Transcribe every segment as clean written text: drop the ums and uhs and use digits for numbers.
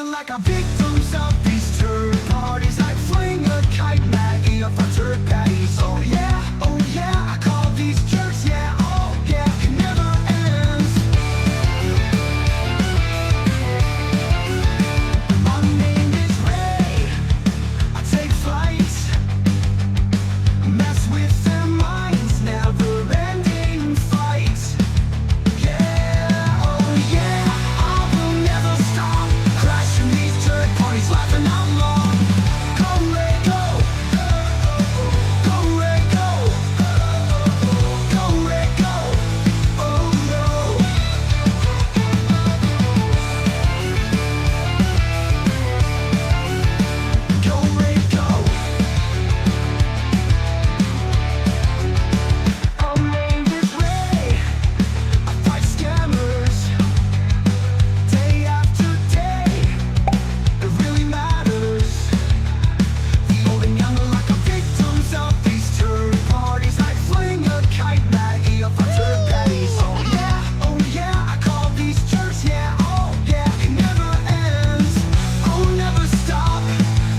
young like a victims of these turd parties. I fling a kite, Maggie up on turd patties. Oh yeah, I call these jerks, yeah, oh yeah, it never ends. My name is Ray, I take flight, mess with their minds, never ending fight. Yeah, oh yeah, I will never stop, crashing these turd parties, laughing out loud. Go Ray, go, go Ray, go, go Ray, go, oh no. Go Ray, go. My name is Ray, I fight scammers day after day. It really matters. The old and young are like the victims of these turd parties. I fling a kite, Maggie up on turd patties. Oh yeah, I call these jerks, yeah, oh yeah, it never ends. I'll never stop,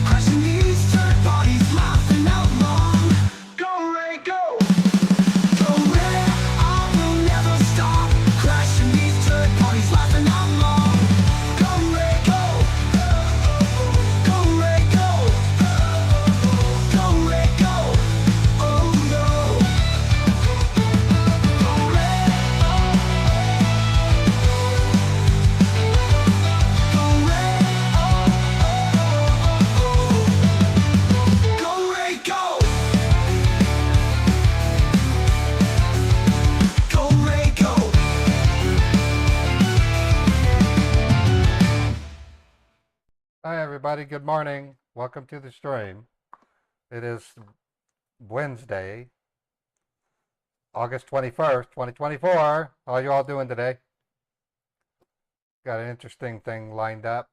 crashing these turd parties, laughing out loud. Go Ray, go. Go Ray, I will never stop, crashing these turd parties, laughing out loud. Go Ray, go. Go Ray, go. Go Ray, go. Oh no. Go Ray, go Ray, go Ray, go. Go Ray, go. Hi everybody, good morning. Welcome to the stream. It is Wednesday, August 21st, 2024. How are you all doing today? Got an interesting thing lined up.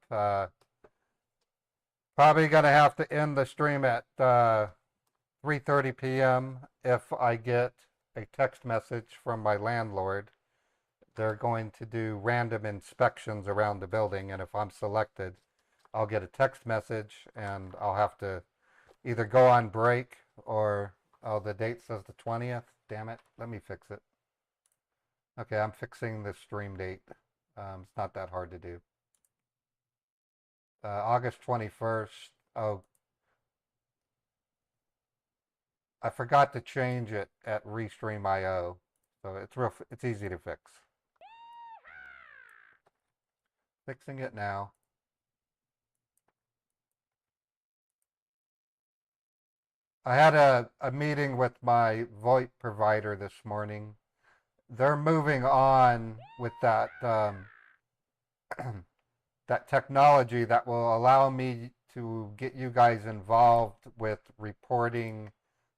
Probably going to have to end the stream at 3:30 p.m. if I get a text message from my landlord. They're going to do random inspections around the building, and if I'm selected, I'll get a text message and I'll have to either go on break or, oh, the date says the 20th. Damn it. Let me fix it. Okay, I'm fixing the stream date. It's not that hard to do. August 21st. Oh, I forgot to change it at Restream.io. So it's easy to fix. Fixing it now. I had a meeting with my VoIP provider this morning. They're moving on with that that technology that will allow me to get you guys involved with reporting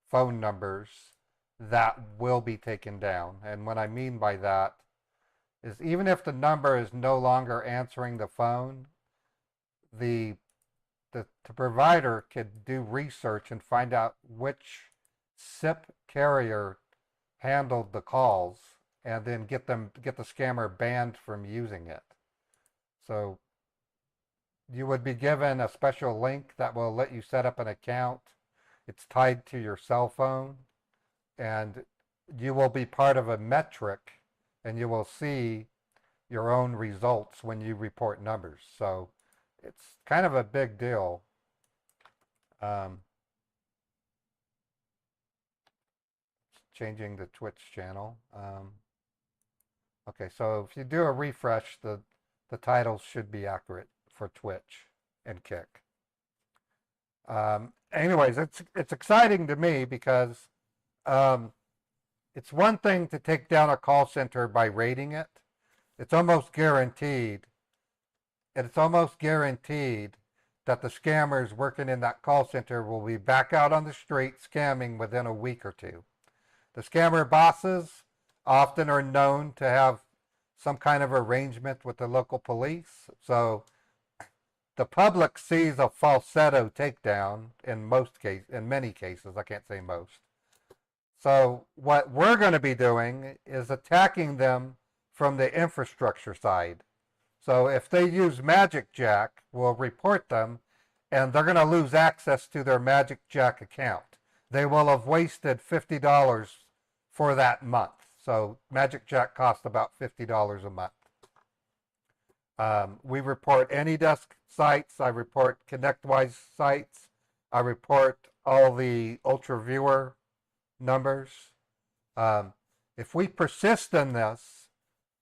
phone numbers that will be taken down. And what I mean by that is even if the number is no longer answering the phone, the provider could do research and find out which SIP carrier handled the calls and then get the scammer banned from using it. So you would be given a special link that will let you set up an account. It's tied to your cell phone, and you will be part of a metric, and you will see your own results when you report numbers. So it's kind of a big deal. Changing the Twitch channel. Okay, so if you do a refresh, the titles should be accurate for Twitch and Kick. Anyways, it's exciting to me because it's one thing to take down a call center by raiding it. It's almost guaranteed. It's almost guaranteed that the scammers working in that call center will be back out on the street scamming within a week or two. The scammer bosses often are known to have some kind of arrangement with the local police. So the public sees a falsetto takedown in many cases, I can't say most. So what we're going to be doing is attacking them from the infrastructure side. So if they use Magic Jack, we'll report them, and they're going to lose access to their Magic Jack account. They will have wasted $50 for that month. So Magic Jack costs about $50 a month. We report AnyDesk sites. I report ConnectWise sites. I report all the UltraViewer numbers. If we persist in this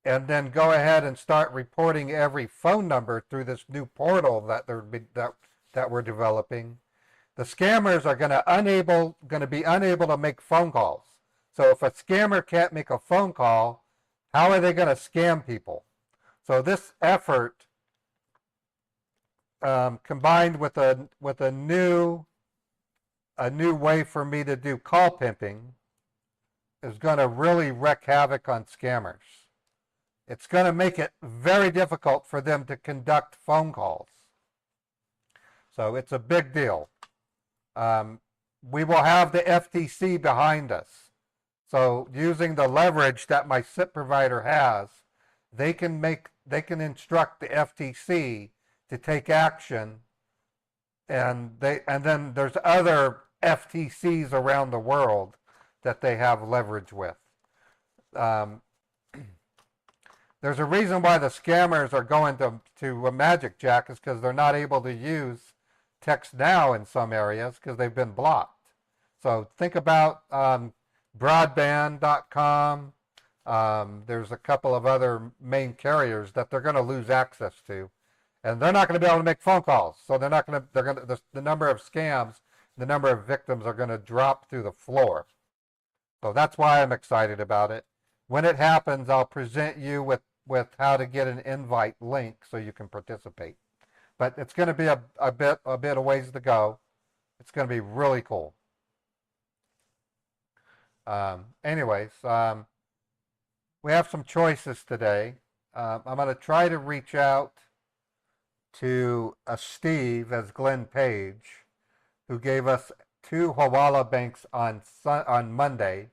and then go ahead and start reporting every phone number through this new portal that we're developing, the scammers are going to be unable to make phone calls. So if a scammer can't make a phone call, how are they going to scam people? So this effort, combined with a new way for me to do call pimping, is going to really wreak havoc on scammers. It's going to make it very difficult for them to conduct phone calls. So it's a big deal. We will have the FTC behind us. So using the leverage that my SIP provider has, they can instruct the FTC to take action, and then there's other FTCs around the world that they have leverage with. There's a reason why the scammers are going to a Magic Jack, is because they're not able to use Text Now in some areas because they've been blocked. So think about broadband.com. There's a couple of other main carriers that they're going to lose access to, and they're not going to be able to make phone calls. So the number of scams, the number of victims are going to drop through the floor. So that's why I'm excited about it. When it happens, I'll present you with how to get an invite link so you can participate. But it's going to be a bit of ways to go. It's going to be really cool. Anyways, we have some choices today. I'm going to try to reach out to Steve as Glenn Page, who gave us 2 Hawala banks on Monday.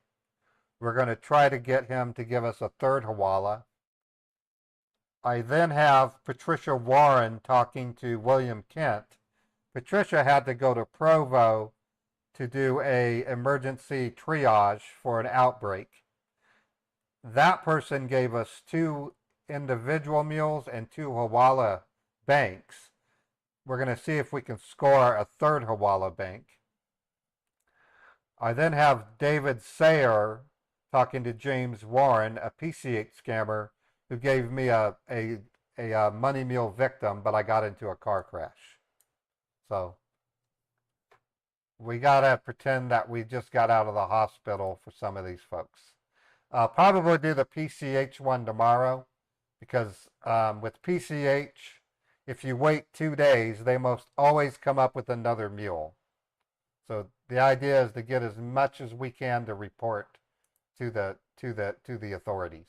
We're going to try to get him to give us a 3rd Hawala. I then have Patricia Warren talking to William Kent. Patricia had to go to Provo to do a emergency triage for an outbreak. That person gave us 2 individual mules and 2 Hawala banks. We're going to see if we can score a 3rd Hawala bank. I then have David Sayer talking to James Warren, a PCH scammer, who gave me a money mule victim, but I got into a car crash. So we got to pretend that we just got out of the hospital for some of these folks. I'll probably do the PCH one tomorrow, because with PCH, if you wait 2 days, they most always come up with another mule. So the idea is to get as much as we can to report to the authorities.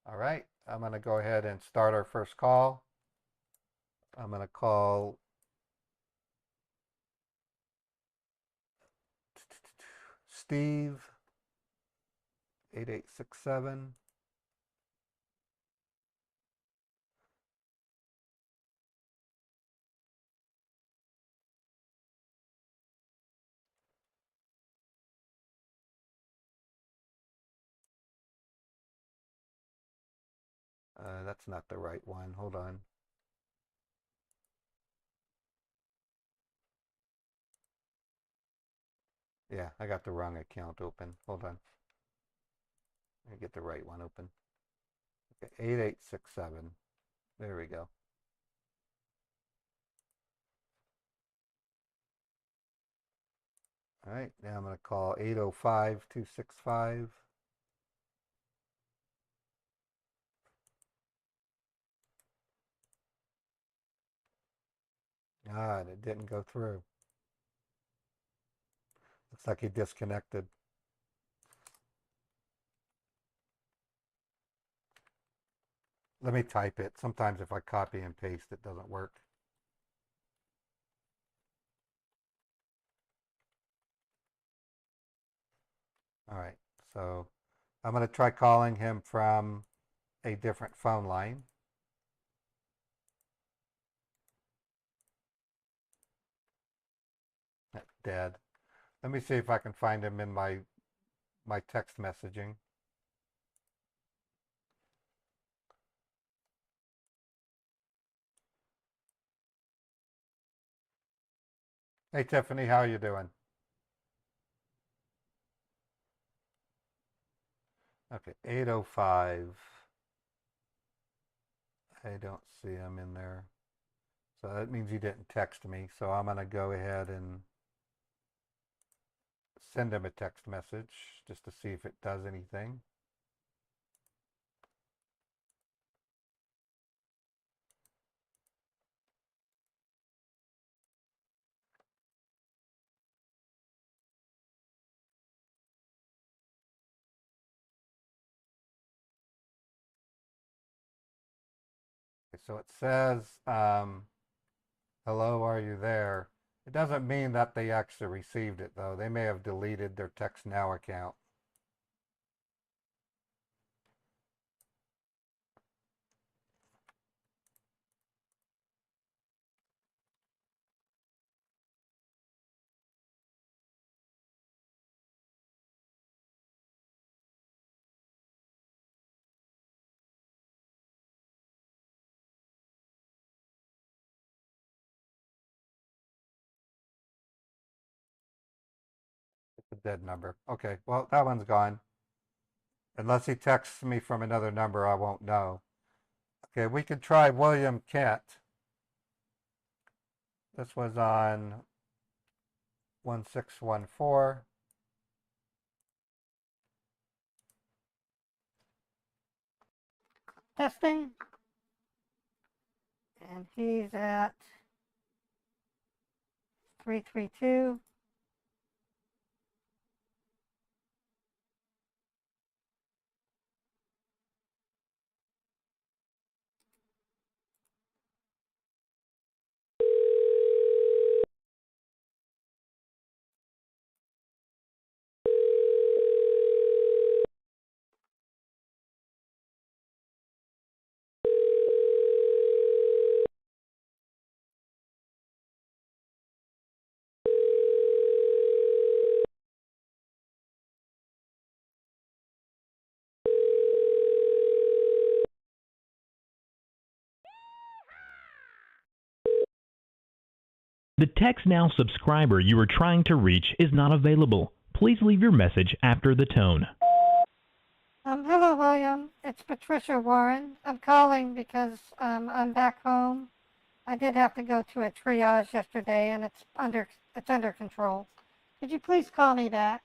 All right, I'm going to go ahead and start our first call. I'm going to call Steve, 8867. That's not the right one. Hold on. Yeah, I got the wrong account open. Hold on. Let me get the right one open. Okay, 8867. There we go. All right, now I'm going to call 805-265. Ah, and it didn't go through. Looks like he disconnected. Let me type it. Sometimes if I copy and paste, it doesn't work. All right, so I'm going to try calling him from a different phone line. That's dead. Let me see if I can find him in my text messaging. Hey Tiffany, how are you doing? Okay, 805. I don't see him in there. So that means he didn't text me. So I'm going to go ahead and send him a text message just to see if it does anything. Okay, so it says, hello, are you there? It doesn't mean that they actually received it though. They may have deleted their Text Now account. It's a dead number. Okay, well, that one's gone. Unless he texts me from another number, I won't know. Okay, we could try William Kent. This was on 1614. Testing. And he's at 332. The Text Now subscriber you are trying to reach is not available. Please leave your message after the tone. Hello, William. It's Patricia Warren. I'm calling because I'm back home. I did have to go to a triage yesterday, and it's under control. Could you please call me back?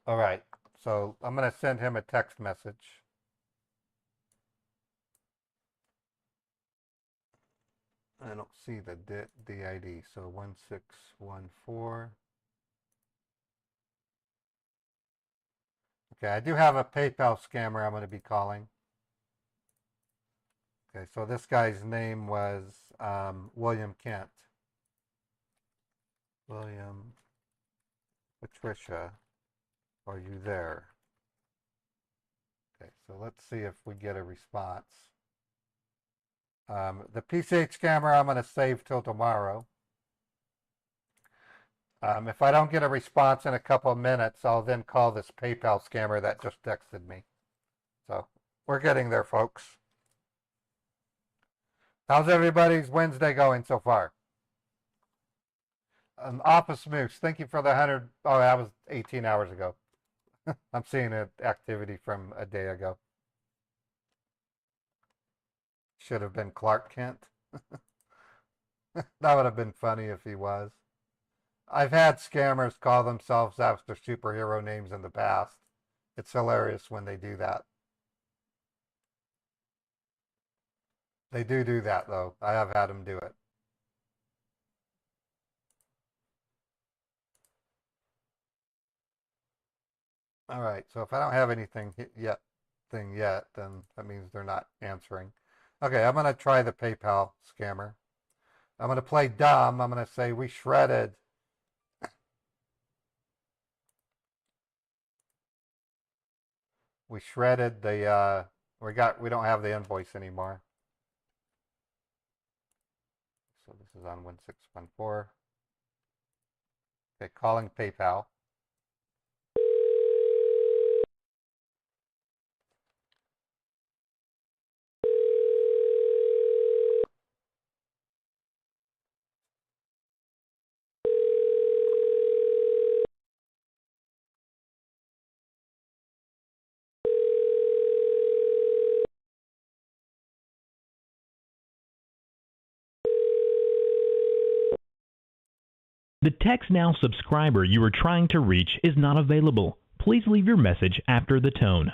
All right, so I'm going to send him a text message. I don't see the ID, so 1614. Okay, I do have a PayPal scammer I'm going to be calling. Okay, so this guy's name was William Kent. William, Patricia, are you there? Okay, so let's see if we get a response. The PCH scammer I'm going to save till tomorrow. If I don't get a response in a couple of minutes, I'll then call this PayPal scammer that just texted me. So we're getting there, folks. How's everybody's Wednesday going so far? Office Moose, thank you for the 100. Oh, that was 18 hours ago. I'm seeing an activity from a day ago. Should have been Clark Kent. That would have been funny if he was. I've had scammers call themselves after superhero names in the past. It's hilarious when they do that. They do that, though. I have had them do it. All right, so if I don't have anything yet, then that means they're not answering. Okay, I'm gonna try the PayPal scammer. I'm gonna play dumb. I'm gonna say we shredded. We shredded the. We don't have the invoice anymore. So this is on 1614. Okay, calling PayPal. The Text Now subscriber you are trying to reach is not available. Please leave your message after the tone.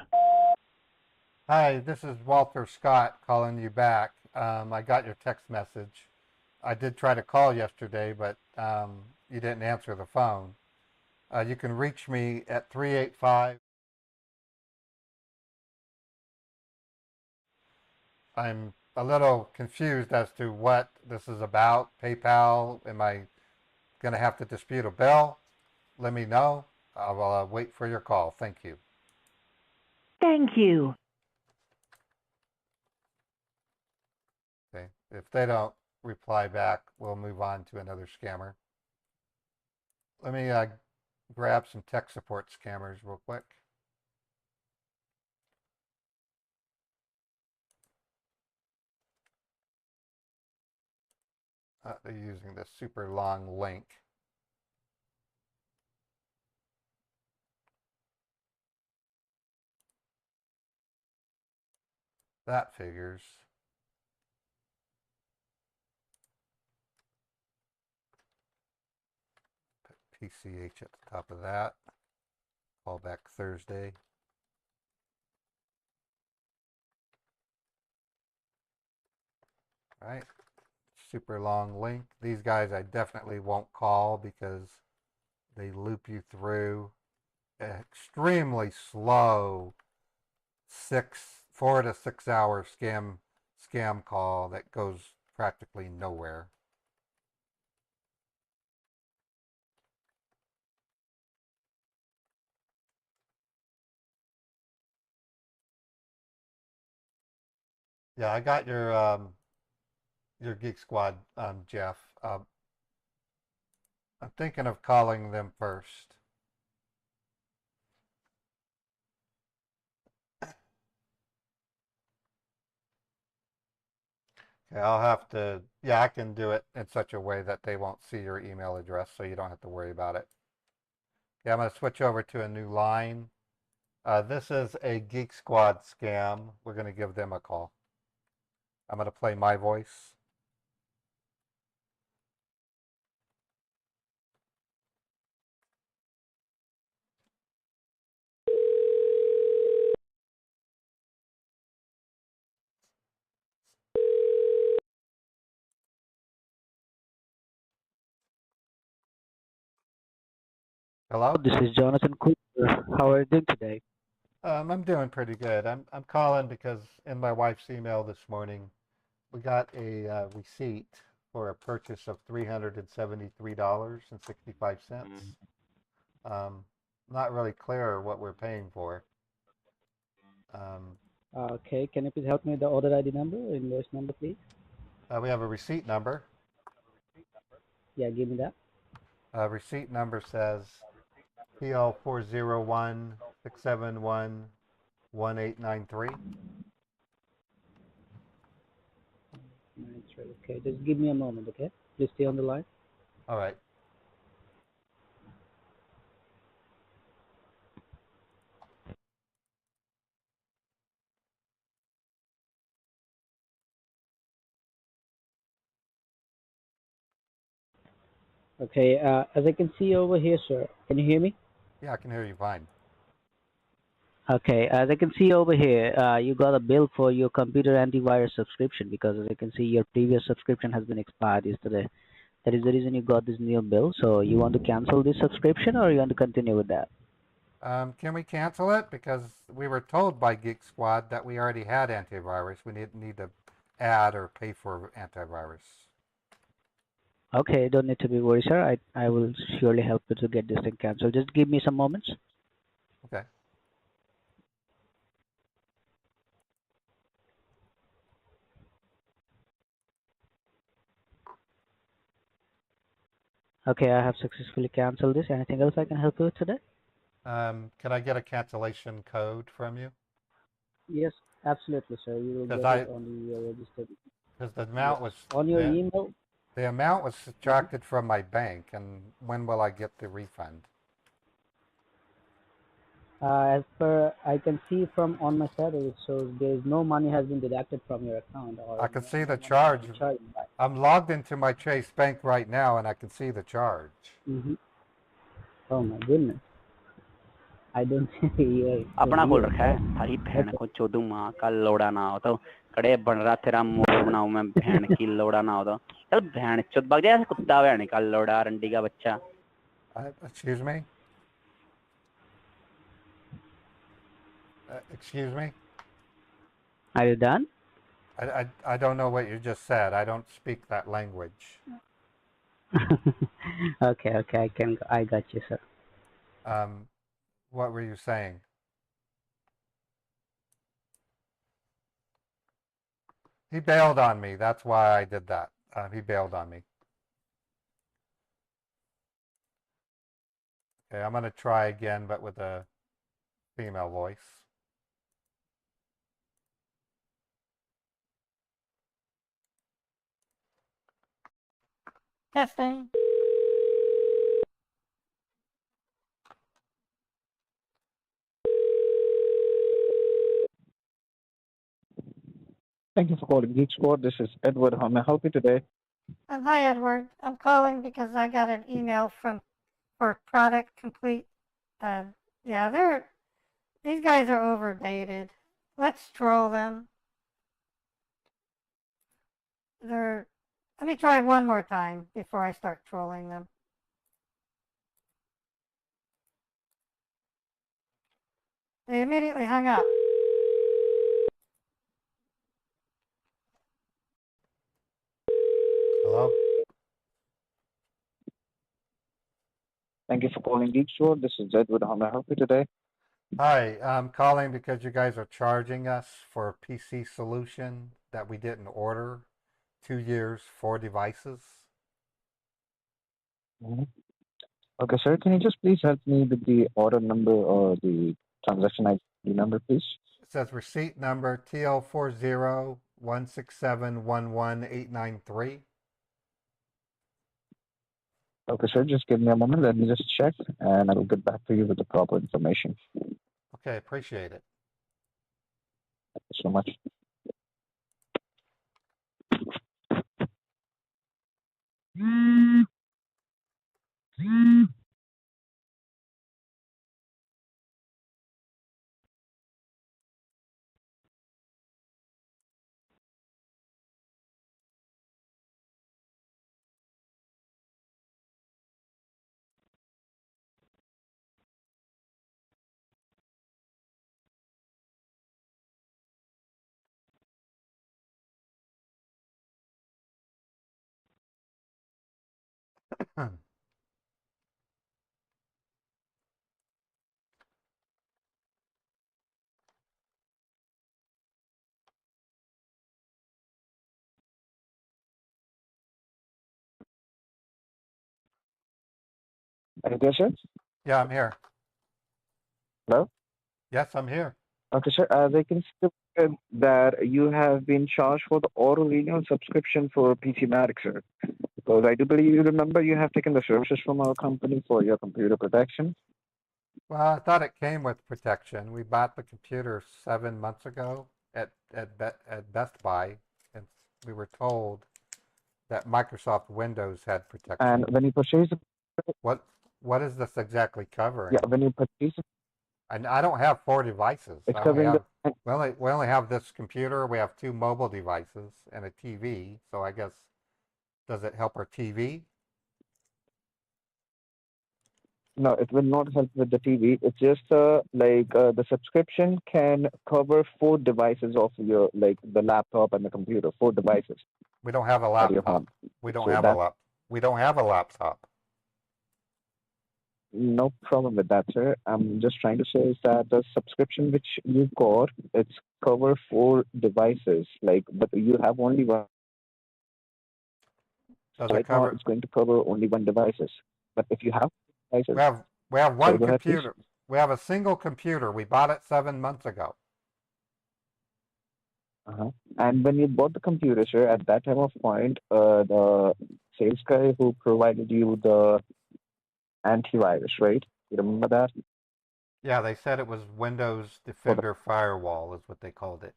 Hi, this is Walter Scott calling you back. I got your text message. I did try to call yesterday, but you didn't answer the phone. You can reach me at 385. I'm a little confused as to what this is about. PayPal, am I going to have to dispute a bill? Let me know. I'll wait for your call. Thank you. Thank you. Okay. If they don't reply back, we'll move on to another scammer. Let me grab some tech support scammers real quick. They're using this super long link. That figures. Put PCH at the top of that. Call back Thursday. All right. Super long link. These guys I definitely won't call because they loop you through extremely slow 4 to 6 hour scam call that goes practically nowhere. Yeah, I got your Geek Squad, Jeff. I'm thinking of calling them first. Okay, I'll have to, yeah, I can do it in such a way that they won't see your email address, so you don't have to worry about it. Yeah, I'm going to switch over to a new line. This is a Geek Squad scam. We're going to give them a call. I'm going to play my voice. Hello? This is Jonathan Cooper. How are you doing today? I'm doing pretty good. I'm calling because in my wife's email this morning, we got a receipt for a purchase of $373.65. Not really clear what we're paying for. Okay, can you please help me with the order ID number or invoice number, please? We have a receipt number. Yeah, give me that. Receipt number says PL 401-671-1893. That's right. Okay, just give me a moment, okay? Please stay on the line. All right. Okay, as I can see over here, sir, can you hear me? Yeah, I can hear you fine. Okay, as I can see over here, you got a bill for your computer antivirus subscription because as I can see, your previous subscription has been expired yesterday. That is the reason you got this new bill. So you want to cancel this subscription or you want to continue with that? Can we cancel it? Because we were told by Geek Squad that we already had antivirus. We didn't need to add or pay for antivirus. Okay, don't need to be worried, sir. I will surely help you to get this thing canceled. Just give me some moments. Okay. Okay, I have successfully canceled this. Anything else I can help you with today? Can I get a cancellation code from you? Yes, absolutely, sir. You will Because get it on the registered. because the Yes. amount was On your email. the amount was subtracted from my bank, and when will I get the refund? As per I can see from on my side, it shows there is no money has been deducted from your account, or I can see no the money has charge. been charged back. I'm logged into my Chase Bank right now, and I can see the charge. Oh my goodness. I don't see here. अपना खोल रखा है थारी बहन को चोदू माँ का लोड़ा ना हो तो कड़े बन रहा तेरा मुंह बनाऊं मैं बहन की लोड़ा ना हो तो चल बहन चोद भाग जा कुत्ता बहन का लोड़ा रंडी का बच्चा Excuse me? Excuse me? Are you done? I don't know what you just said. I don't speak that language. Okay, I got you, sir. What were you saying? He bailed on me. That's why I did that. He bailed on me. Okay, I'm going to try again, but with a female voice. Testing. Thank you for calling Geek Squad. This is Edward. How may I help you today? Hi, Edward. I'm calling because I got an email for product complete. Yeah, these guys are overdated. Let's troll them. Let me try one more time before I start trolling them. They immediately hung up. Hello? Thank you for calling Geek Squad. This is Edward. How may I help you today? Hi, I'm calling because you guys are charging us for a PC solution that we didn't order. 2 years, 4 devices. Okay, sir. Can you just please help me with the order number or the transaction ID number, please? It says receipt number TL4016711893. Okay, sir. Just give me a moment. Let me just check, and I will get back to you with the proper information. Okay, appreciate it. Thank you so much. Are you there, sir? Yeah, I'm here. Hello? Yes, I'm here. Okay, sir. They can see that you have been charged for the auto renewal subscription for PCmatic, sir. Because I do believe you remember you have taken the services from our company for your computer protection. Well, I thought it came with protection. We bought the computer 7 months ago at Best Buy, and we were told that Microsoft Windows had protection. And when you purchase the What is this exactly covering? yeah, when you purchase it, And I don't have 4 devices. it's I only covering have, we only have this computer. We have 2 mobile devices and a TV. So I guess, does it help our TV? No, it will not help with the TV. It's just the subscription can cover 4 devices of your like the laptop and the computer, 4 devices We don't have a at your laptop. home. We don't So have a that lap. We don't have a laptop. no problem with that, sir. I'm just trying to say is that the subscription which you got, it's cover 4 devices. Like, but you have only one. Does it Right now, cover? it's going to cover only 1 devices. But if you have devices, We have sorry, one go ahead, please. computer. We have a single computer. We bought it 7 months ago. Uh-huh. And when you bought the computer, sir, at that time of point, the sales guy who provided you the antivirus, right? You remember that? Yeah, they said it was Windows For the, Defender Firewall is what they called it.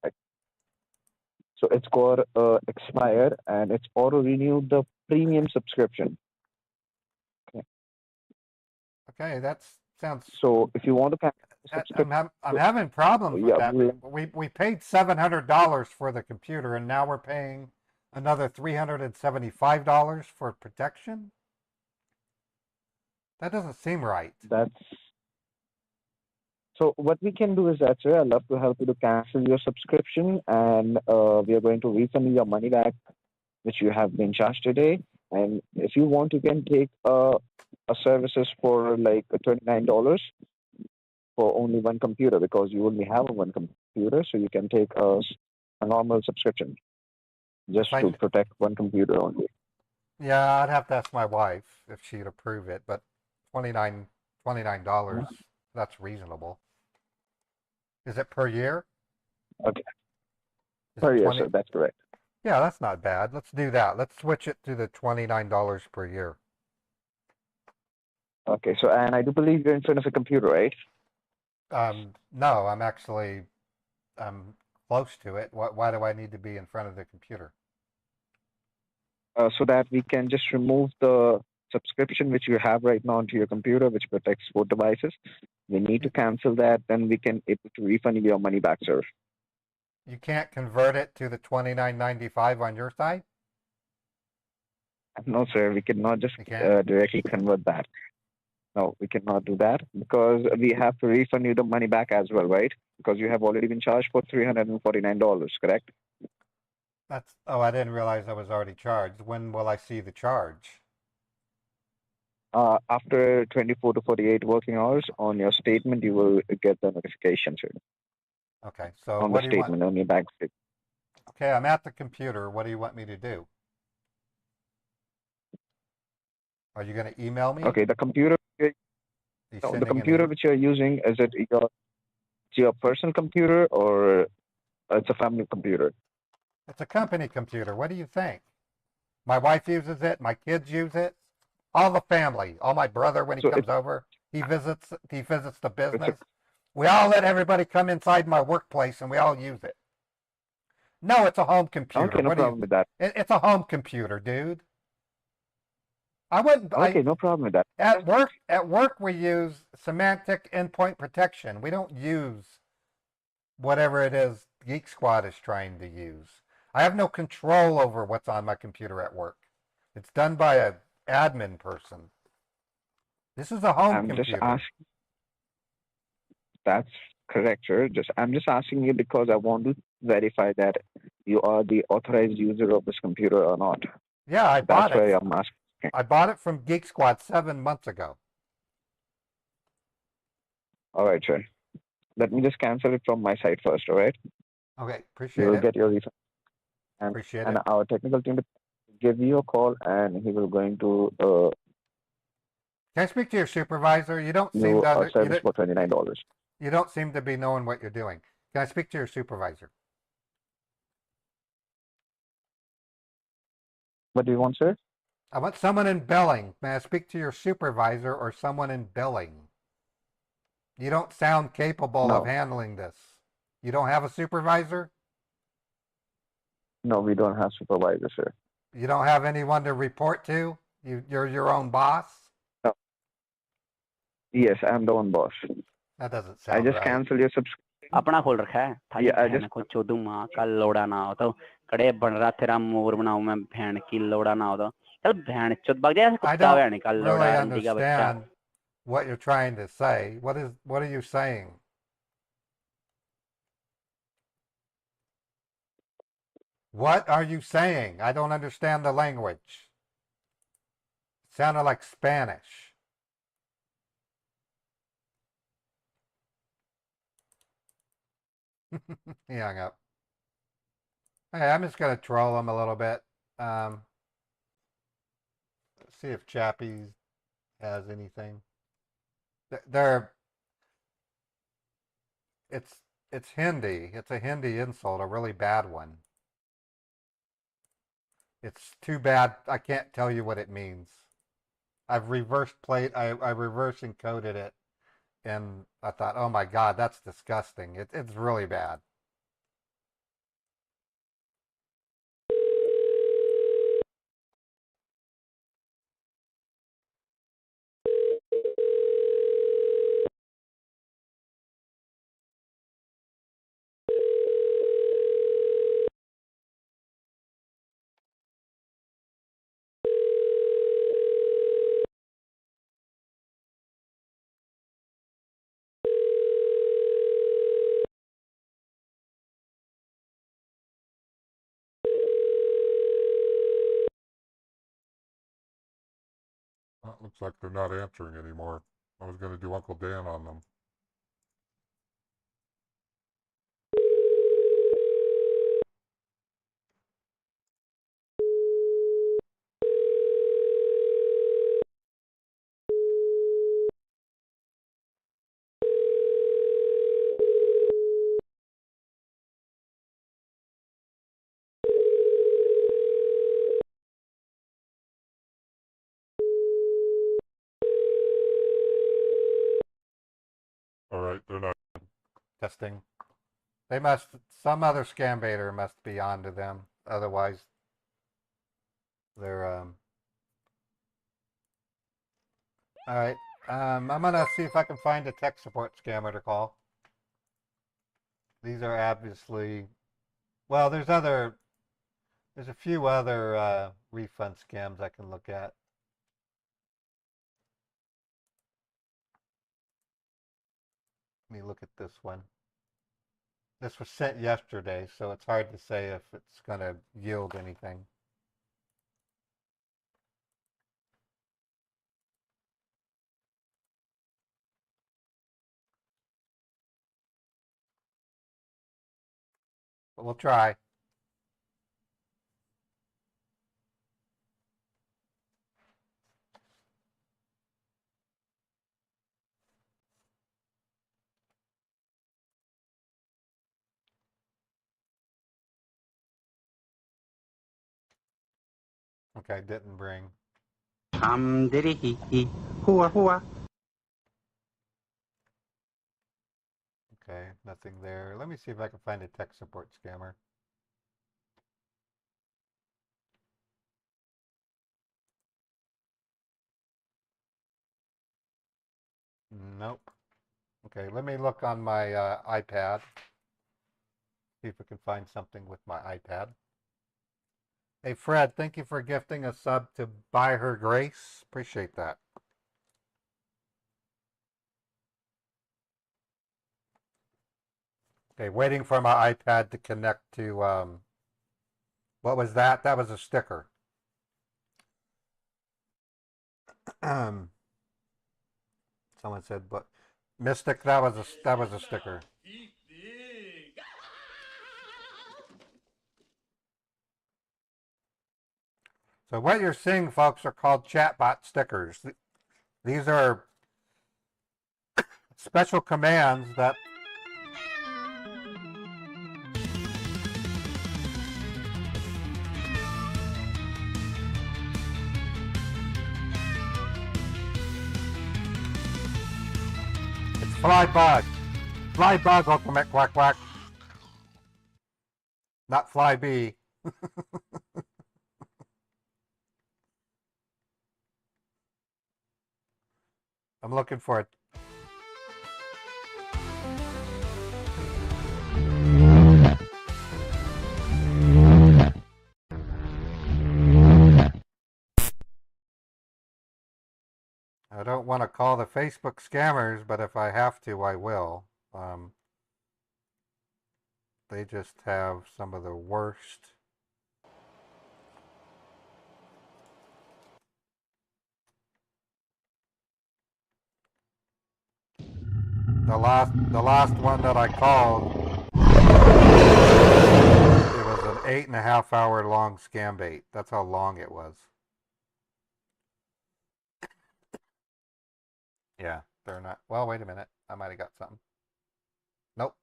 right. So it's got expired and it's auto renewed the premium subscription. Okay. Okay, that sounds. So if you want to cancel the I'm subscription, I'm having problems with yeah, that. We paid $700 for the computer, and now we're paying another $375 for protection. That doesn't seem right. that's so what we can do is that, sir, I'd love to help you to cancel your subscription and we are going to refund your money back, which you have been charged today. And if you want, you can take a services for like $29 for only one computer because you only have one computer, so you can take a normal subscription just If I, to protect one computer only. yeah, I'd have to ask my wife if she'd approve it, but $29, that's reasonable. Is it per year? Okay. Is Per it year, 20? sir, that's correct. Yeah, that's not bad. Let's do that. Let's switch it to the $29 per year. Okay, so and I do believe you're in front of a computer, right? No, I'm actually close to it. Why do I need to be in front of the computer? So that we can just remove the subscription which you have right now onto your computer, which protects 4 devices. We need to cancel that, then we can able to refund you your money back, sir. You can't convert it to the $29.95 on your side? No, sir, we cannot just You can't? directly convert that. No, we cannot do that because we have to refund you the money back as well, right? Because you have already been charged for $349, correct? Oh, I didn't realize I was already charged. When will I see the charge? After 24 to 48 working hours on your statement, you will get the notification, sir. Okay, so On what the do you want? statement, on your bank statement. Okay, I'm at the computer. What do you want me to do? Are you going to email me? Okay, the computer, Are you the sending an computer email? which you're using, is it your personal computer or it's a family computer? It's a company computer. What do you think? My wife uses it. My kids use it. All the family. All my brother when he So comes over, he visits the business. We all let everybody come inside my workplace and we all use it. No, it's a home computer. Okay, no What do you? problem with that. It's a home computer, dude. I wouldn't. Okay, no problem with that. At work we use semantic endpoint protection. We don't use whatever it is Geek Squad is trying to use. I have no control over what's on my computer at work. It's done by a admin person. This is a home I'm computer. just asking. That's correct, sir. I'm just asking you because I want to verify that you are the authorized user of this computer or not. Yeah, I bought That's why it. I'm asking. I bought it from Geek Squad 7 months ago. All right, sir. Let me just cancel it from my side first, all right? Okay, You appreciate will it. get your refund. Appreciate And it. our technical team will give you a call and he will going to Can I speak to your supervisor? You don't seem you to a service for $29. you don't seem to be knowing what you're doing. Can I speak to your supervisor? What do you want, sir? I want someone in billing. May I speak to your supervisor or someone in billing? You don't sound capable of No. handling this. You don't have a supervisor? No, we don't have supervisor, sir. You don't have anyone to report to? You're your own boss? No. Yes, I'm the one boss. That doesn't I sound just right. canceled your subscription. अपना खोल रखा है थाली Yeah, I बहन just को चोदू माँ का लोड़ा ना हो तो कड़े बन रहा तेरा मोर बनाऊं मैं बहन की लोड़ा ना हो तो चल भैन चोद भाग जा I कुत्ता don't भैन का really लोड़ा रंडी का बच्चा understand what you're trying to say. What are you saying? What are you saying? I don't understand the language. It sounded like Spanish. He hung up. Hey, I'm just gonna troll him a little bit. Let's see if Chappie has anything. They're it's Hindi. It's a Hindi insult, a really bad one. It's too bad I can't tell you what it means. I've I reverse encoded it, and I thought, oh my God, that's disgusting. It's really bad. Well, it looks like they're not answering anymore. I was going to do Uncle Dan on them. All right, they're not. Testing. Some other scam baiter must be onto them. Otherwise, they're, all right. I'm gonna see if I can find a tech support scammer to call. These are obviously, well, there's a few other refund scams I can look at. Let me look at this one. This was sent yesterday, so it's hard to say if it's going to yield anything. But we'll try. Okay, didn't bring. Diddy hee hee, hua hua. Okay, nothing there. Let me see if I can find a tech support scammer. Nope. Okay, let me look on my iPad. See if we can find something with my iPad. Hey, Fred, thank you for gifting a sub to Buy Her Grace. Appreciate that. Okay, waiting for my iPad to connect to, what was that? That was a sticker. Someone said, but Mystic, that was a sticker. So what you're seeing, folks, are called chatbot stickers. These are special commands that it's fly bug. Fly bug, ultimate quack quack. Not fly bee. I'm looking for it. don't want to call the Facebook scammers, but if I have to, I will. They just have some of the worst. The last one that I called, it was an 8.5 hour long scam bait. That's how long it was. Yeah, they're not. Well, wait a minute. I might have got something. Nope.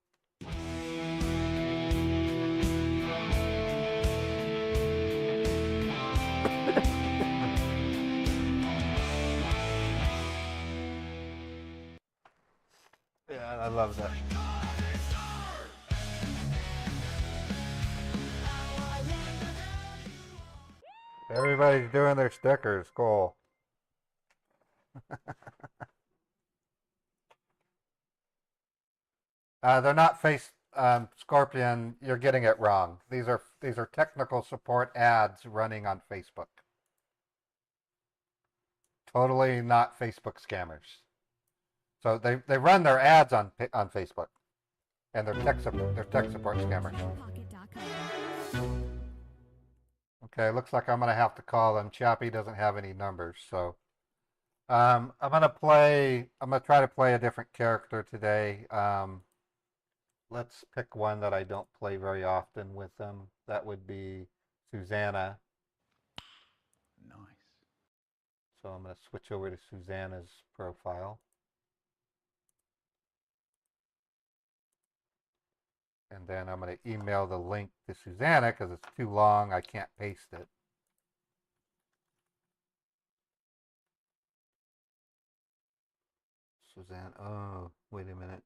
Yeah, I love that. Everybody's doing their stickers. Cool. They're not Scorpion. You're getting it wrong. These are technical support ads running on Facebook. Totally not Facebook scammers. So they run their ads on Facebook, and they're tech support scammers. Okay, looks like I'm gonna have to call them. Chappie doesn't have any numbers, so I'm gonna try to play a different character today. Let's pick one that I don't play very often with them. That would be Susanna. Nice. So I'm gonna switch over to Susanna's profile. And then I'm going to email the link to Susanna because it's too long. I can't paste it. Suzanne, oh, wait a minute.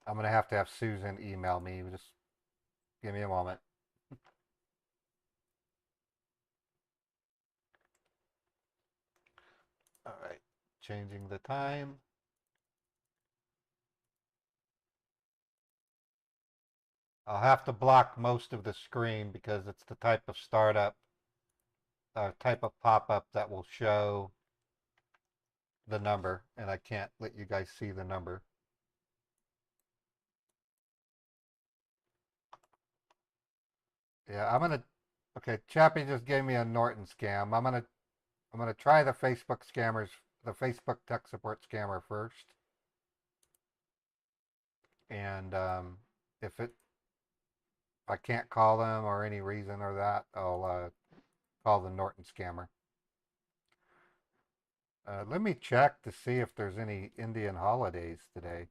I'm going to have Susan email me. Just give me a moment. All right, changing the time. I'll have to block most of the screen because it's the type of startup, type of pop-up that will show the number, and I can't let you guys see the number. Yeah, okay, Chappie just gave me a Norton scam. I'm gonna try the Facebook scammers, the Facebook tech support scammer first. And if I can't call them or any reason or that, I'll call the Norton scammer. Let me check to see if there's any Indian holidays today.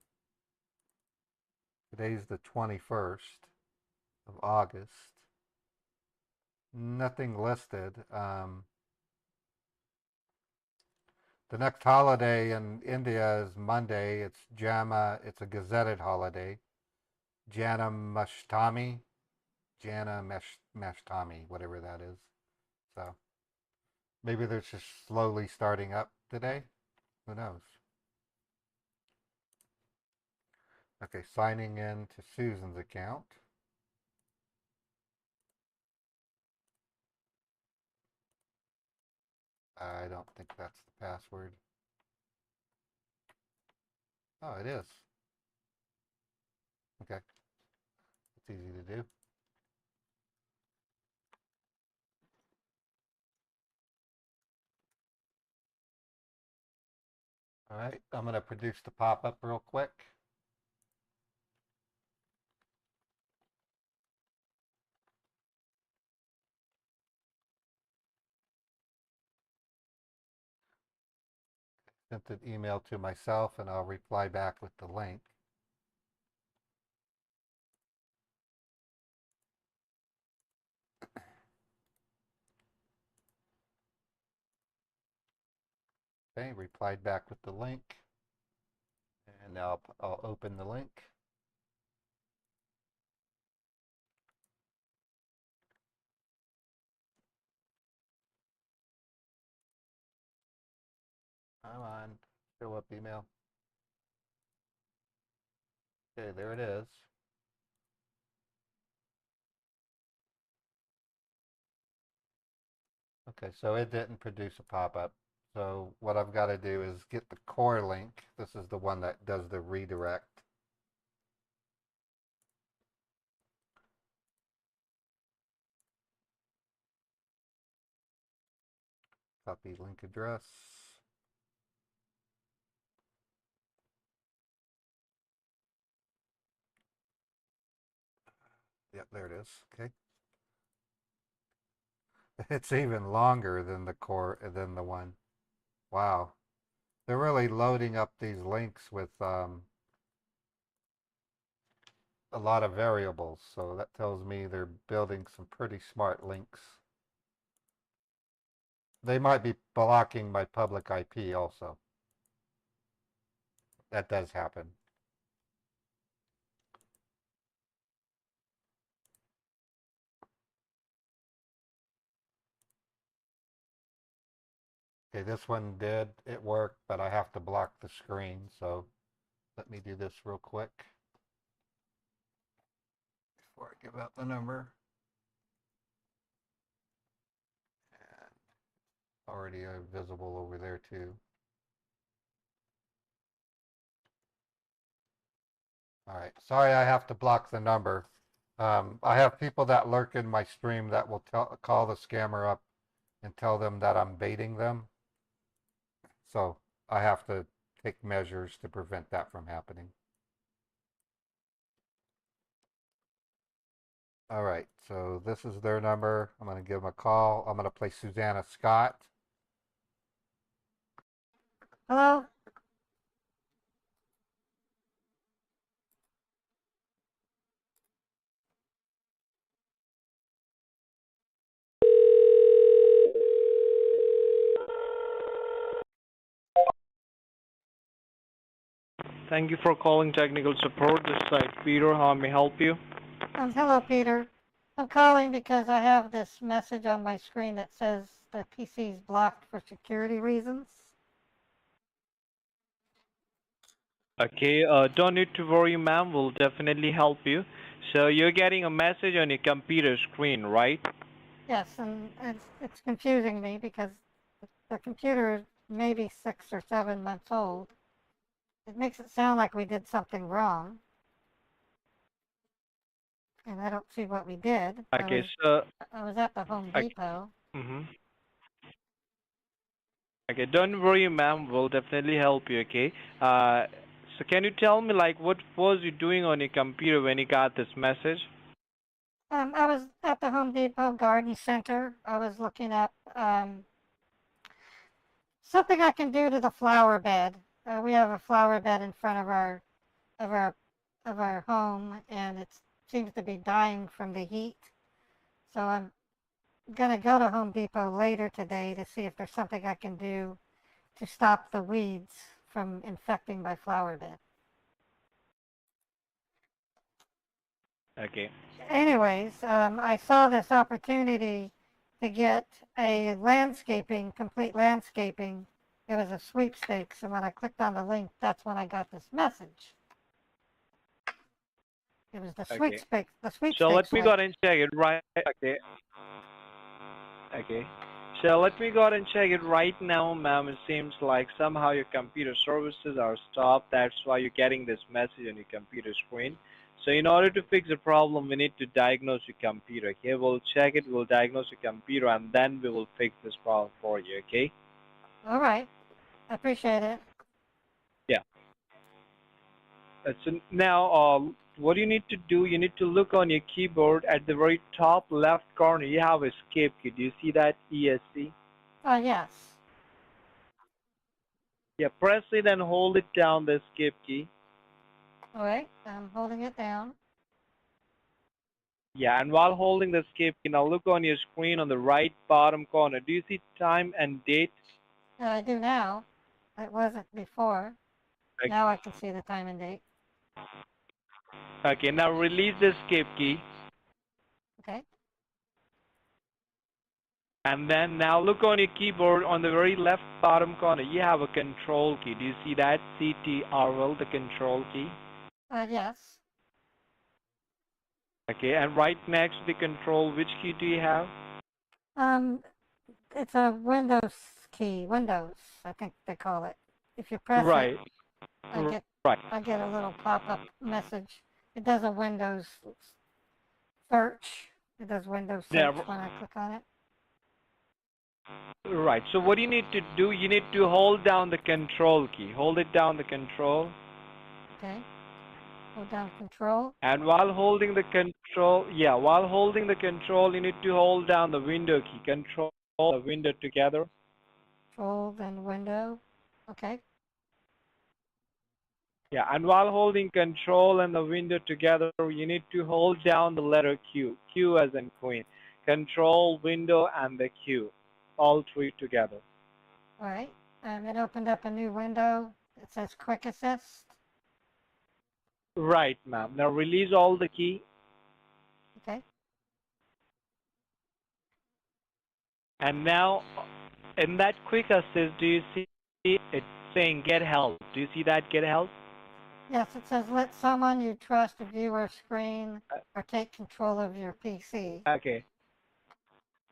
Today's the 21st of August. Nothing listed. The next holiday in India is Monday. It's Jama. It's a gazetted holiday. Janamashtami, whatever that is. So maybe they're just slowly starting up today. Who knows? Okay, signing in to Susan's account. I don't think that's the password. Oh, it is. Okay. It's easy to do. All right, I'm going to produce the pop-up real quick. Sent an email to myself, and I'll reply back with the link. Okay, replied back with the link. And now I'll open the link. Come on, show up email. Okay, there it is. Okay, so it didn't produce a pop-up. So what I've got to do is get the core link. This is the one that does the redirect. Copy link address. Yep, there it is. Okay. It's even longer than the core, than the one. Wow. They're really loading up these links with a lot of variables. So that tells me they're building some pretty smart links. They might be blocking my public IP also. That does happen. Okay, this one did, it worked, but I have to block the screen, so let me do this real quick before I give out the number. And already visible over there too. All right, sorry I have to block the number. I have people that lurk in my stream that will call the scammer up and tell them that I'm baiting them. So I have to take measures to prevent that from happening. All right, so this is their number. I'm going to give them a call. I'm going to play Susanna Scott. Hello? Thank you for calling technical support. This side Peter. How may I help you? Hello, Peter. I'm calling because I have this message on my screen that says the PC is blocked for security reasons. Okay, don't need to worry, ma'am. We'll definitely help you. So you're getting a message on your computer screen, right? Yes, and it's confusing me because the computer is maybe 6 or 7 months old. It makes it sound like we did something wrong. And I don't see what we did. Okay, so I was at the Home Depot. Okay, don't worry, ma'am. We'll definitely help you. Okay. So can you tell me like what was you doing on your computer when you got this message? I was at the Home Depot Garden Center. I was looking at something I can do to the flower bed. We have a flower bed in front of our home, and it seems to be dying from the heat. So I'm gonna go to Home Depot later today to see if there's something I can do to stop the weeds from infecting my flower bed. Okay. Anyways, I saw this opportunity to get a complete landscaping. It was a sweepstakes, and when I clicked on the link, that's when I got this message. It was the sweepstakes. The sweepstakes. So let me link. go ahead and check it right. Okay. Okay. So let me go ahead and check it right now, ma'am. It seems like somehow your computer services are stopped. That's why you're getting this message on your computer screen. So in order to fix the problem, we need to diagnose your computer. Okay, we'll check it, we'll diagnose your computer, and then we will fix this problem for you. Okay. All right. I appreciate it. Yeah. So now, what you need to do, you need to look on your keyboard at the very top left corner. You have escape key. Do you see that ESC? Yes. Yeah, press it and hold it down, the escape key. All right. I'm holding it down. Yeah, and while holding the escape key, now look on your screen on the right bottom corner. Do you see time and date? I do now. It wasn't before. Okay. Now I can see the time and date. Okay, now release the escape key. Okay. And then now look on your keyboard on the very left bottom corner. You have a control key. Do you see that? CTRL, the control key. Yes. Okay, and right next to the control, which key do you have? It's a Windows key, Windows, I think they call it. If you press Right. it, I Right. get a little pop-up message. It does a Windows search. It does Windows Yeah. search when I click on it. Right. So what you need to do, you need to hold down the control key. Hold it down the control. Okay. Hold down Control. And while holding the control, while holding the control, you need to hold down the window key. Control the window together. Control, then Window. Okay. Yeah, and while holding control and the window together, you need to hold down the letter Q. Q as in Queen. Control, window, and the Q. All three together. All right. It opened up a new window. It says Quick Assist. Right, ma'am. Now release all the key. Okay. And now, in that quick assist, do you see it saying get help? Do you see that get help? Yes, it says let someone you trust view your screen or take control of your PC. Okay.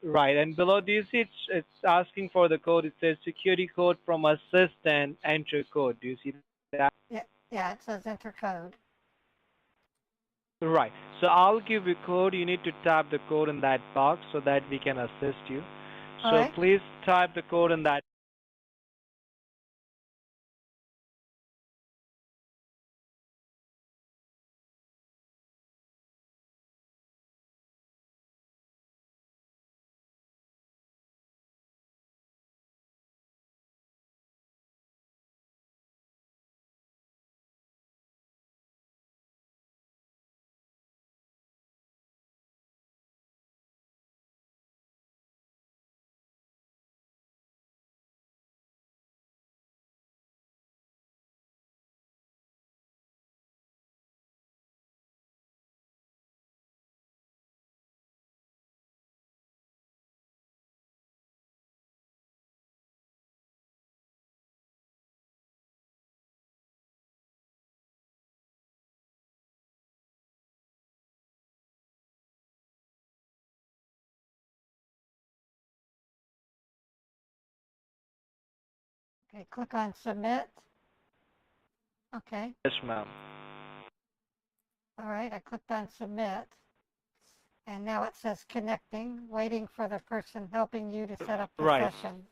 Right, and below, do you see it's asking for the code? It says security code from assistant, enter code. Do you see that? Yeah, it says enter code. Right. So I'll give you code. You need to type the code in that box so that we can assist you. All So right. please type the code in that. Okay, click on submit. Okay. Yes, ma'am. All right, I clicked on submit. And now it says connecting, waiting for the person helping you to set up the Right. session.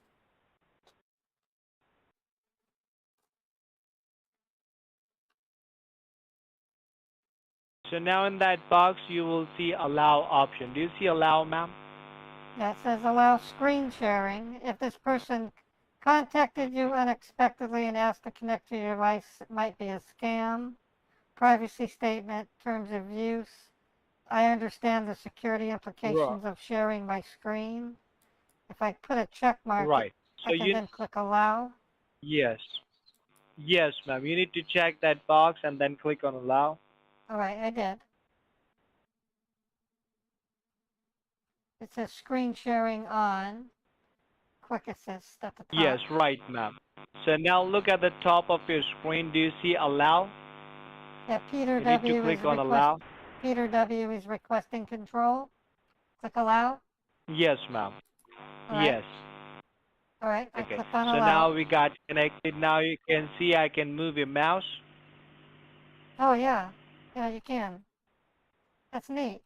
So now in that box, you will see allow option. Do you see allow, ma'am? Yeah, it says allow screen sharing. If this person contacted you unexpectedly and asked to connect to your device, it might be a scam. Privacy statement, terms of use. I understand the security implications of sharing my screen. If I put a check mark, Right. So I can then click allow. yes. Yes, ma'am. You need to check that box and then click on allow. All right, I did. It says screen sharing on. Quick assist at the top. Yes, right, ma'am. So now look at the top of your screen. Do you see allow? Yeah, Peter You need to W. click on allow. Peter W. is requesting control. Click allow. Yes, ma'am. All right. Yes. All right, I Okay. clicked on So allow. now we got connected. Now you can see I can move your mouse. Oh, yeah. Yeah, you can. That's neat.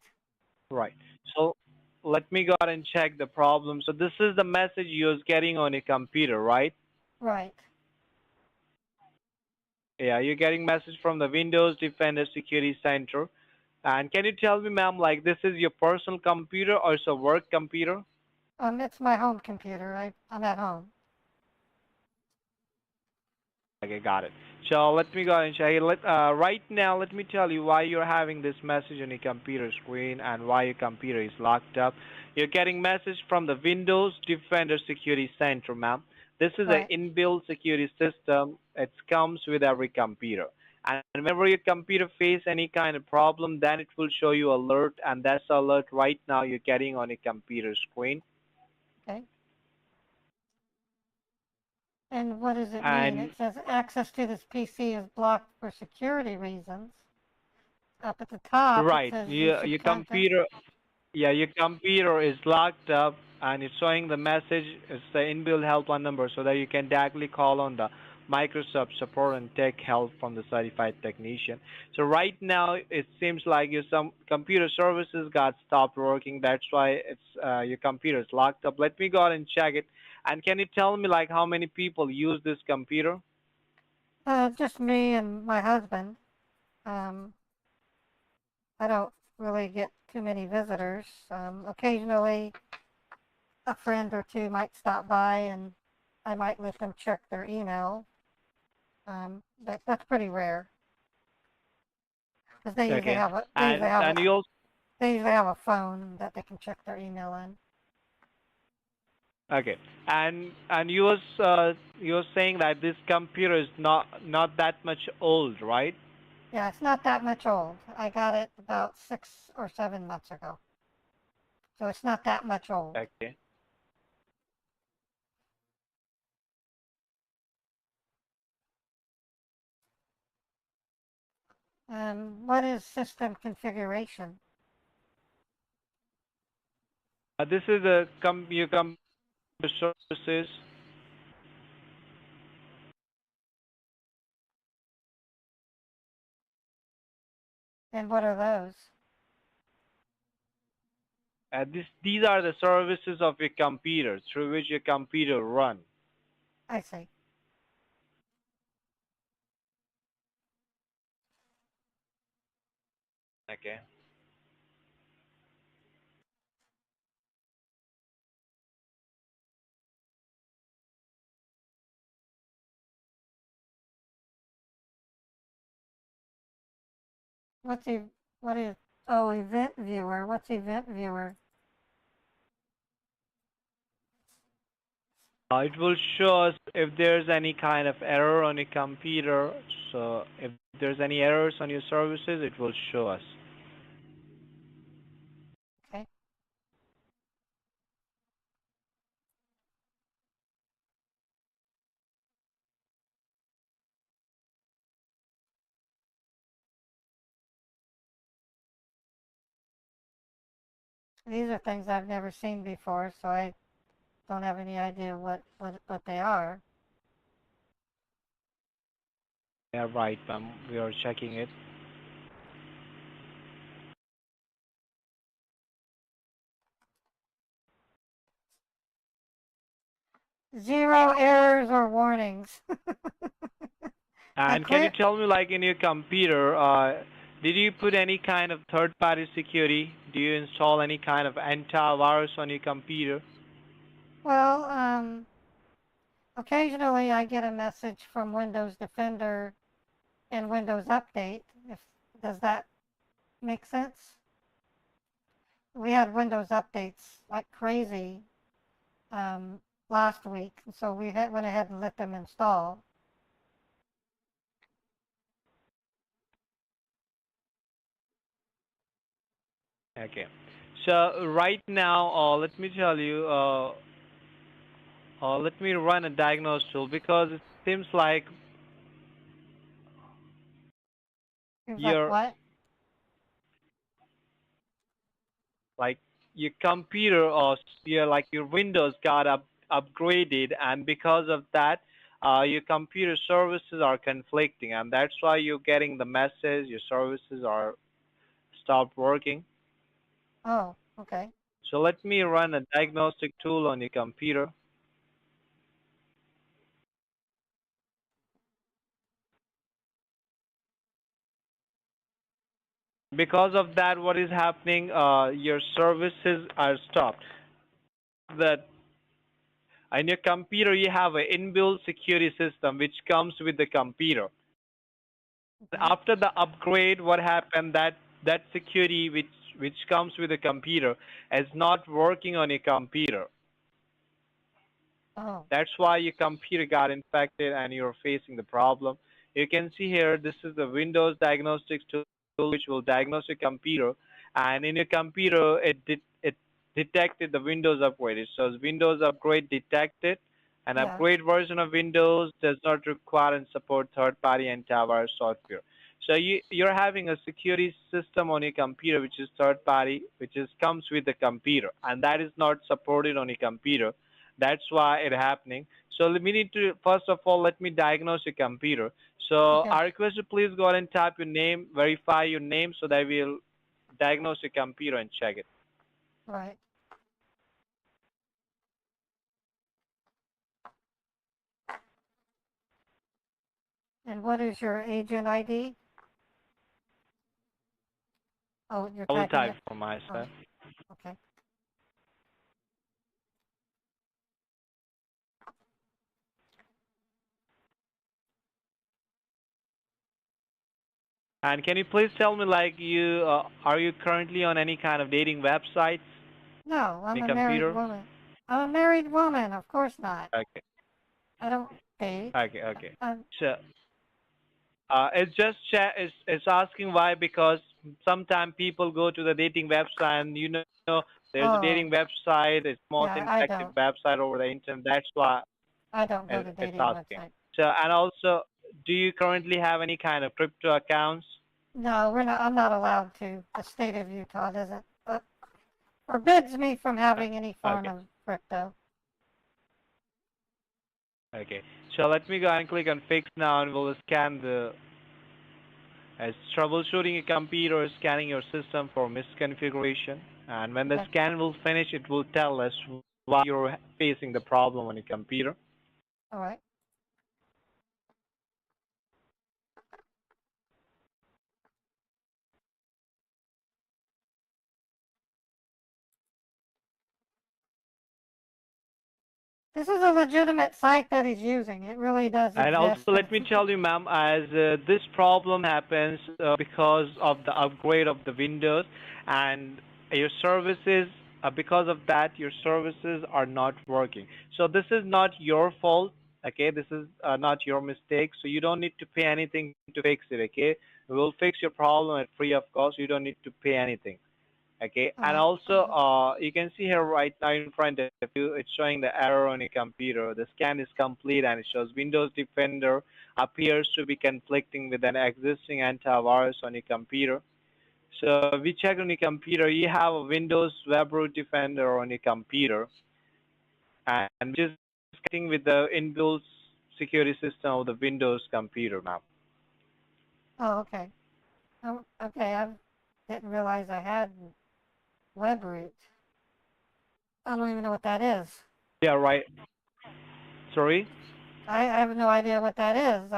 Right. So let me go ahead and check the problem. So this is the message you're getting on your computer, right? Right. Yeah, you're getting message from the Windows Defender Security Center. And can you tell me, ma'am, like this is your personal computer or it's a work computer? It's my home computer. I'm at home. Okay, got it. So let me go ahead and check it. Right now, let me tell you why you're having this message on your computer screen and why your computer is locked up. You're getting message from the Windows Defender Security Center, ma'am. This is Right. an inbuilt security system. It comes with every computer. And whenever your computer face any kind of problem, then it will show you alert, and that's the alert right now you're getting on your computer screen. Okay. And what does it mean? And It says access to this PC is blocked for security reasons. Up at the top, right, it says you your should contact. computer. Yeah, your computer is locked up and it's showing the message. It's the inbuilt helpline number so that you can directly call on the Microsoft support and take help from the certified technician. So right now it seems like your some computer services got stopped working. That's why it's your computer is locked up. Let me go ahead and check it. And can you tell me like how many people use this computer? Just me and my husband. Um, I don't really get too many visitors. Occasionally, a friend or two might stop by, and I might let them check their email. But that's pretty rare because they usually Okay. have a And you also they usually have a phone that they can check their email on. okay. And you was saying that this computer is not that much old, right? Yeah, it's not that much old. I got it about 6 or 7 months ago, so it's not that much old. Okay. What is system configuration? This is the your computer services. And what are those? These are the services of your computer through which your computer run. I see. Okay. What's what is event viewer? What's event viewer? It will show us if there's any kind of error on your computer. So if there's any errors on your services, it will show us. Okay. These are things I've never seen before, so I don't have any idea what they are. Yeah, right, ma'am. We are checking it. Zero errors or warnings. And can you tell me, like in your computer, did you put any kind of third-party security? Do you install any kind of antivirus on your computer? Well, occasionally I get a message from Windows Defender and Windows Update. Does that make sense? We had Windows updates like crazy last week, so we went ahead and let them install. Okay. So right now, let me tell you, let me run a diagnosis tool because it seems like Seems like your what? like your computer or your Windows got upgraded, and because of that, your computer services are conflicting, and that's why you're getting the message your services are stopped working. Oh, okay. So let me run a diagnostic tool on your computer. Because of that, what is happening? Your services are stopped. That in your computer, you have an inbuilt security system which comes with the computer. After the upgrade, what happened? That security which comes with the computer is not working on your computer. Oh. That's why your computer got infected and you're facing the problem. You can see here, this is the Windows diagnostics tool which will diagnose your computer. And in your computer, it detected the Windows upgrade. It says Windows upgrade detected. An upgrade version of Windows does not require and support third-party antivirus software. So you're having a security system on your computer which is third party, which is comes with the computer, and that is not supported on your computer. That's why it happening. So we need to first of all let me diagnose your computer. So Okay. I request you please go ahead and type your name, verify your name, so that we'll diagnose your computer and check it. Right. And what is your agent ID? Oh, you're I will typing type it. for my side. Okay. And can you please tell me, like, are you currently on any kind of dating websites? No, I'm Any a married computer? woman. I'm a married woman. Of course not. Okay, I don't date. okay. Um, So, it's just it's asking why, because sometimes people go to the dating website and there's a oh, dating website. It's most yeah, I infected don't. website over the internet. That's why I don't go to it's dating asking. websites. So, and also, do you currently have any kind of crypto accounts? No, we're not. I'm not allowed to. The state of Utah doesn't forbids me from having any form Okay. of crypto. Okay. So let me go and click on fix now, and we'll scan the as troubleshooting a computer or scanning your system for misconfiguration. And when the Okay. scan will finish, it will tell us why you're facing the problem on your computer. All right. This is a legitimate site that he's using. It really does exist. And also, let me tell you, ma'am, as this problem happens because of the upgrade of the Windows, and your services, because of that, your services are not working. So this is not your fault, okay? This is not your mistake. So you don't need to pay anything to fix it, okay? We will fix your problem at free of cost. You don't need to pay anything. Okay, and also you can see here right now in front of you, it's showing the error on your computer. The scan is complete and it shows Windows Defender appears to be conflicting with an existing antivirus on your computer. So we check on your computer, you have a Windows Web Root Defender on your computer, and just connecting with the inbuilt security system of the Windows computer now. Oh, okay. Oh, okay. I didn't realize I had WebRoot. I don't even know what that is. Yeah, right. Sorry? I have no idea what that is.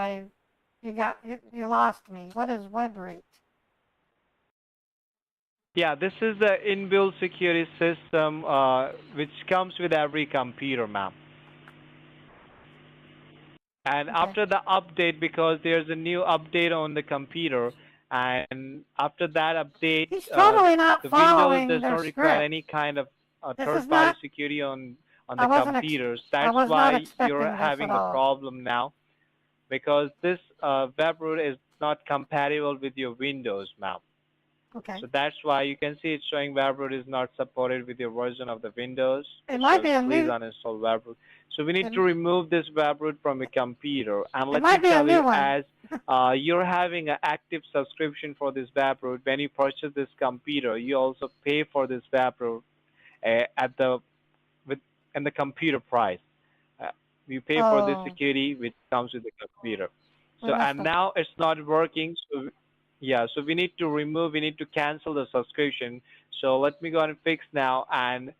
You lost me. What is WebRoot? Yeah, this is the inbuilt security system which comes with every computer, ma'am. And Okay. after the update, because there's a new update on the computer, and after that update, He's totally not the Windows following does their not require script. any kind of This is third-party not. security on I the wasn't. computers. I That's was not why you're expecting this at having the all. problem now, because this WebRoot is not compatible with your Windows, ma'am. Okay. So that's why you can see it's showing WebRoot is not supported with your version of the Windows. It might be a Please new. uninstall WebRoot. So we need It, to remove this WebRoot from your computer. And it let me might be a tell new you, one. as you're having an active subscription for this WebRoot, when you purchase this computer, you also pay for this WebRoot at the with in the computer price. Uh, you pay for this Oh, security which comes with the computer. we So must and have. now it's not working. So yeah, so we need to cancel the subscription. So let me go and fix now. And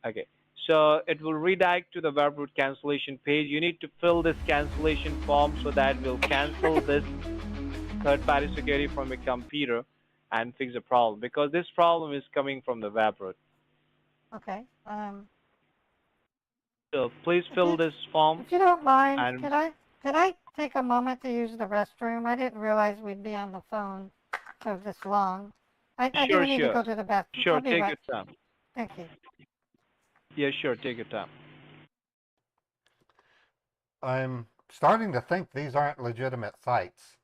okay, so it will redirect to the WebRoot cancellation page. You need to fill this cancellation form so that we'll cancel this third-party security from your computer and fix the problem, because this problem is coming from the WebRoot. Okay. So please fill this form. If you don't mind, And could I take a moment to use the restroom? I didn't realize we'd be on the phone for this long. I do need to go to the bathroom. Sure, I'll be take right. your time. Thank you. Yeah, sure, take your time. I'm starting to think these aren't legitimate sites.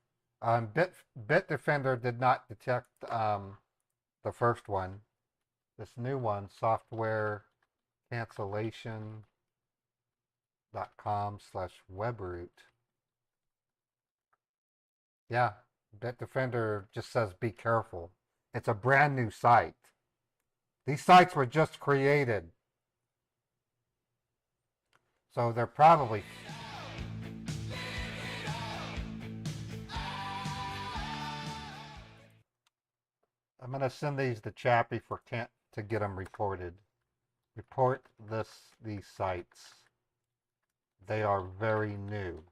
Bitdefender did not detect the first one. This new one, softwarecancellation.com/webroot. Yeah, Bitdefender just says be careful. It's a brand new site. These sites were just created. So they're probably... I'm going to send these to Chappie for Kent to get them reported. Report these sites. They are very new.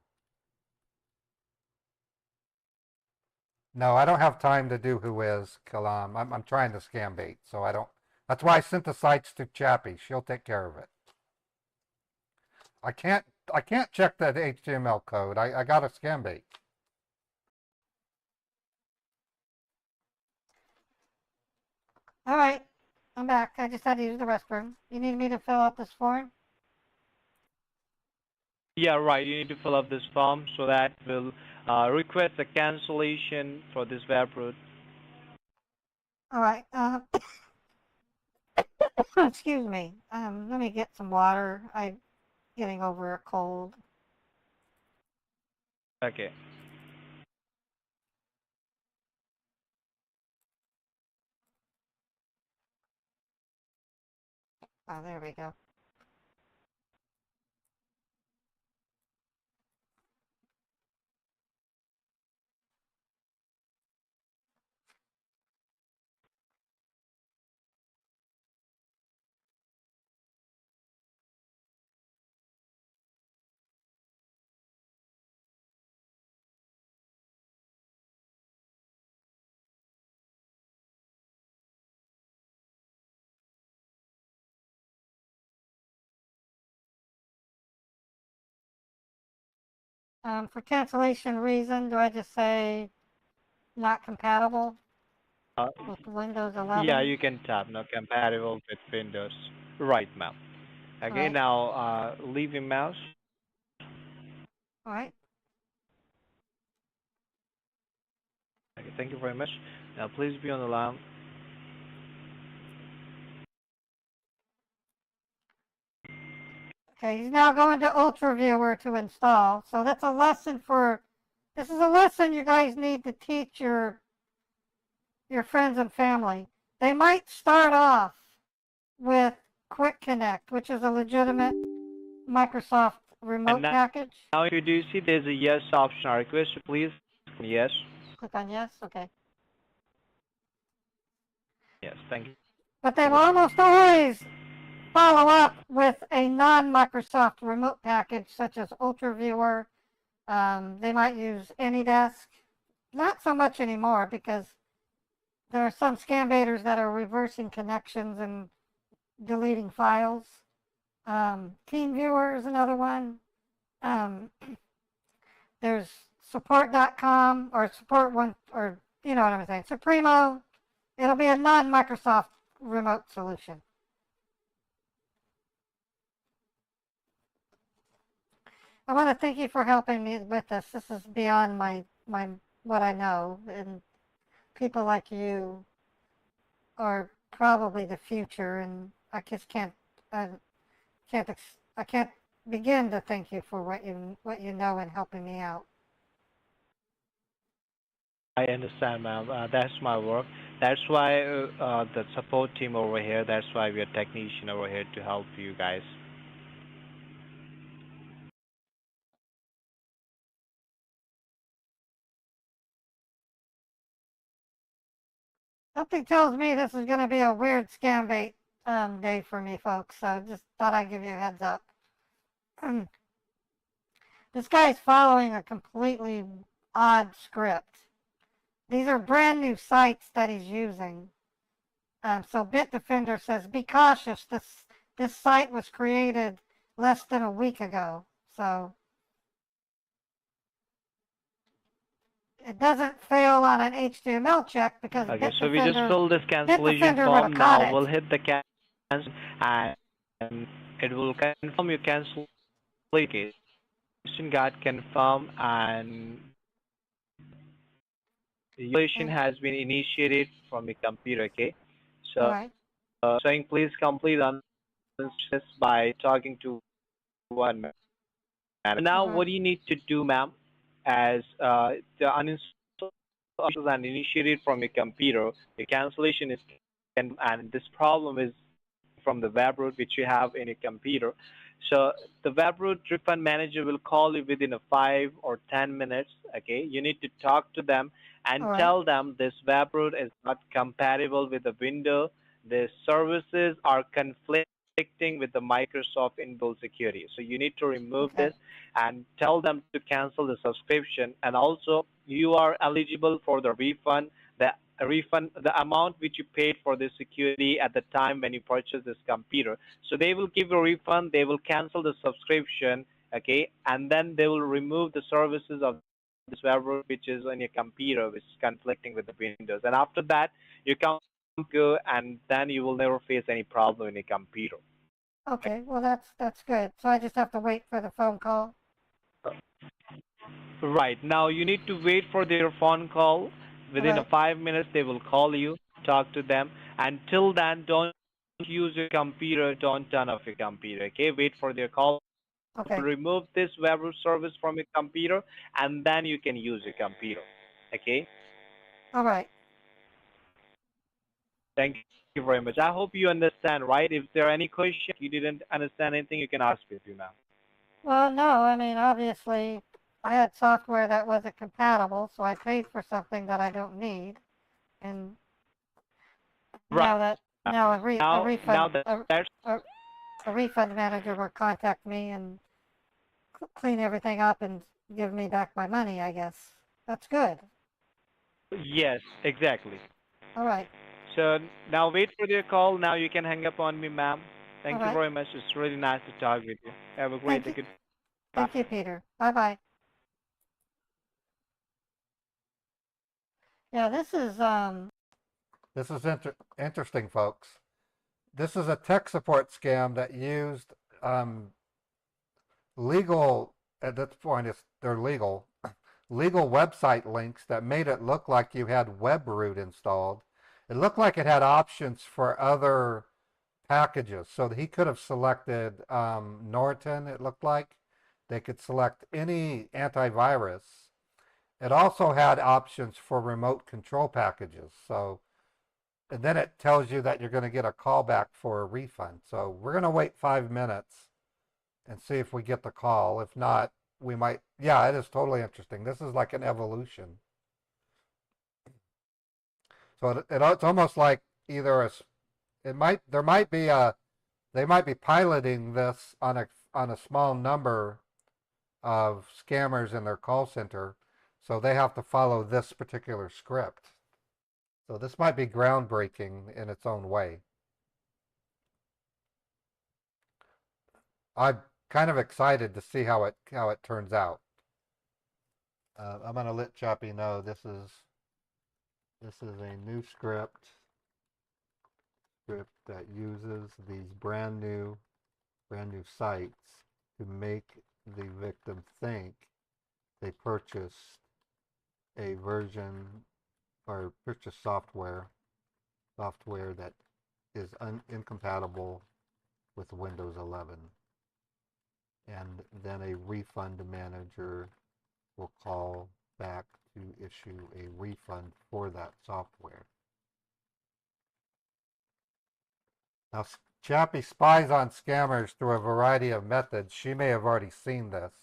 No, I don't have time to do who is, Kalam. I'm trying to Scambait, so I don't. That's why I sent the sites to Chappie. She'll take care of it. I can't check that HTML code. I got a Scambait. All right, I'm back. I just had to use the restroom. You need me to fill out this form? Yeah, right. You need to fill up this form so that will request a cancellation for this web route. All right. Excuse me. Let me get some water. I'm getting over a cold. Okay. Oh, there we go. For cancellation reason, do I just say not compatible with Windows 11? Yeah, you can tap not compatible with Windows. Right, ma'am. Okay, Right. now leave your mouse. All right. Okay, thank you very much. Now please be on the line. Okay, he's now going to Ultra Viewer to install. So that's a lesson for, this is a lesson you guys need to teach your friends and family. They might start off with Quick Connect, which is a legitimate Microsoft remote package. Now if you do see there's a yes option, I request you please yes. Click on yes, okay. Yes, thank you. But they will almost always follow up with a non-Microsoft remote package such as Ultra Viewer. They might use AnyDesk. Not so much anymore because there are some Scambaiters that are reversing connections and deleting files. TeamViewer is another one. There's support.com or support one, or you know what I'm saying, Supremo. It'll be a non-Microsoft remote solution. I want to thank you for helping me with this. This is beyond my what I know, and people like you are probably the future. And I just can't begin to thank you for what you know and helping me out. I understand, ma'am. That's my work. That's why the support team over here, that's why we are technician over here to help you guys. Something tells me this is going to be a weird Scambait day for me, folks. So just thought I'd give you a heads up. This guy's following a completely odd script. These are brand new sites that he's using. So Bitdefender says, be cautious. This site was created less than a week ago. So it doesn't fail on an HTML check because okay, so we just filled this cancellation form. Now we'll hit the cancel and it will confirm your cancellation case. Got confirmed and the installation has been initiated from your computer. Okay, so right. saying please complete on this by talking to one man. Now what do you need to do, ma'am, as the uninstall and initiate it from your computer, the cancellation is, and this problem is from the web root which you have in your computer. So the web root refund manager will call you within a 5 or 10 minutes. Okay, you need to talk to them and All right. tell them this web root is not compatible with the window. The services are conflicting with the Microsoft inbuilt security. So you need to remove Okay. this and tell them to cancel the subscription. And also, you are eligible for the refund. The amount which you paid for the security at the time when you purchased this computer. So they will give you a refund. They will cancel the subscription. Okay, and then they will remove the services of this web root which is on your computer, which is conflicting with the Windows. And after that, you can go, and then you will never face any problem in your computer. Okay. Well, that's good. So I just have to wait for the phone call. Right. Now you need to wait for their phone call. Within Right. 5 minutes, they will call you, talk to them. Until then, don't use your computer. Don't turn off your computer. Okay. Wait for their call. Okay. Remove this web service from your computer, and then you can use your computer. Okay. All right. Thank you very much. I hope you understand. Right. If there are any questions, you didn't understand anything, you can ask me now. Well, no. I mean, obviously, I had software that wasn't compatible, so I paid for something that I don't need, and now Right. a Now refund that's a refund manager will contact me and clean everything up and give me back my money, I guess. That's good. yes, exactly. All right. So now wait for their call. Now you can hang up on me, ma'am. All Thank you right. very much. It's really nice to talk with you. Have a great Thank day. you. Goodbye. Thank you, Peter. Bye-bye. Yeah, this is interesting, folks. This is a tech support scam that used legal, at this point they're legal, legal website links that made it look like you had WebRoot installed. It looked like it had options for other packages. So he could have selected Norton, it looked like. They could select any antivirus. It also had options for remote control packages. So, and then it tells you that you're going to get a callback for a refund. So we're going to wait 5 minutes and see if we get the call. If not, we might. Yeah, it is totally interesting. This is like an evolution. So it's almost like either they might be piloting this on a small number of scammers in their call center, so they have to follow this particular script. So this might be groundbreaking in its own way. I'm kind of excited to see how it turns out. I'm gonna let Chappie know this is a new script that uses these brand new sites to make the victim think they purchased a version or purchased software that is incompatible with Windows 11. And then a refund manager will call back to issue a refund for that software. Now, Chappie spies on scammers through a variety of methods. She may have already seen this.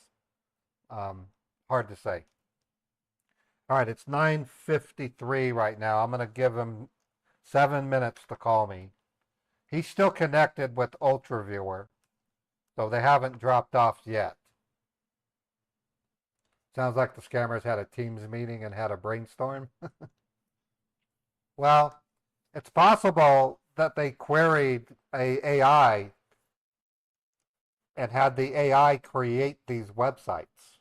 Hard to say. All right, it's 9:53 right now. I'm going to give him 7 minutes to call me. He's still connected with UltraViewer, so they haven't dropped off yet. Sounds like the scammers had a Teams meeting and had a brainstorm. Well, it's possible that they queried a AI and had the AI create these websites.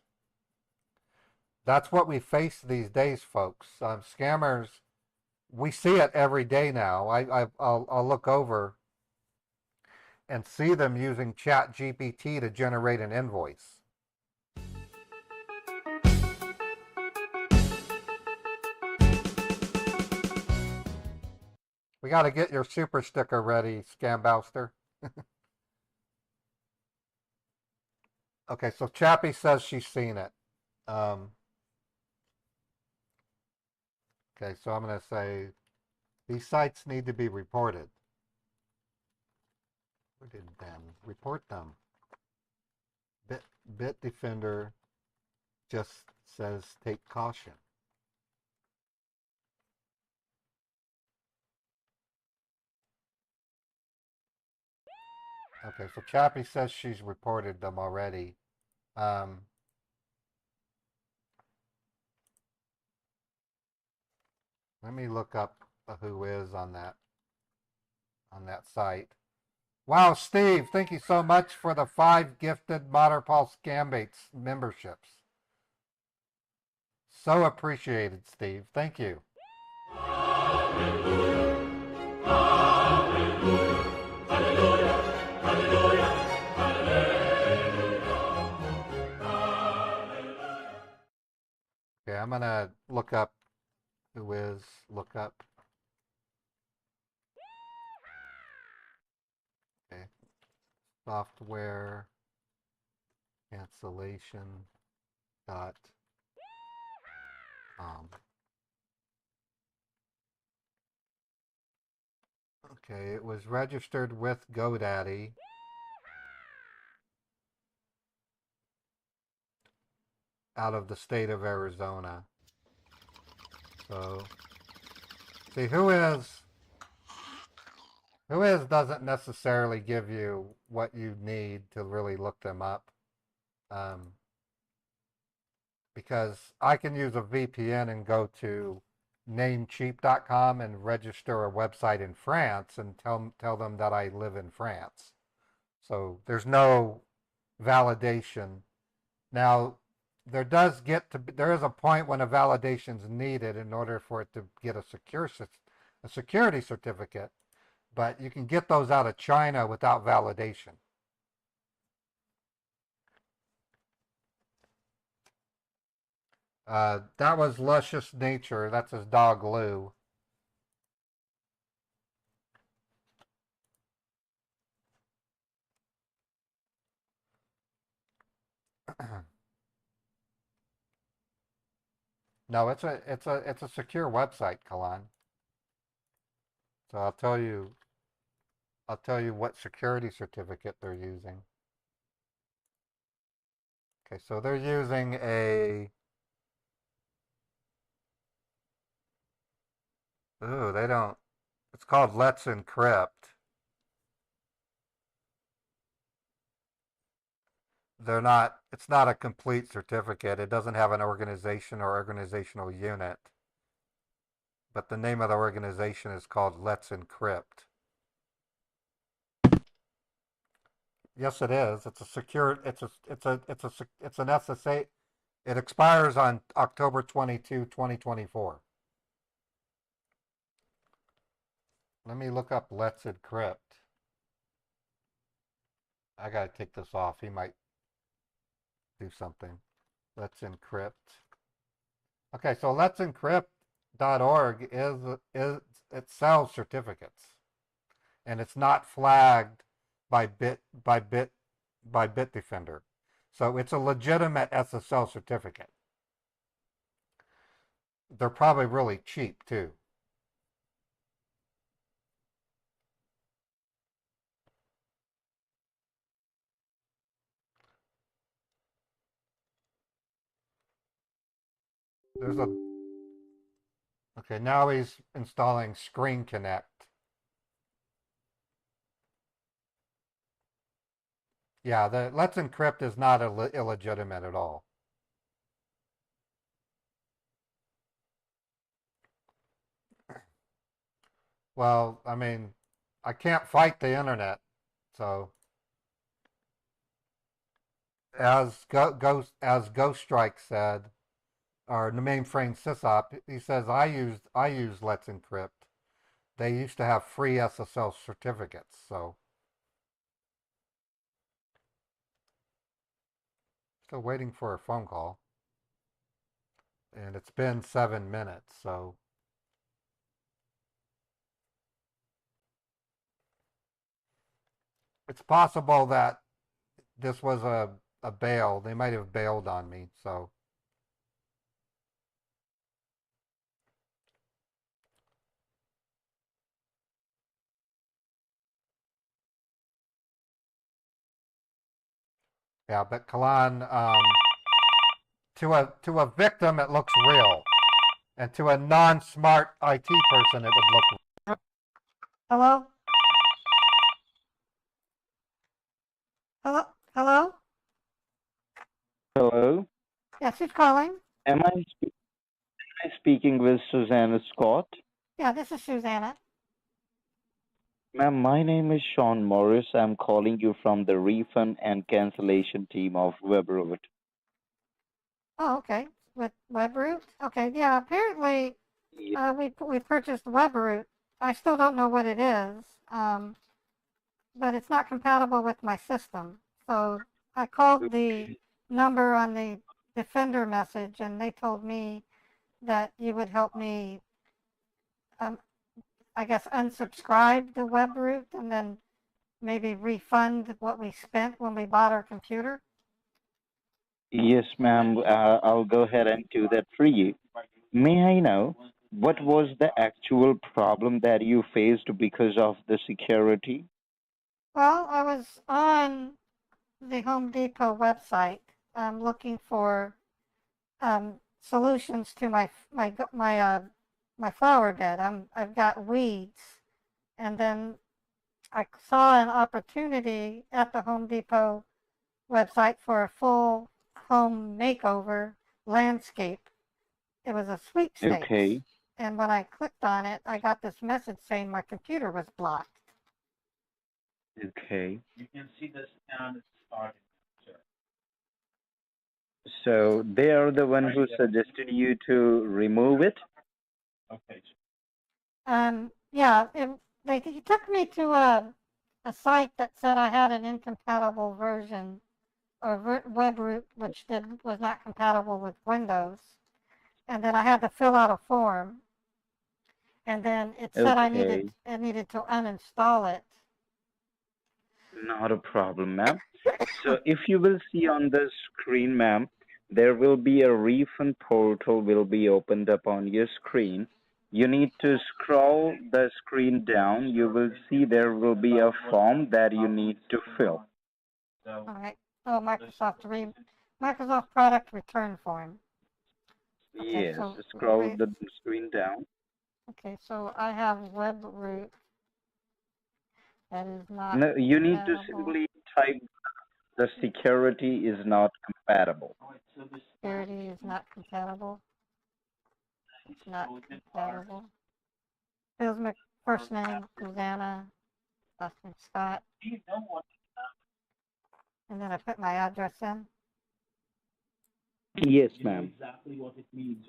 That's what we face these days, folks. Scammers, we see it every day now. I'll look over and see them using ChatGPT to generate an invoice. We got to get your super sticker ready, Scambouster. Okay, so Chappie says she's seen it. Okay, so I'm going to say these sites need to be reported. Where did then report them? Bitdefender just says take caution. Okay, so Chappie says she's reported them already. Let me look up the who is on that site. Wow, Steve, thank you so much for the 5 gifted Modern Scambaits memberships. So appreciated, Steve. Thank you. Hallelujah, hallelujah, hallelujah, hallelujah, hallelujah. Okay, I'm gonna look up who is, look up. Okay, software cancellation dot okay, it was registered with GoDaddy. Out of the state of Arizona. So, see, who is doesn't necessarily give you what you need to really look them up. Because I can use a VPN and go to namecheap.com and register a website in France and tell them that I live in France. So there's no validation. Now, there is a point when a validation is needed in order for it to get a security certificate, but you can get those out of China without validation. That was Luscious Nature. That's his dog Lou. No, it's a secure website, Kalan. So I'll tell you what security certificate they're using. Okay, so they're using a they don't. It's called Let's Encrypt. It's not a complete certificate. It doesn't have an organization or organizational unit. But the name of the organization is called Let's Encrypt. Yes, it is. It's a secure. It's an SSA. It expires on October 22, 2024. Let me look up Let's Encrypt. I gotta take this off. He might do something. Let's Encrypt. Okay, so Let's Encrypt.org it sells certificates, and it's not flagged by Bitdefender. So it's a legitimate SSL certificate. They're probably really cheap too. There's a okay, now he's installing Screen Connect. Yeah, the Let's Encrypt is not illegitimate at all. Well, I mean, I can't fight the internet, so as Ghost Strike said, or the mainframe sysop, he says I use Let's Encrypt. They used to have free SSL certificates, so still waiting for a phone call, and it's been 7 minutes, so it's possible that this was a bail. They might have bailed on me, so Yeah, but Kalan, to a victim it looks real, and to a non-smart IT person it would look. Hello? Hello? Hello? Hello. Yes, who's calling? Am I speaking with Susanna Scott? Yeah, this is Susanna. Ma'am, my name is Sean Morris. I'm calling you from the refund and cancellation team of WebRoot. Oh, okay. With WebRoot? Okay, yeah, apparently we purchased WebRoot. I still don't know what it is, but it's not compatible with my system. So I called the number on the Defender message, and they told me that you would help me, I guess, unsubscribe the WebRoot and then maybe refund what we spent when we bought our computer. Yes, ma'am. I'll go ahead and do that for you. May I know what was the actual problem that you faced because of the security? Well, I was on the Home Depot website looking for solutions to my flower bed. I've got weeds, and then I saw an opportunity at the Home Depot website for a full home makeover landscape. It was a sweepstakes. Okay. And when I clicked on it, I got this message saying my computer was blocked. Okay. You can see the scan starting, sir. So they are the one who suggested you to remove it? Okay. Yeah, he took me to a site that said I had an incompatible version of WebRoot, which was not compatible with Windows. And then I had to fill out a form. And then it said I needed to uninstall it. Not a problem, ma'am. So if you will see on the screen, ma'am, there will be a refund portal will be opened up on your screen. You need to scroll the screen down. You will see there will be a form that you need to fill. All right. So Microsoft product return form. Okay, Yes, so scroll the screen down. Okay, so I have WebRoot that is not No, you need to compatible. simply type the security is not compatible. Security is not compatible. It's not compatible. Bill's my first name, Susanna, last name Scott. And then I put my address in. Yes, ma'am. Exactly what it means.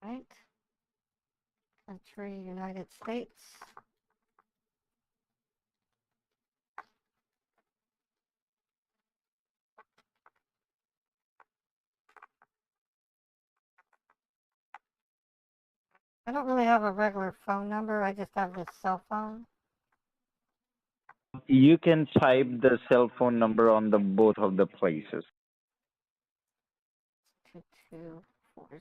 Right. Country, United States. I don't really have a regular phone number. I just have this cell phone. You can type the cell phone number on the both of the places. 2240.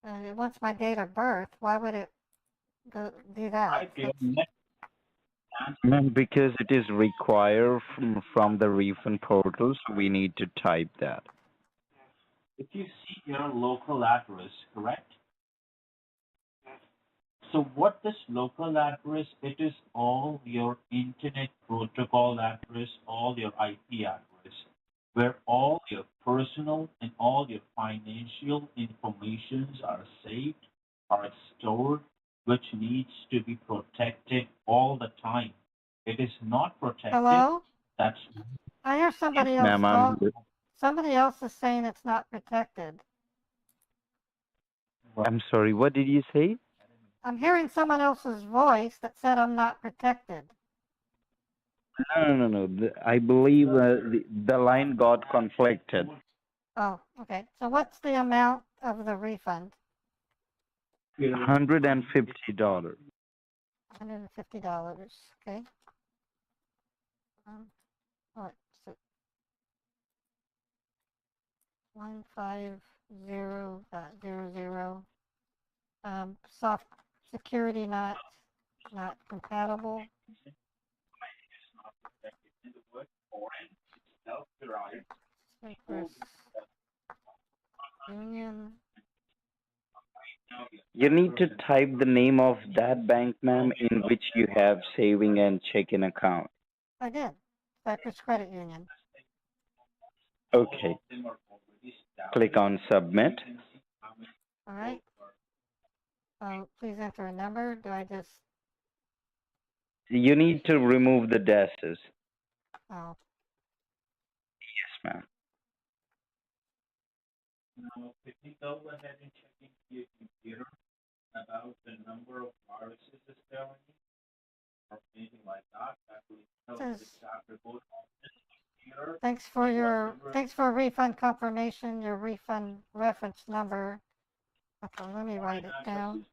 It wants my date of birth. Why would it do that? Ma'am, because it is required from the refund portal, so we need to type that. If you see your local address, correct? So what this local address, it is all your internet protocol address, all your IP address, where all your personal and all your financial informations are saved, are stored, which needs to be protected all the time. It is not protected. Hello? That's I hear somebody else Ma'am, Somebody else is saying it's not protected. I'm sorry, what did you say? I'm hearing someone else's voice that said I'm not protected. No. I believe the line got conflicted. Oh, okay. So what's the amount of the refund? $150. $150. Okay. What? So 150.00. Soft security not compatible. Cypress Union. You need to type the name of that bank, ma'am, in which you have saving and checking account. I did. Cypress Credit Union. Okay. Click on submit. All right. Please enter a number. Do I just? You need to remove the dashes. Oh. Yes, ma'am. Now, if you go ahead and check into your computer about the number of viruses it's telling you, or anything like that, that will tell you the exact report on this computer. Thanks for refund confirmation. Your refund reference number. Okay, let me write it down.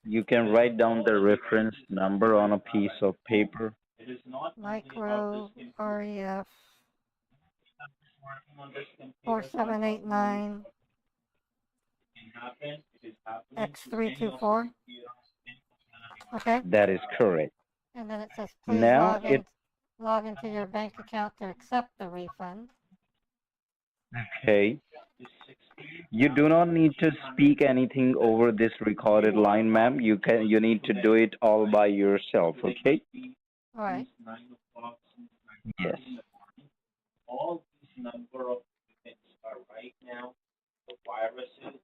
You can write down the reference number on a piece of paper. It is not Micro REF 4789 X324. Okay. That is correct. And then it says please Now log into your bank account to accept the refund. Okay. You do not need to speak anything over this recorded line, ma'am. You need to do it all by yourself, okay? All right. Yes. All these number of events are right now the viruses.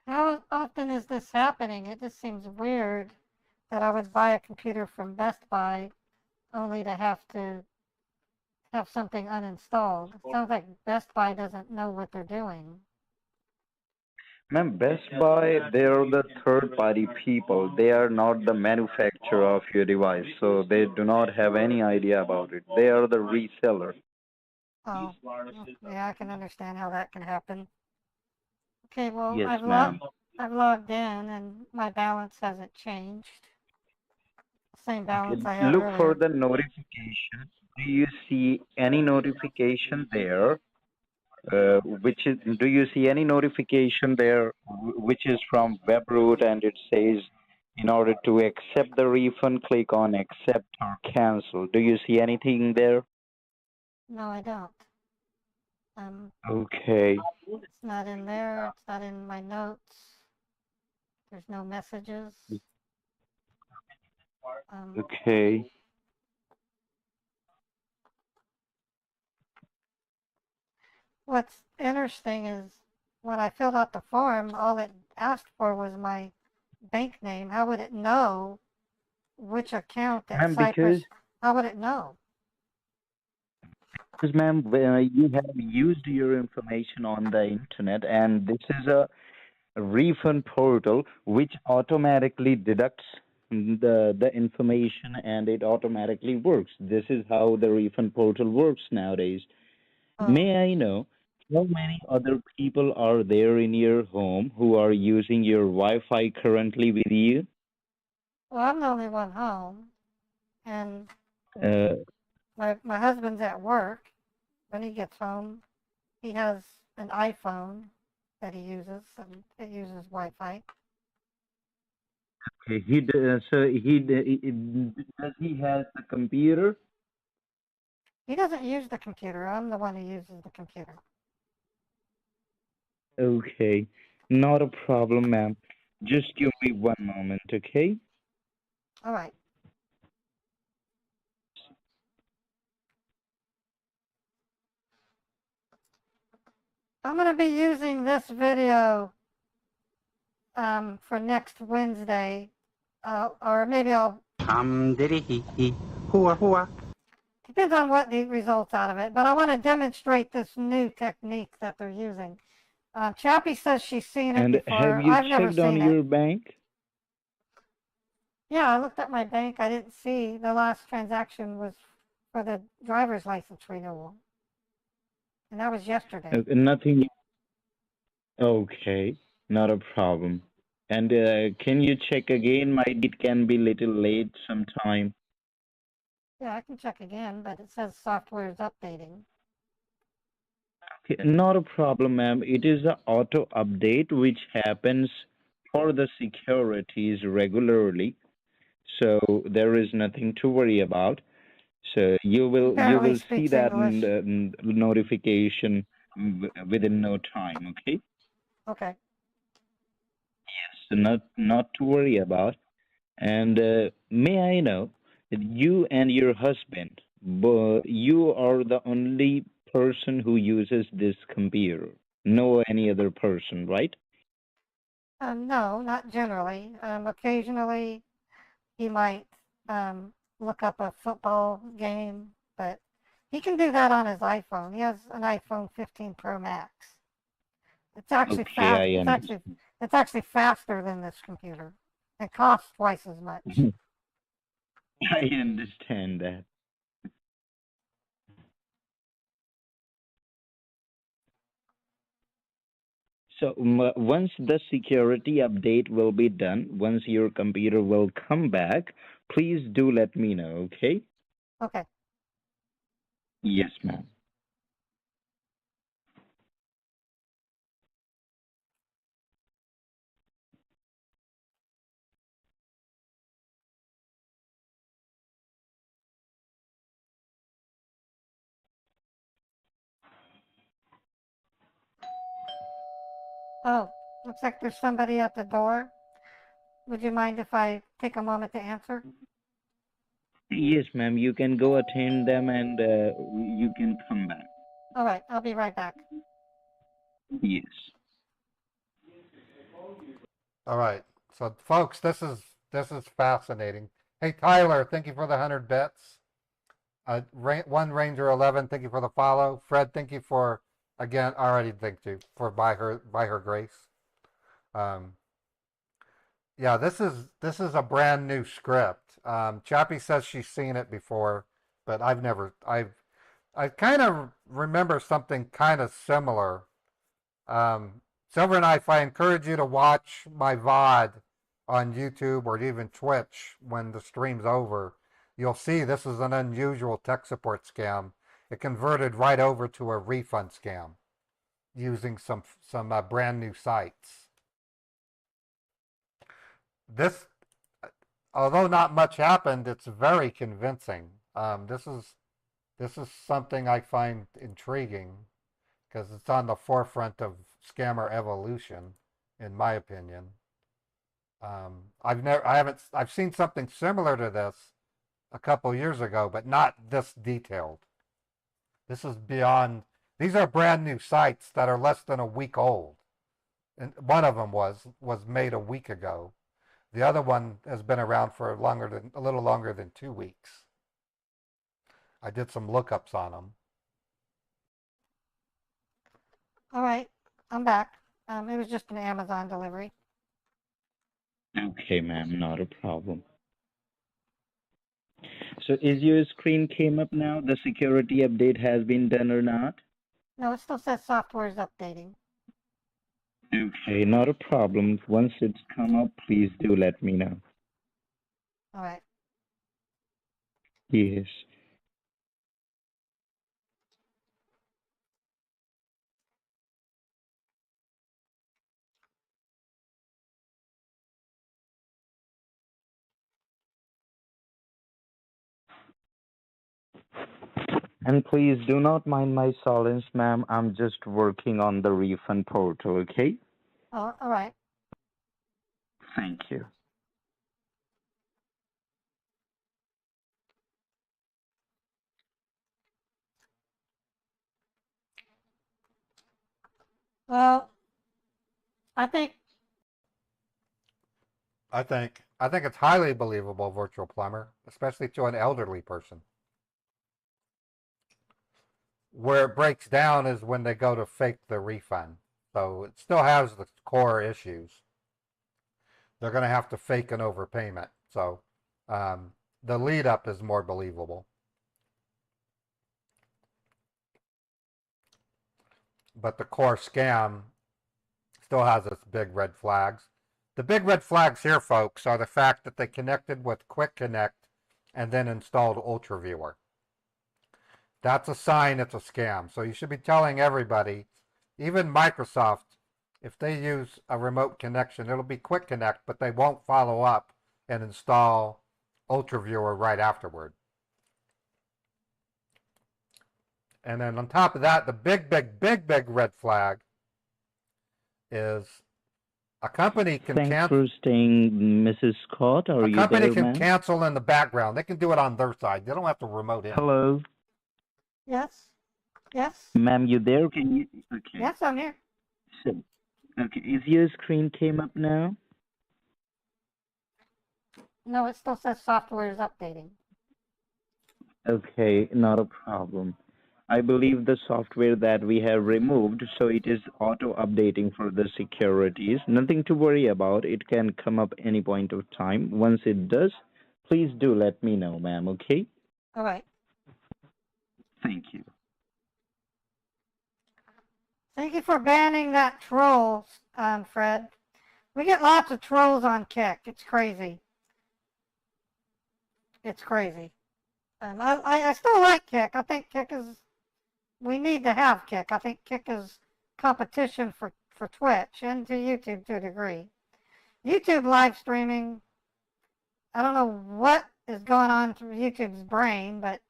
How often is this happening? It just seems weird that I would buy a computer from Best Buy only to have something uninstalled. It sounds like Best Buy doesn't know what they're doing. Ma'am, Best Buy, they're the third-party people. They are not the manufacturer of your device, so they do not have any idea about it. They are the reseller. Oh, yeah, I can understand how that can happen. Okay, well, Yes, I've ma'am. logged in and my balance hasn't changed. Same balance I had Look for earlier. the notification. Do you see any notification there? Do you see any notification there which is from Webroot and it says in order to accept the refund, click on accept or cancel. Do you see anything there? No, I don't. Okay. It's not in there. It's not in my notes. There's no messages. Okay. What's interesting is when I filled out the form, all it asked for was my bank name. How would it know which account at Cypress? How would it know? Because, ma'am, you have used your information on the internet, and this is a refund portal which automatically deducts the information and it automatically works. This is how the refund portal works nowadays. May I know how many other people are there in your home who are using your Wi-Fi currently with you? Well, I'm the only one home, and my husband's at work. When he gets home, he has an iPhone that he uses, and it uses Wi-Fi. Okay, does he has the computer? He doesn't use the computer. I'm the one who uses the computer. Okay, not a problem, ma'am. Just give me one moment, okay? All right. I'm going to be using this video for next Wednesday, or maybe I'll... Depends on what the results out of it, but I want to demonstrate this new technique that they're using. Chappie says she's seen it And before. have you I've never checked on seen your it. bank? Yeah, I looked at my bank. I didn't see the last transaction was for the driver's license renewal. And that was yesterday. Nothing. Okay, not a problem. And can you check again? Might it can be little late sometime. Yeah, I can check again, but it says software is updating. Okay, not a problem, ma'am. It is a auto update which happens for the securities regularly, so there is nothing to worry about. So you Barely will see speaks that English. notification within no time. Okay. Okay. So not to worry about. And may I know that you and your husband, you are the only person who uses this computer, no any other person, right? No, not generally. Occasionally he might look up a football game, but he can do that on his iPhone. He has an iPhone 15 Pro Max. It's actually Okay, fast. I understand. It's actually faster than this computer. It costs twice as much. I understand that. So once the security update will be done, once your computer will come back, please do let me know, okay? Okay. Yes, ma'am. Oh, looks like there's somebody at the door. Would you mind if I take a moment to answer? Yes, ma'am. You can go attend them and you can come back. All right, I'll be right back. Yes. All right. So, folks, this is fascinating. Hey, Tyler, thank you for the 100 bits. One Ranger 11, thank you for the follow. Fred, thank you for again. Already thank you for by her grace. Um, yeah, this is a brand new script. Chappie says she's seen it before, but I've never. I kind of remember something kind of similar. Silver Knife, I encourage you to watch my VOD on YouTube or even Twitch when the stream's over. You'll see this is an unusual tech support scam. It converted right over to a refund scam using some brand new sites. This, although not much happened, it's very convincing. This is something I find intriguing because it's on the forefront of scammer evolution, in my opinion. I've seen something similar to this a couple years ago, but not this detailed. This is beyond. These are brand new sites that are less than a week old, and one of them was made a week ago. The other one has been around for a little longer than 2 weeks. I did some lookups on them. All right, I'm back. It was just an Amazon delivery. Okay, ma'am, not a problem. So is your screen came up now? The security update has been done or not? No, it still says software is updating. Okay, not a problem. Once it's come up, please do let me know. All right. Yes. And please do not mind my silence, ma'am. I'm just working on the refund portal, okay? Oh, all right. Thank you. Well, I think I think it's highly believable, Virtual Plumber, especially to an elderly person. Where it breaks down is when they go to fake the refund. So it still has the core issues. They're going to have to fake an overpayment. So the lead up is more believable. But the core scam still has its big red flags. The big red flags here, folks, are the fact that they connected with Quick Connect and then installed UltraViewer. That's a sign it's a scam. So you should be telling everybody, even Microsoft, if they use a remote connection, it'll be Quick Connect, but they won't follow up and install UltraViewer right afterward. And then on top of that, the big red flag is a company can Thanks for staying, Mrs. Scott. Are a you company there, can ma'am? cancel in the background. They can do it on their side. They don't have to remote in. Hello, Yes? Yes? ma'am. You there? Can you? Okay. Yes, I'm here. So, okay. Is your screen came up now? No, it still says software is updating. Okay, not a problem. I believe the software that we have removed, so it is auto-updating for the securities. Nothing to worry about. It can come up any point of time. Once it does, please do let me know, ma'am, okay? All right. Thank you. Thank you for banning that troll, Fred. We get lots of trolls on Kick. It's crazy. It's crazy. I still like Kick. I think Kick is... We need to have Kick. I think Kick is competition for Twitch and to YouTube to a degree. YouTube live streaming, I don't know what is going on through YouTube's brain, but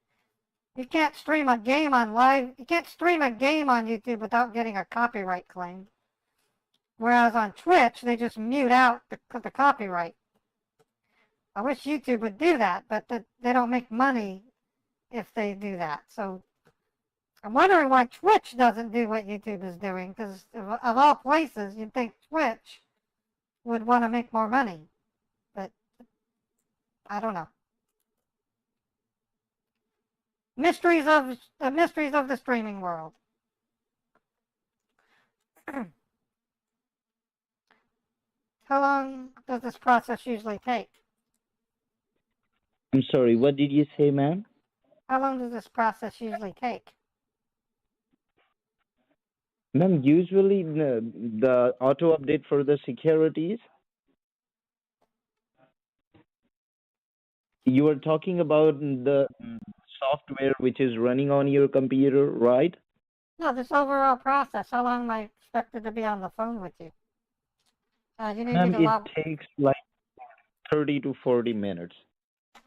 you can't stream a game on you can't stream a game on YouTube without getting a copyright claim. Whereas on Twitch, they just mute out the copyright. I wish YouTube would do that, but they don't make money if they do that. So I'm wondering why Twitch doesn't do what YouTube is doing, because of all places, you'd think Twitch would want to make more money. But I don't know. Mysteries of the streaming world. How long does this process usually take? I'm sorry, what did you say, ma'am? How long does this process usually take? Ma'am, usually the auto update for the securities. You are talking about the software which is running on your computer, right? No, this overall process. How long am I expected to be on the phone with you? You need me Ma'am, to it log. takes like 30 to 40 minutes.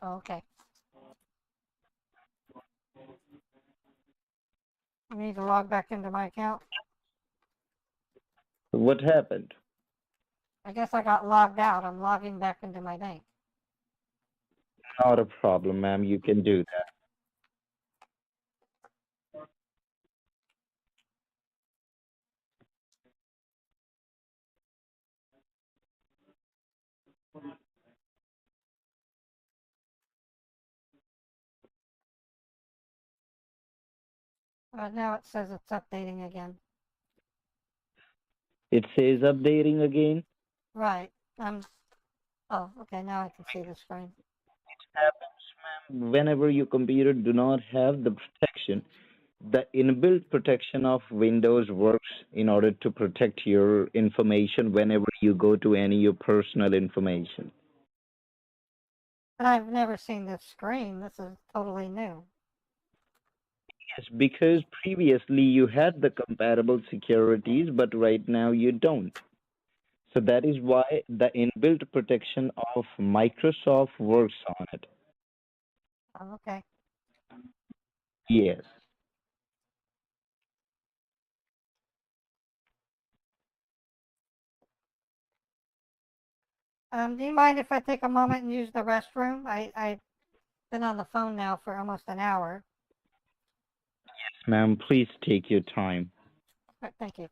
Oh, okay. I need to log back into my account. What happened? I guess I got logged out. I'm logging back into my bank. Not a problem, ma'am. You can do that. Now it says it's updating again. It says updating again. Right. Oh, okay. Now I can see the screen. Whenever your computer do not have the protection, the inbuilt protection of Windows works in order to protect your information whenever you go to any your personal information. But I've never seen this screen. This is totally new. Yes, because previously you had the compatible securities, but right now you don't. So that is why the inbuilt protection of Microsoft works on it. Oh, okay. Yes. Do you mind if I take a moment and use the restroom? I've been on the phone now for almost an hour. Yes, ma'am. Please take your time. Thank you.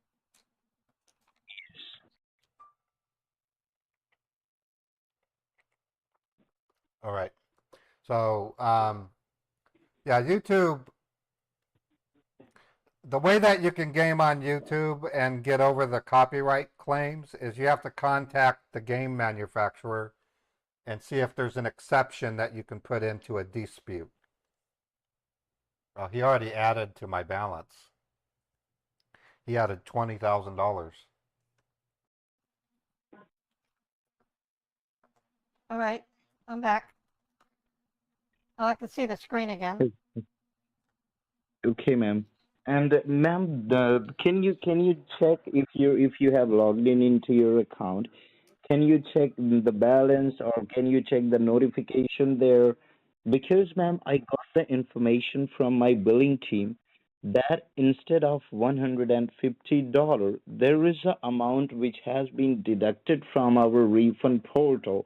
All right. So, yeah, YouTube, the way that you can game on YouTube and get over the copyright claims is you have to contact the game manufacturer and see if there's an exception that you can put into a dispute. Well, he already added to my balance. He added $20,000. All right, I'm back. Oh, I can see the screen again. Okay, ma'am. And ma'am, can you check if you have logged in into your account? Can you check the balance or can you check the notification there? Because ma'am, I got the information from my billing team that instead of $150, there is an amount which has been deducted from our refund portal.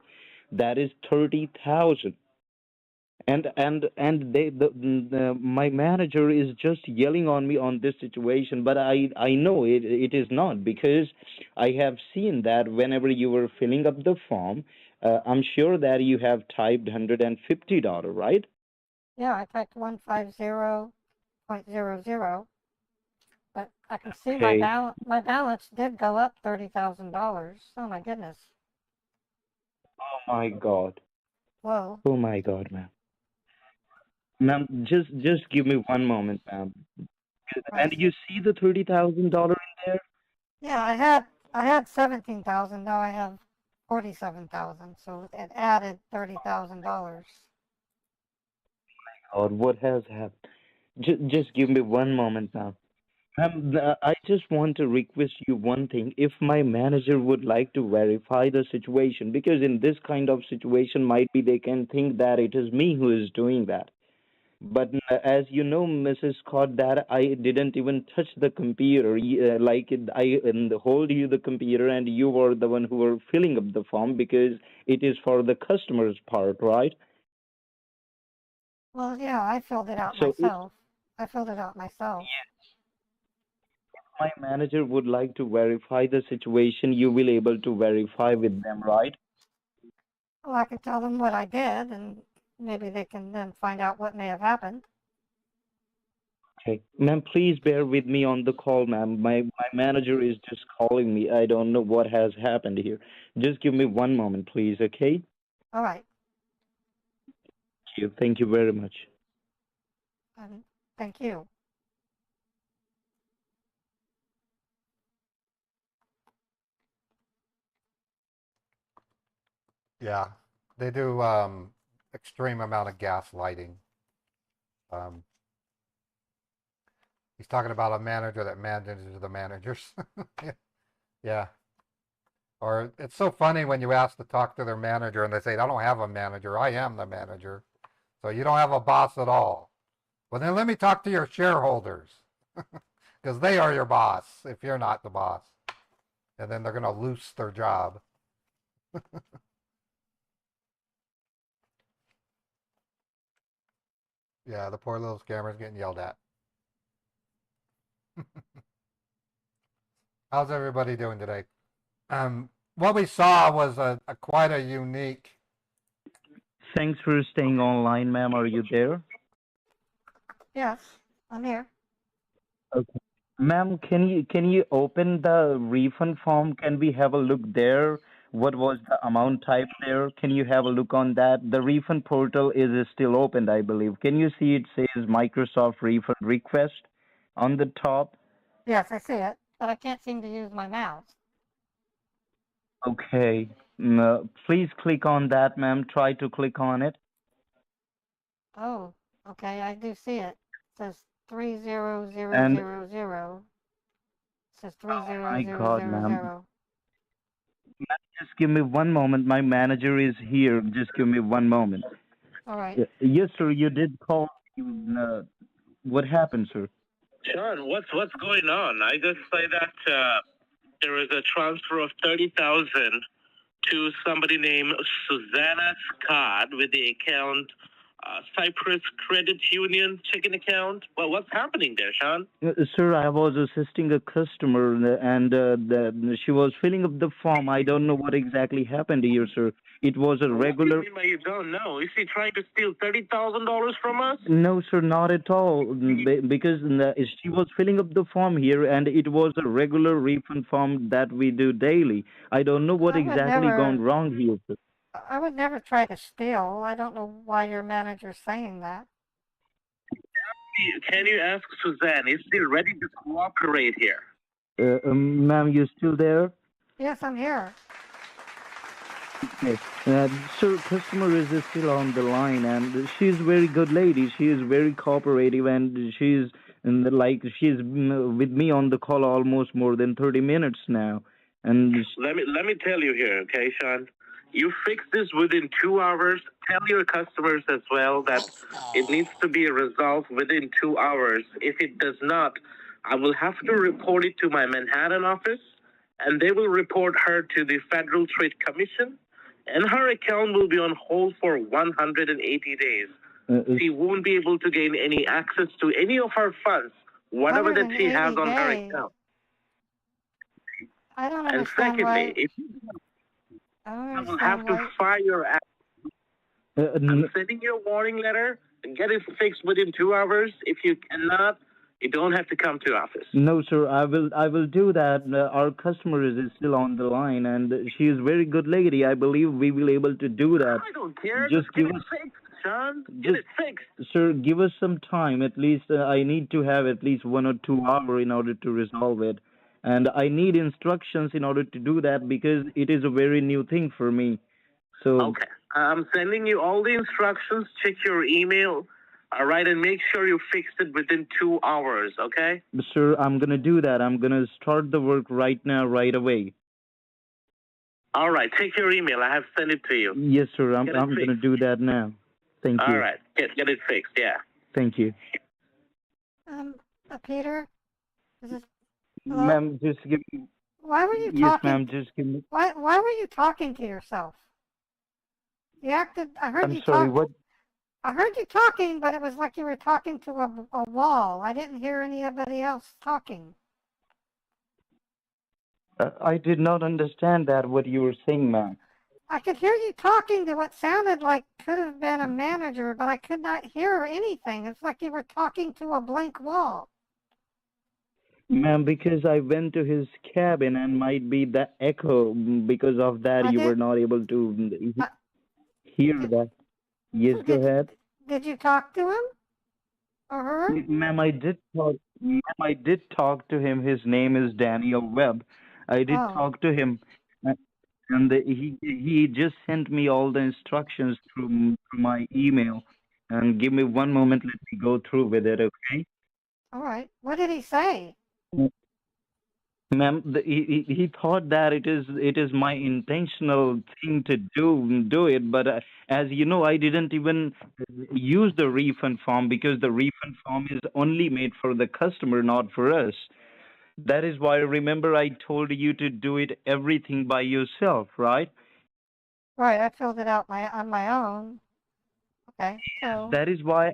That is 30,000. And my manager is just yelling on me on this situation, but I know it is not, because I have seen that whenever you were filling up the form, I'm sure that you have typed $150, right? Yeah, I typed 150.00, but I can see Okay. my balance did go up $30,000. Oh my goodness. Oh my God. Whoa. Oh my God, ma'am. Ma'am, just give me one moment, ma'am. And Right. you see the $30,000 in there? Yeah, I had 17,000. Now I have 47,000. So it added $30,000. God, what has happened? Just give me one moment, ma'am. I just want to request you one thing. If my manager would like to verify the situation, because in this kind of situation, might be they can think that it is me who is doing that. But as you know, Mrs. Scott, that I didn't even touch the computer. I hold you the computer, and you were the one who were filling up the form because it is for the customer's part, right? Well, yeah, I filled it out So if myself. I filled it out myself. my manager would like to verify the situation, you will able to verify with them, right? Well, I could tell them what I did, and maybe they can then find out what may have happened. Okay. Ma'am, please bear with me on the call, ma'am. My manager is just calling me. I don't know what has happened here. Just give me one moment, please, okay? All right. Thank you. Thank you very much. Thank you. Yeah, they do extreme amount of gaslighting. He's talking about a manager that manages the managers. Yeah. Or it's so funny when you ask to talk to their manager and they say, I don't have a manager, I am the manager. So you don't have a boss at all. Well, then let me talk to your shareholders because they are your boss if you're not the boss. And then they're going to lose their job. Yeah, the poor little scammer's getting yelled at. How's everybody doing today? What we saw was a quite a unique. Thanks for staying online, ma'am. Are you there? Yes, I'm here. Okay. Ma'am, can you open the refund form? Can we have a look there? What was the amount typed there? Can you have a look on that? The refund portal is still open, I believe. Can you see it says Microsoft refund request on the top? Yes, I see it, but I can't seem to use my mouse. Okay. Please click on that, ma'am. Try to click on it. Oh, okay, I do see it. It says And 30000. It says my God, ma'am. 30000. Just give me one moment. My manager is here. Just give me one moment. All right. Yes, sir. You did call. What happened, sir? Sean, what's going on? I just say that there is a transfer of 30,000 to somebody named Susanna Scott with the account Cyprus Credit Union checking account. Well, what's happening there, Sean? Sir, I was assisting a customer and she was filling up the form. I don't know what exactly happened here, sir. It was a regular. What do you mean by you don't know? Is he trying to steal $30,000 from us? No, sir, not at all. Because she was filling up the form here, and it was a regular refund form that we do daily. I don't know what I would exactly never, gone wrong here, sir. I would never try to steal. I don't know why your manager's saying that. Can you ask Suzanne? Is she ready to cooperate here? Ma'am, you still there? Yes, I'm here. Okay. Sir, customer is still on the line, and she's very good lady. She is very cooperative, and she's with me on the call almost more than 30 minutes now. And Let me tell you here, okay, Sean. You fix this within 2 hours. Tell your customers as well that it needs to be resolved within 2 hours. If it does not, I will have to report it to my Manhattan office, and they will report her to the Federal Trade Commission, and her account will be on hold for 180 days. She won't be able to gain any access to any of her funds, whatever that she has on her 180 account. I don't And understand secondly, why. if I don't I will have understand to why. fire your app. I'm sending you a warning letter and get it fixed within 2 hours. If you cannot, you don't have to come to office. no, sir, I will do that. Our customer is still on the line, and she is very good lady. I believe we will able to do that. I don't care. Just Just get give it us, fixed, Sean. Get it fixed. sir, give us some time. At least I need to have at least 1 or 2 hours in order to resolve it, and I need instructions in order to do that because it is a very new thing for me. So Okay. I'm sending you all the instructions. Check your email. All right, and make sure you fixed it within 2 hours, okay? sir, I'm gonna do that. I'm gonna start the work right now, right away. All right, check your email. I have sent it to you. Yes, sir. I'm Get it gonna fixed. do that now. Thank you. All right, get it fixed, yeah. Thank you. Peter, is this, hello? Ma'am, just give me. Why were you Yes, talking? ma'am. Just give me. Why were you talking to yourself? You acted. I heard I'm you sorry. talk. What? I heard you talking, but it was like you were talking to a wall. I didn't hear anybody else talking. I did not understand that what you were saying, ma'am. I could hear you talking to what sounded like could have been a manager, but I could not hear anything. It's like you were talking to a blank wall. Ma'am, because I went to his cabin and might be the echo. Because of that, I you were did. not able to hear that. Yes, go ahead. Did you talk to him or her? Ma'am, I did talk. Ma'am, I did talk to him. His name is Daniel Webb. I did Oh. talk to him, and he just sent me all the instructions through my email. And give me 1 moment. Let me go through with it, okay? All right. What did he say? Ma'am, he thought that it is my intentional thing to do it, but as you know, I didn't even use the refund form because the refund form is only made for the customer, not for us. That is why, remember, I told you to do it everything by yourself, right? Right. I filled it out on my own. Okay. So. That is why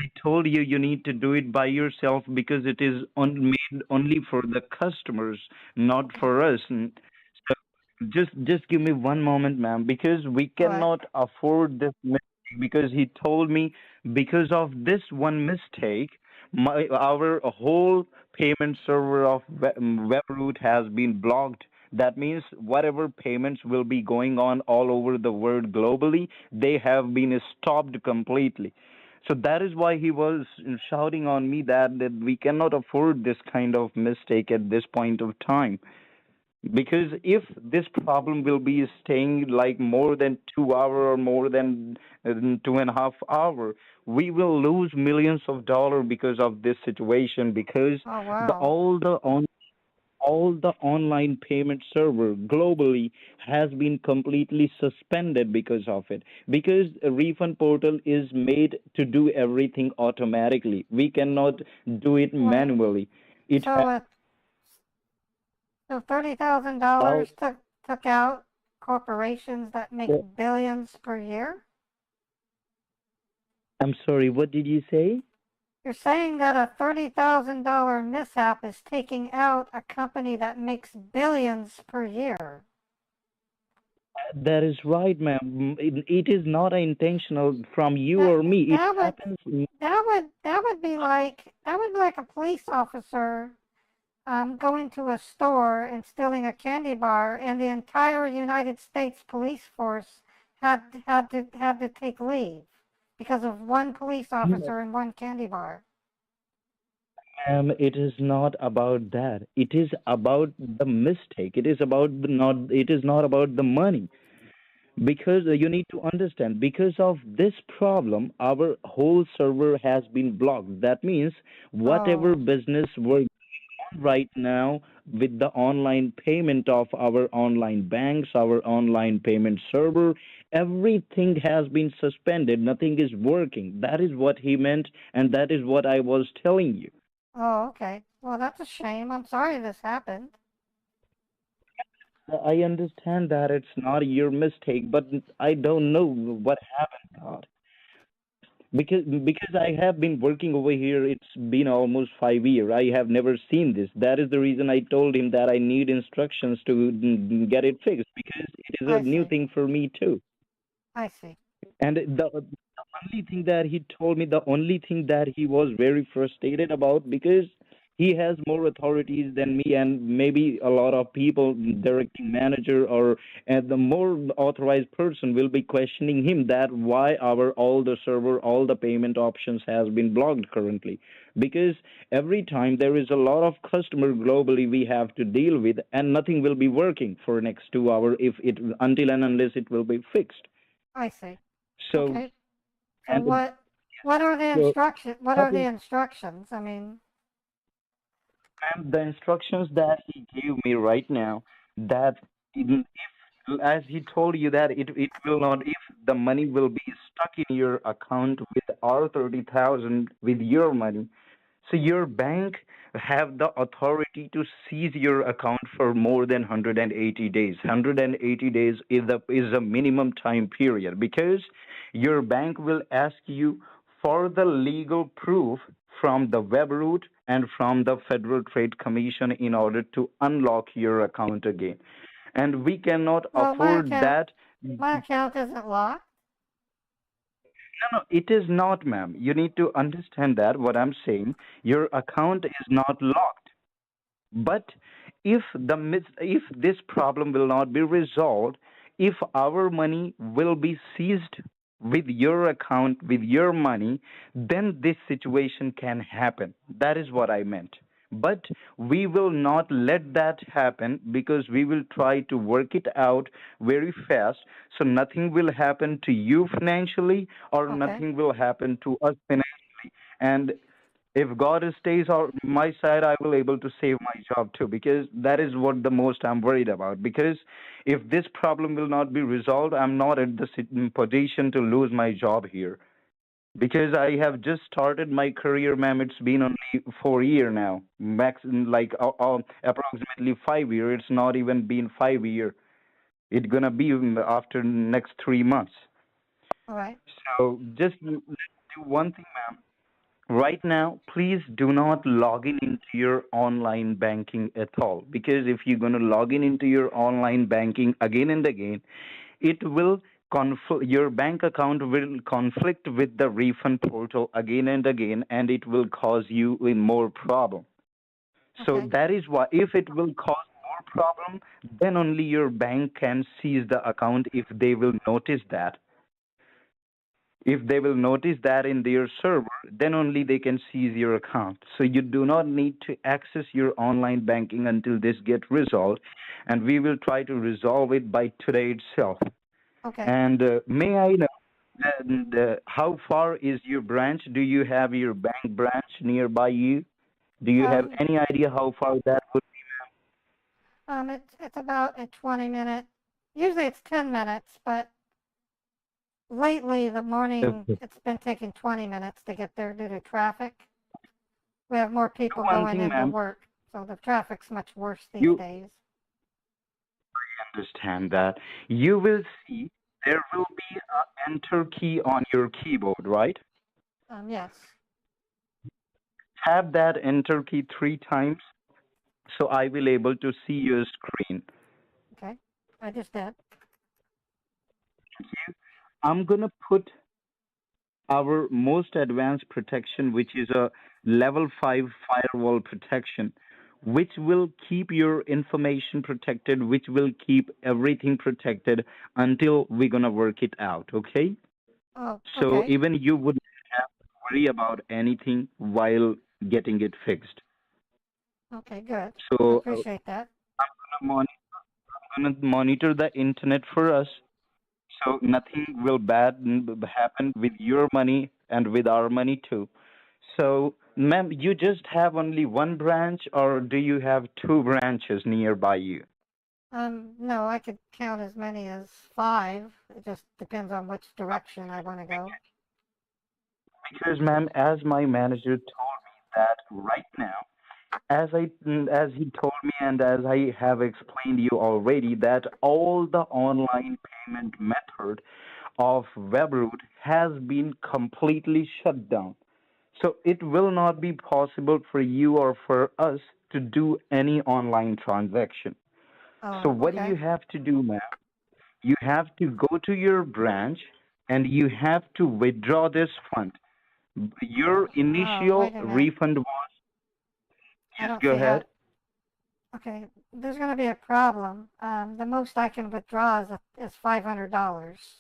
I told you you need to do it by yourself because it is made only for the customers, not for us. And so just give me 1 moment, ma'am, because we cannot afford this mistake. Because he told me because of this one mistake, our whole payment server of Webroot has been blocked. That means whatever payments will be going on all over the world globally, they have been stopped completely. So that is why he was shouting on me that we cannot afford this kind of mistake at this point of time. Because if this problem will be staying like more than 2 hours or more than 2.5 hours, we will lose millions of dollars because of this situation. Because Oh, wow. all the online payment server globally has been completely suspended because of it, because a refund portal is made to do everything automatically. We cannot do it manually. So $30,000 took out corporations that make billions per year? I'm sorry, what did you say? You're saying that a $30,000 mishap is taking out a company that makes billions per year. That is right, ma'am. It is not intentional from you or me. It happens. That would be like a police officer going to a store and stealing a candy bar, and the entire United States police force had to take leave because of one police officer and one candy bar. It is not about that. It is about the mistake. It is about the not. It is not about the money. Because you need to understand, because of this problem, our whole server has been blocked. That means whatever Oh, business we're doing right now with the online payment of our online banks, our online payment server, everything has been suspended. Nothing is working. That is what he meant, and that is what I was telling you. oh, okay. Well, that's a shame. I'm sorry this happened. I understand that it's not your mistake, but I don't know what happened, God. Because I have been working over here, it's been almost 5 years. I have never seen this. That is the reason I told him that I need instructions to get it fixed because it is a I new see. thing for me too. I see. And the only thing that he told me, the only thing that he was very frustrated about, because he has more authorities than me and maybe a lot of people, directing manager or the more authorized person will be questioning him that why our all the server, all the payment options has been blocked currently. Because every time there is a lot of customer globally we have to deal with and nothing will be working for next 2 hours if it until and unless it will be fixed. I see. So Okay. So and what are the so instructions? What that are the is instructions? I mean, and the instructions that he gave me right now, that if, as he told you that it will not, if the money will be stuck in your account with R30,000 with your money, so your bank have the authority to seize your account for more than 180 days. 180 days is a minimum time period because your bank will ask you for the legal proof from the web route and from the Federal Trade Commission in order to unlock your account again. And we cannot well, afford that. my account isn't locked. No, it is not, ma'am. You need to understand that what I'm saying. Your account is not locked. But if this problem will not be resolved, if our money will be seized with your account, with your money, then this situation can happen. That is what I meant. But we will not let that happen because we will try to work it out very fast so nothing will happen to you financially or Okay. nothing will happen to us financially. And if God stays on my side, I will able to save my job too, because that is what the most I'm worried about. Because if this problem will not be resolved, I'm not at the position to lose my job here. Because I have just started my career, ma'am. It's been only 4 years now, max like approximately 5 years. It's not even been 5 years. It's gonna be after next 3 months. All right. So just let's do one thing, ma'am. Right now, please do not log in into your online banking at all. Because if you're going to log in into your online banking again and again, it will your bank account will conflict with the refund portal again and again, and it will cause you a more problem. So Okay. that is why, if it will cause more problem, then only your bank can seize the account if they will notice that. If they will notice that in their server, then only they can seize your account. So you do not need to access your online banking until this gets resolved, and we will try to resolve it by today itself. Okay. And may I know how far is your branch? Do you have your bank branch nearby you? Do you have any idea how far that would It's about a 20-minute. Usually it's 10 minutes, but lately the morning be? it's been taking 20 minutes to get there due to traffic. We have more people One going thing, into ma'am. work, so the traffic's much worse these You days. understand that. You will see there will be an enter key on your keyboard, right? Yes. Tap that enter key 3 times so I will able to see your screen. Okay. I just did. I'm gonna put our most advanced protection, which is a level 5 firewall protection, which will keep your information protected, which will keep everything protected until we're gonna work it out, okay? Oh, So okay. even you wouldn't have to worry about anything while getting it fixed. Okay, good. I So appreciate that. I'm gonna monitor the internet for us, so nothing will happen with your money and with our money too. So, ma'am, you just have only one branch, or do you have two branches nearby you? No, I could count as many as 5. It just depends on which direction I want to go. Because, ma'am, as my manager told me that right now, as he told me and as I have explained you already, that all the online payment method of Webroot has been completely shut down. So it will not be possible for you or for us to do any online transaction. So Oh, what you okay. have to do, ma'am, you have to go to your branch and you have to withdraw this fund. Your Oh, initial wait a minute. refund was, I yes, don't go see how. ahead. Okay, there's going to be a problem. The most I can withdraw is $500.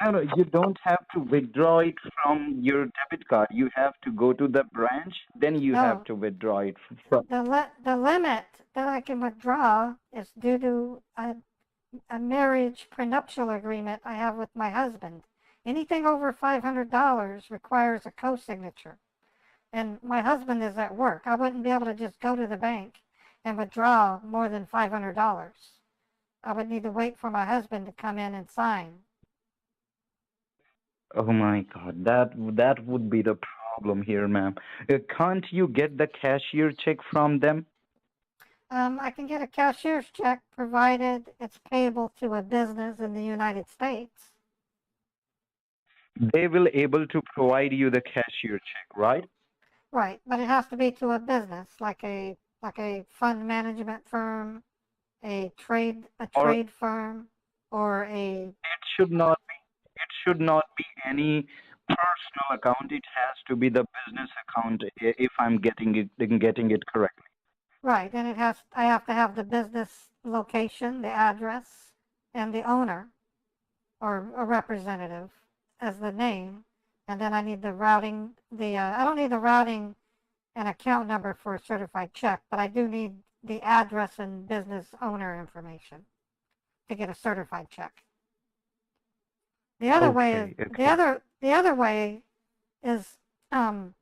No, no, you don't have to withdraw it from your debit card. You have to go to the branch, then you have No, to withdraw it from. the limit that I can withdraw is due to a marriage prenuptial agreement I have with my husband. Anything over $500 requires a co-signature. And my husband is at work. I wouldn't be able to just go to the bank and withdraw more than $500. I would need to wait for my husband to come in and sign. Oh my God, that would be the problem here, ma'am. Can't you get the cashier check from them? I can get a cashier's check provided it's payable to a business in the United States. They will able to provide you the cashier check, right? Right, but it has to be to a business, like a fund management firm, a trade Or firm, or a it should not be any personal account. It has to be the business account if I'm getting it correctly. right, and I have to have the business location, the address, and the owner or a representative as the name, and then I need the routing. I don't need the routing and account number for a certified check, but I do need the address and business owner information to get a certified check. The other way is Okay. the other way is a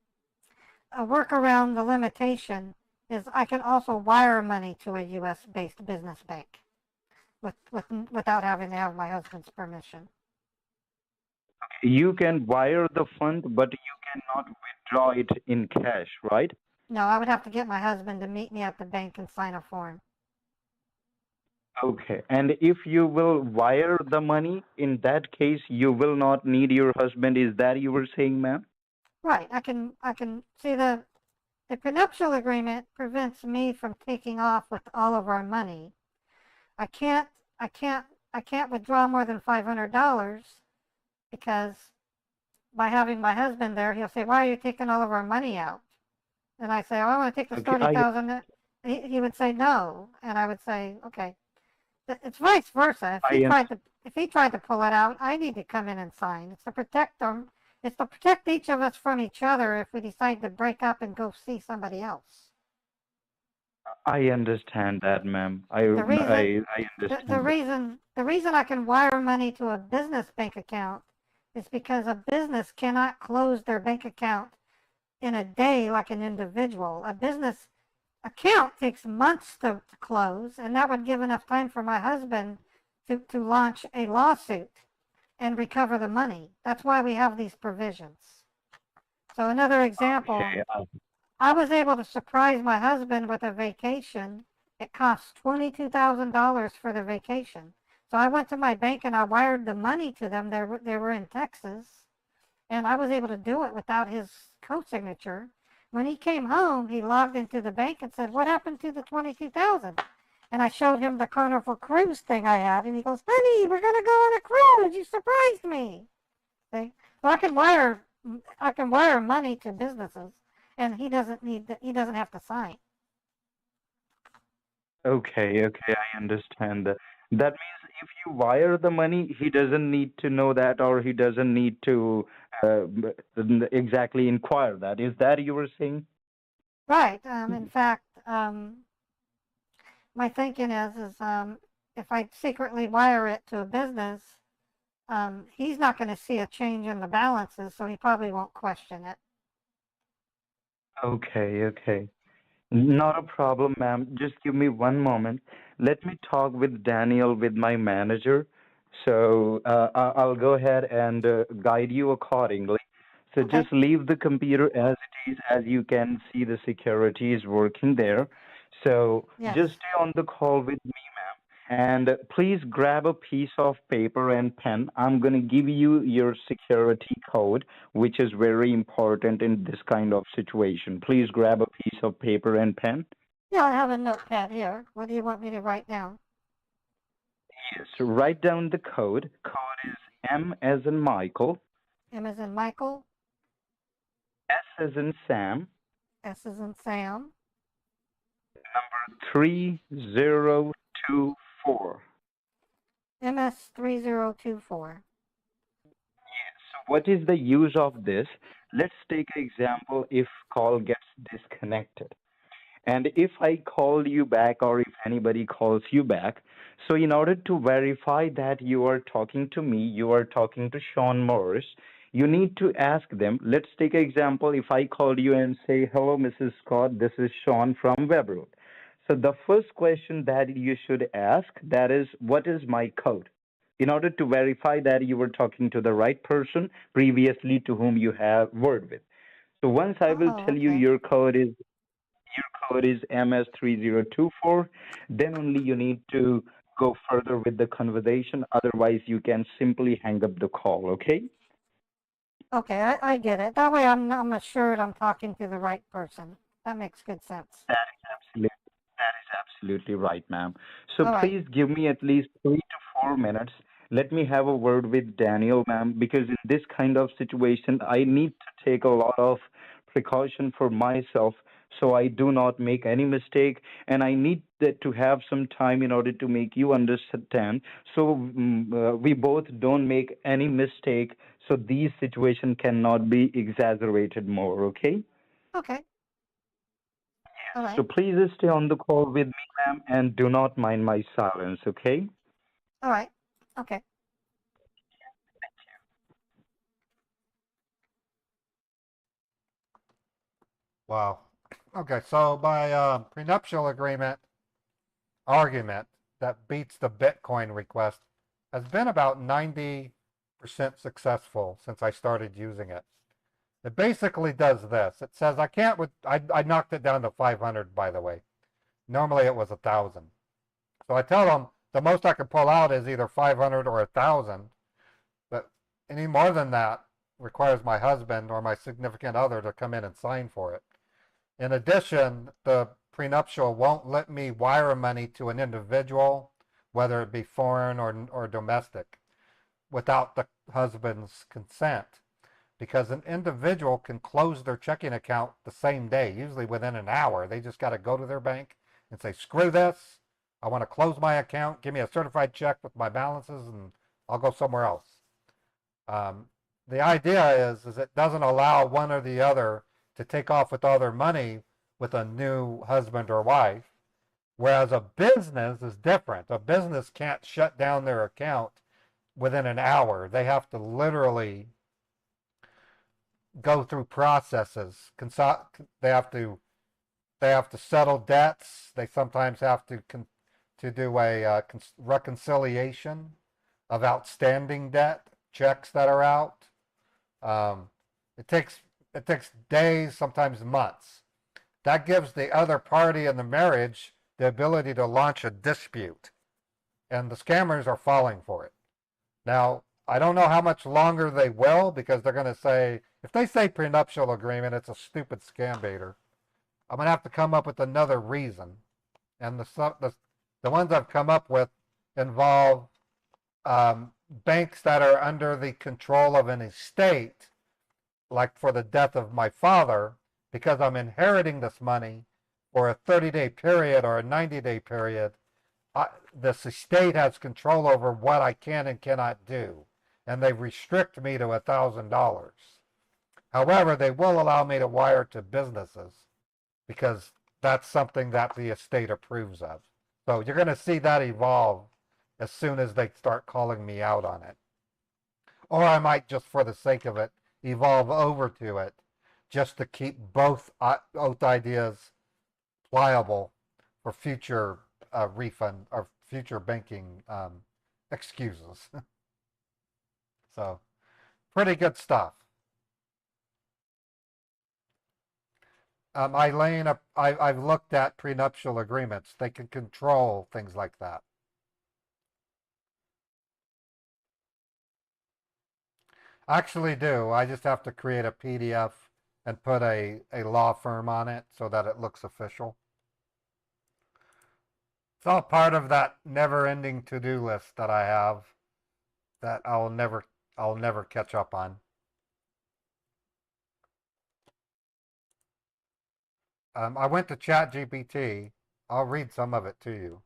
workaround the limitation is I can also wire money to a U.S. based business bank without having to have my husband's permission. You can wire the fund, but you cannot withdraw it in cash, right? No, I would have to get my husband to meet me at the bank and sign a form. Okay. And if you will wire the money, in that case, you will not need your husband. Is that you were saying, ma'am? Right. I can see the prenuptial agreement prevents me from taking off with all of our money. I can't withdraw more than $500 because by having my husband there, he'll say, "Why are you taking all of our money out?" And I say, "Oh, I want to take this Okay. I 30,000." He would say no, and I would say, "Okay." It's vice versa. I am If he tried to pull it out, I need to come in and sign. It's to protect them. It's to protect each of us from each other if we decide to break up and go see somebody else. I understand that, ma'am. I The reason I the, understand the that. reason the reason I can wire money to a business bank account is because a business cannot close their bank account in a day like an individual. A business account takes months to close, and that would give enough time for my husband to launch a lawsuit and recover the money. That's why we have these provisions. So another example, Okay. I was able to surprise my husband with a vacation. It cost $22,000 for the vacation. So I went to my bank and I wired the money to them. They were in Texas, and I was able to do it without his co-signature. When he came home, he logged into the bank and said, "What happened to the 22,000?" And I showed him the Carnival Cruise thing I had, and he goes, "Honey, we're gonna go on a cruise. You surprised me." See? So I can wire money to businesses. and he doesn't need he doesn't have to sign. Okay, okay, I understand that. That means if you wire the money, he doesn't need to know that, or he doesn't need to exactly inquire that. Is that you were saying? Right. In fact, my thinking is if I secretly wire it to a business, he's not going to see a change in the balances, so he probably won't question it. Okay, okay. Not a problem, ma'am. Just give me one moment. Let me talk with Daniel, with my manager. So I'll go ahead and guide you accordingly. So Okay. just leave the computer as it is. As you can see, the security is working there. So Yes. just stay on the call with me, ma'am. And please grab a piece of paper and pen. I'm going to give you your security code, which is very important in this kind of situation. Please grab a piece of paper and pen. Yeah, I have a notepad here. What do you want me to write down? Yes, write down the code. Code is M as in Michael, M as in Michael, S as in Sam, S as in Sam, number 3024. MS3024. So what is the use of this? Let's take an example if call gets disconnected. And if I call you back or if anybody calls you back, so in order to verify that you are talking to me, you are talking to Sean Morris, you need to ask them. Let's take an example. If I call you and say, hello, Mrs. Scott, this is Sean from Web Road. So the first question that you should ask, that is, what is my code? In order to verify that you were talking to the right person previously to whom you have word with. So once I will tell you your code is MS3024, then only you need to go further with the conversation. Otherwise, you can simply hang up the call, okay? Okay, I get it. That way I'm assured I'm talking to the right person. That makes good sense. That is absolutely right, ma'am. So All right. please give me at least 3 to 4 minutes. Let me have a word with Daniel, ma'am, because in this kind of situation, I need to take a lot of precaution for myself so I do not make any mistake, and I need to have some time in order to make you understand, so we both don't make any mistake, so these situations cannot be exaggerated more, okay? Okay. All right. So please stay on the call with me, ma'am, and do not mind my silence, okay? All right. Okay. Wow. Okay, so my prenuptial agreement argument that beats the Bitcoin request has been about 90% successful since I started using it. It basically does this. It says I can't, I knocked it down to 500, by the way. Normally it was 1,000. So I tell them the most I can pull out is either 500 or 1,000, but any more than that requires my husband or my significant other to come in and sign for it. In addition, the prenuptial won't let me wire money to an individual, whether it be foreign or domestic, without the husband's consent. Because an individual can close their checking account the same day, usually within an hour. They just got to go to their bank and say, screw this, I want to close my account, give me a certified check with my balances, and I'll go somewhere else. The idea is it doesn't allow one or the other to take off with all their money with a new husband or wife, whereas a business is different. A business can't shut down their account within an hour. They have to literally go through processes. They have to settle debts. They sometimes have to do a reconciliation of outstanding debt, checks that are out. It takes days, sometimes months. That gives the other party in the marriage the ability to launch a dispute, and the scammers are falling for it. Now, I don't know how much longer they will, because they're going to say, if they say prenuptial agreement, it's a stupid scam baiter. I'm going to have to come up with another reason. And the ones I've come up with involve banks that are under the control of an estate, like for the death of my father, because I'm inheriting this money for a 30-day period or a 90-day period, this estate has control over what I can and cannot do, and they restrict me to $1,000. However, they will allow me to wire to businesses because that's something that the estate approves of. So you're going to see that evolve as soon as they start calling me out on it. Or I might, just for the sake of it, evolve over to it just to keep both ideas pliable for future refund or future banking excuses. So pretty good stuff. Eileen, I've looked at prenuptial agreements. They can control things like that. I actually do. I just have to create a PDF and put a law firm on it so that it looks official. It's all part of that never-ending to-do list that I have that I'll never catch up on. I went to ChatGPT. I'll read some of it to you.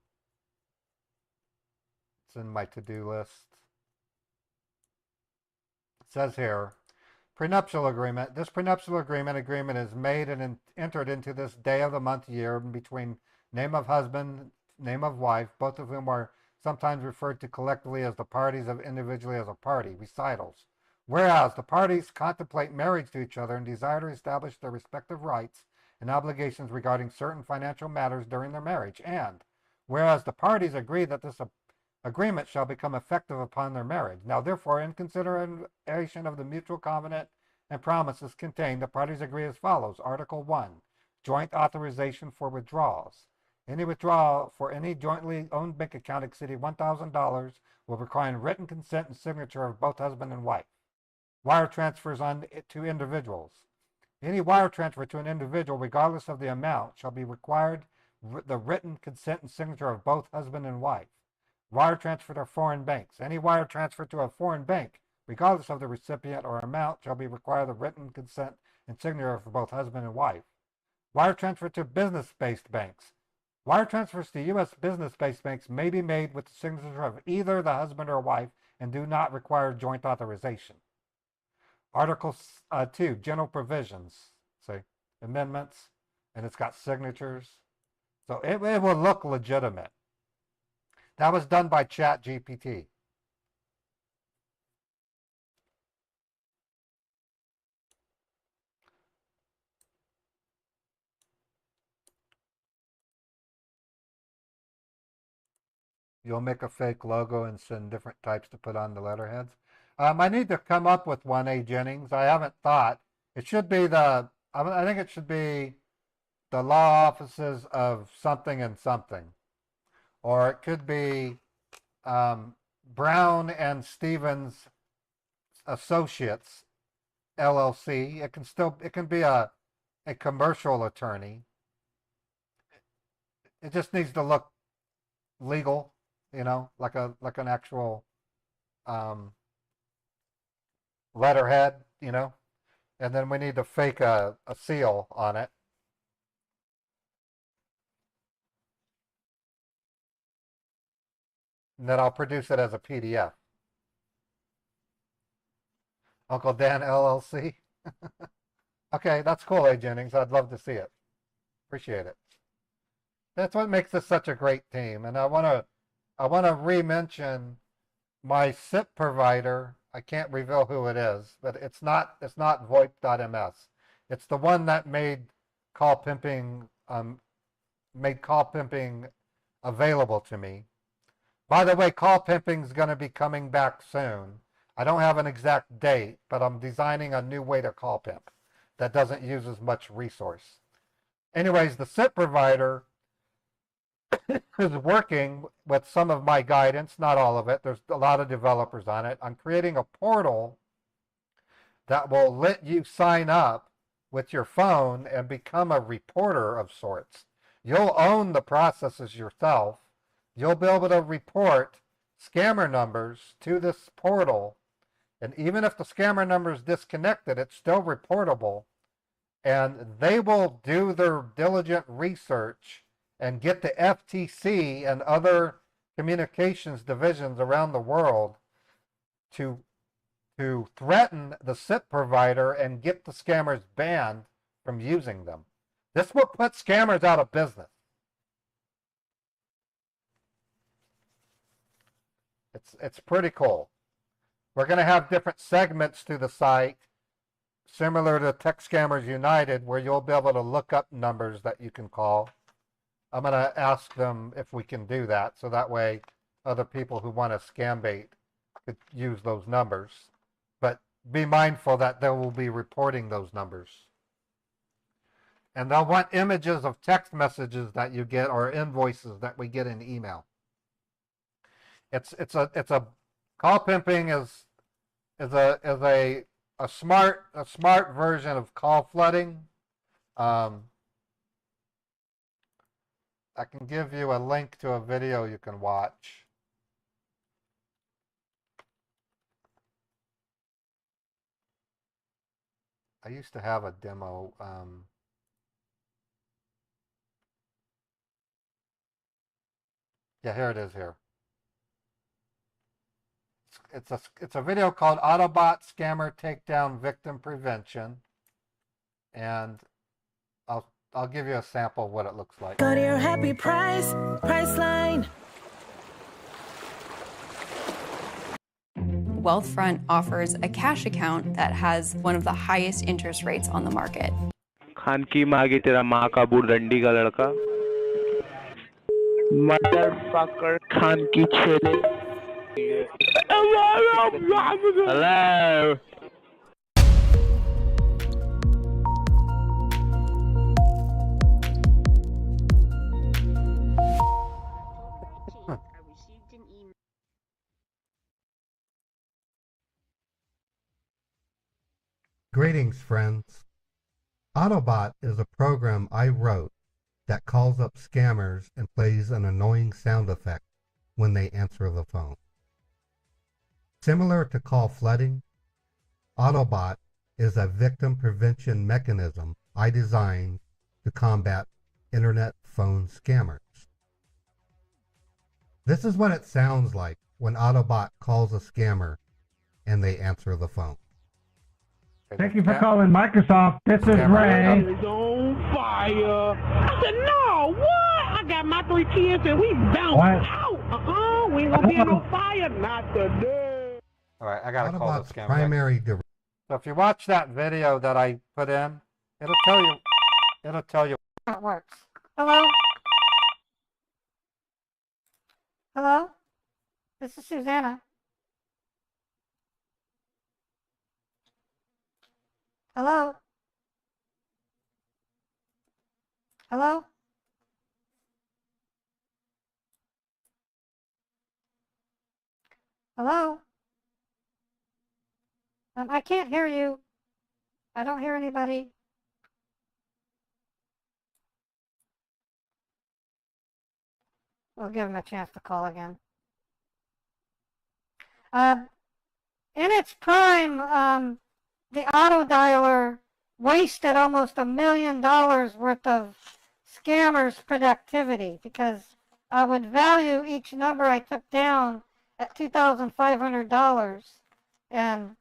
It's in my to-do list. It says here, prenuptial agreement. This prenuptial agreement is made and entered into this day of the month, year, between name of husband, name of wife, both of whom are sometimes referred to collectively as the parties of individually as a party, recitals. Whereas the parties contemplate marriage to each other and desire to establish their respective rights and obligations regarding certain financial matters during their marriage. And whereas the parties agree that this agreement shall become effective upon their marriage. Now, therefore, in consideration of the mutual covenant and promises contained, the parties agree as follows. Article 1, joint authorization for withdrawals. Any withdrawal for any jointly owned bank account exceeding $1,000 will require written consent and signature of both husband and wife. Wire transfers to individuals. Any wire transfer to an individual, regardless of the amount, shall be required the written consent and signature of both husband and wife. Wire transfer to foreign banks. Any wire transfer to a foreign bank, regardless of the recipient or amount, shall be required the written consent and signature of both husband and wife. Wire transfer to business-based banks. Wire transfers to U.S. business-based banks may be made with the signature of either the husband or wife and do not require joint authorization. Article 2, general provisions. Say, amendments, and it's got signatures. So it will look legitimate. That was done by ChatGPT. You'll make a fake logo and send different types to put on the letterheads. I need to come up with one, A. Jennings. I haven't thought. It should be I think it should be the law offices of something and something. Or it could be Brown and Stevens Associates, LLC. It can be a commercial attorney. It just needs to look legal, you know, like an actual letterhead, you know, and then we need to fake a seal on it. And then I'll produce it as a PDF. Uncle Dan LLC. Okay, that's cool, A. Jennings. I'd love to see it. Appreciate it. That's what makes this such a great team. And I want to re-mention my SIP provider. I can't reveal who it is, but it's not VoIP.ms. It's the one that made call pimping available to me. By the way, call pimping is going to be coming back soon. I don't have an exact date, but I'm designing a new way to call pimp that doesn't use as much resource. Anyways, the SIP provider is working with some of my guidance, not all of it. There's a lot of developers on it. I'm creating a portal that will let you sign up with your phone and become a reporter of sorts. You'll own the processes yourself. You'll be able to report scammer numbers to this portal. And even if the scammer number is disconnected, it's still reportable. and they will do their diligent research and get the FTC and other communications divisions around the world to threaten the SIP provider and get the scammers banned from using them. This will put scammers out of business. It's pretty cool. We're going to have different segments to the site, similar to Tech Scammers United, where you'll be able to look up numbers that you can call. I'm going to ask them if we can do that, so that way other people who want to scam bait could use those numbers. But be mindful that they will be reporting those numbers. And they'll want images of text messages that you get or invoices that we get in email. It's a call pimping is a smart version of call flooding. I can give you a link to a video you can watch. I used to have a demo. Yeah, here it is here. It's a video called Autobot Scammer Takedown Victim Prevention, and I'll give you a sample of what it looks like. Go to your happy price, Priceline. Wealthfront offers a cash account that has one of the highest interest rates on the market. Khan की मांगे तेरा माँ का बूढ़ रंडी का लड़का motherfucker Khan की छेले hello Greetings, friends. Autobot is a program I wrote that calls up scammers and plays an annoying sound effect when they answer the phone. Similar to call flooding, Autobot is a victim prevention mechanism I designed to combat internet phone scammers. This is what it sounds like when Autobot calls a scammer and they answer the phone. Thank you for calling Microsoft. This is Ray. It's on fire. I said, no, what? I got my 3 kids and we bounced out. We ain't gonna be in no fire. Not today. All right, I gotta call the scammer. Primary. So if you watch that video that I put in, it'll tell you. It'll tell you. It works. Hello? Hello? This is Susanna. Hello? Hello? Hello? I can't hear you. I don't hear anybody. We'll give him a chance to call again. In its prime, the auto dialer wasted almost $1 million worth of scammers' productivity because I would value each number I took down at $2,500, and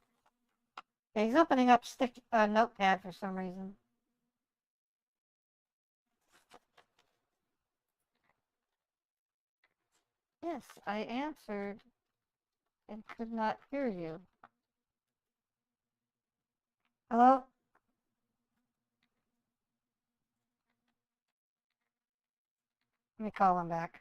he's opening up Notepad for some reason. Yes, I answered and could not hear you. Hello? Let me call him back.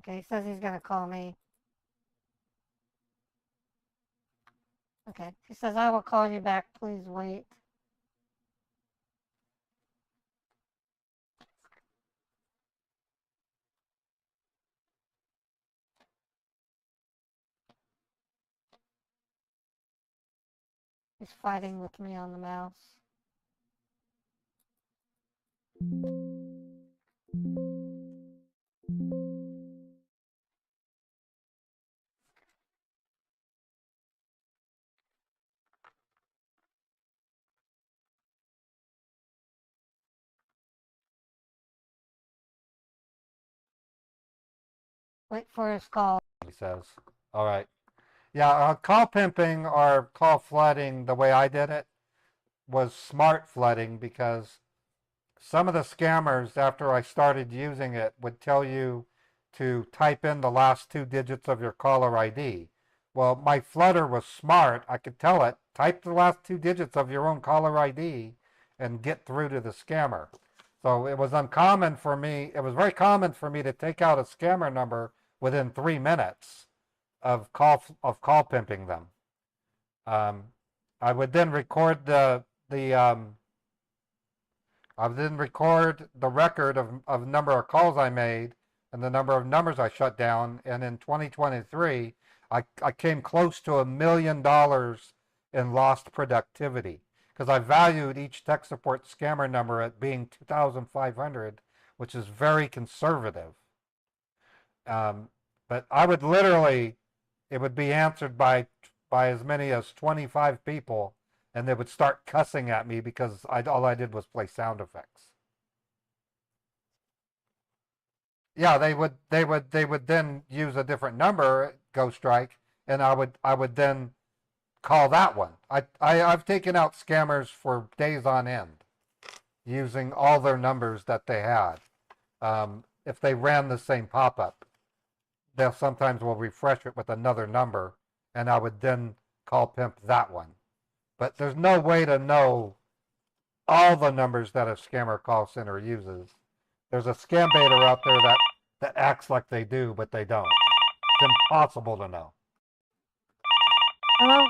Okay, he says he's gonna call me. Okay, he says I will call you back, please wait. He's fighting with me on the mouse. Wait for his call. He says. All right. Yeah, call pimping or call flooding, the way I did it, was smart flooding because some of the scammers, after I started using it, would tell you to type in the last 2 digits of your caller ID. Well, my flooder was smart. I could tell it, type the last 2 digits of your own caller ID and get through to the scammer. So it was uncommon for me, it was very common for me to take out a scammer number within 3 minutes of call pimping them. I would then record I would then record the record of number of calls I made and the number of numbers I shut down. And in 2023, I came close to $1 million in lost productivity because I valued each tech support scammer number at being 2,500, which is very conservative. But I would literally, it would be answered by as many as 25 people, and they would start cussing at me because all I did was play sound effects. Yeah, they would then use a different number, Ghost Strike, and I would then call that one. I've taken out scammers for days on end using all their numbers that they had. If they ran the same pop-up, they'll sometimes will refresh it with another number, and I would then call pimp that one. But there's no way to know all the numbers that a scammer call center uses. There's a scambaiter out there that acts like they do, but they don't. It's impossible to know. Hello?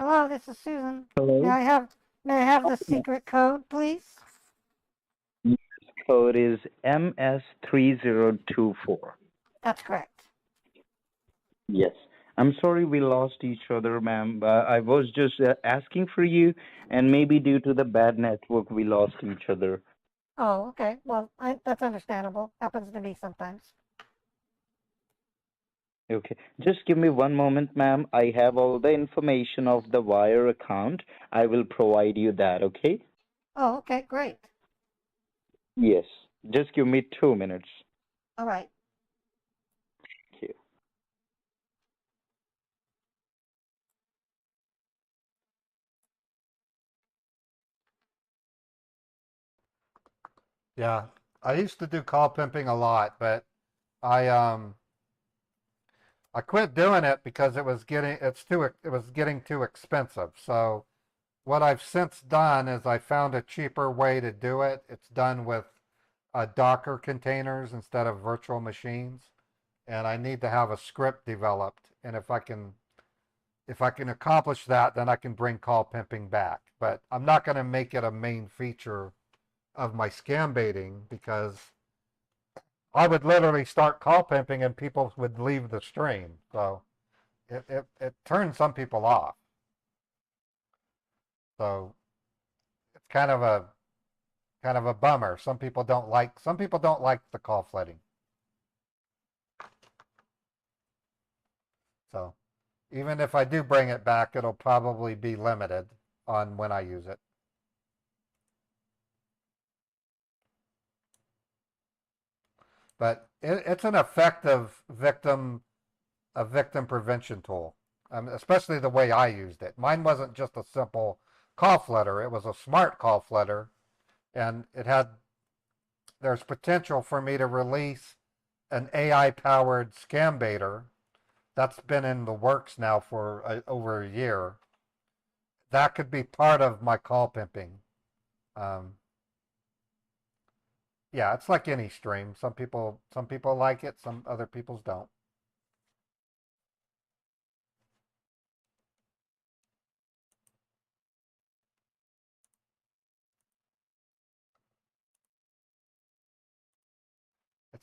Hello, this is Susan. Hello. May I have the secret code, please? Code is MS3024. That's correct. Yes. I'm sorry we lost each other, ma'am. I was just asking for you, and maybe due to the bad network, we lost each other. Oh, okay. Well, that's understandable. Happens to me sometimes. Okay. Just give me one moment, ma'am. I have all the information of the wire account. I will provide you that, okay? Oh, okay, great. Yes. Just give me 2 minutes. All right. Thank you. Yeah, I used to do call pimping a lot, but I quit doing it because it was getting too expensive. So what I've since done is I found a cheaper way to do it. It's done with Docker containers instead of virtual machines, and I need to have a script developed. And if I can accomplish that, then I can bring call pimping back. But I'm not going to make it a main feature of my scam baiting because I would literally start call pimping and people would leave the stream. So it turns some people off. So it's kind of a bummer. Some people don't like the call flooding. So even if I do bring it back, it'll probably be limited on when I use it. But it's an effective victim prevention tool, especially the way I used it. Mine wasn't just a simple call flutter; it was a smart call flutter, and there's potential for me to release an AI-powered scam baiter. That's been in the works now for over a year. That could be part of my call pimping. Yeah, it's like any stream. Some people like it, some other people's don't.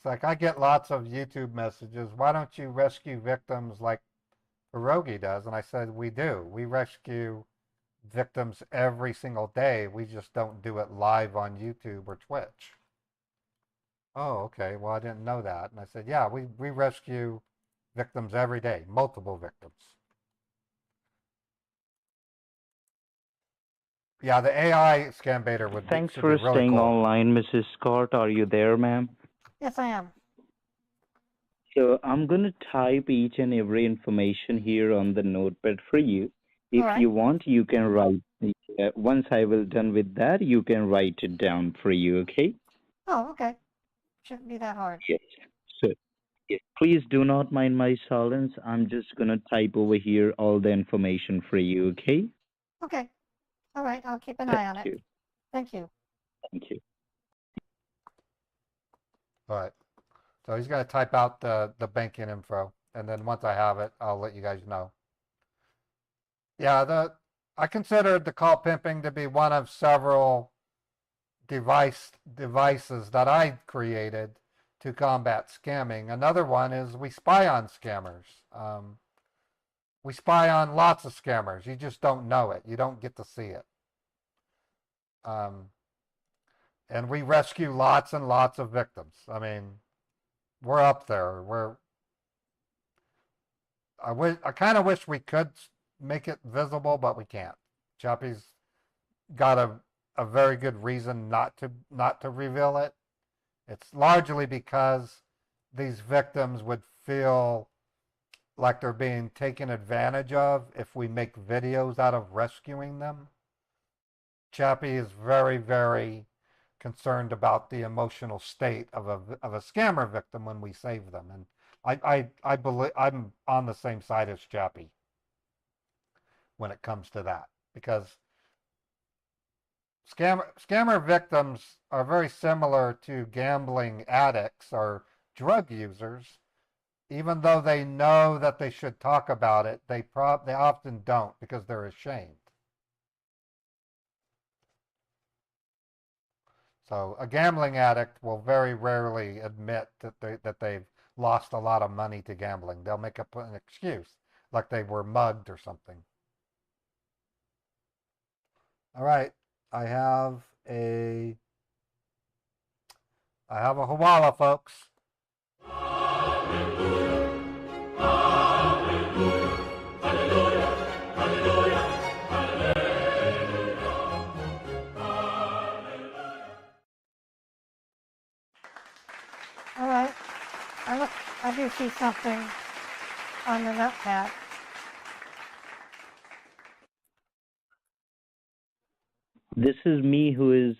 It's like I get lots of YouTube messages. Why don't you rescue victims like Pierogi does? And I said, we do. We rescue victims every single day. We just don't do it live on YouTube or Twitch. Oh, okay. Well, I didn't know that. And I said, yeah, we rescue victims every day, multiple victims. Yeah, the AI Scambaiter would Thanks should for be really staying cool. online, Mrs. Scott. Are you there, ma'am? Yes, I am. So I'm going to type each and every information here on the notepad for you. If Alright. you want, you can write. Once I will done with that, you can write it down for you, okay? Oh, okay. Shouldn't be that hard. Yes. So, yes, please do not mind my silence. I'm just going to type over here all the information for you, okay? Okay. All right. I'll keep an eye on Thank it. you. Thank you. Thank you. All right. So he's going to type out the banking info, and then once I have it, I'll let you guys know. Yeah, I considered the call pimping to be one of several devices that I created to combat scamming. Another one is we spy on scammers. We spy on lots of scammers. You just don't know it. You don't get to see it. And we rescue lots and lots of victims. I mean, we're up there. I kind of wish we could make it visible, but we can't. Chappie's got a very good reason not to reveal it. It's largely because these victims would feel like they're being taken advantage of if we make videos out of rescuing them. Chappie is very, very concerned about the emotional state of a scammer victim when we save them, and I believe I'm on the same side as Chappie when it comes to that, because scammer victims are very similar to gambling addicts or drug users. Even though they know that they should talk about it, they often don't because they're ashamed. So a gambling addict will very rarely admit that they've lost a lot of money to gambling. They'll make up an excuse, like they were mugged or something. All right, I have a Hawala, folks. All right. I do see something on the notepad. This is me who is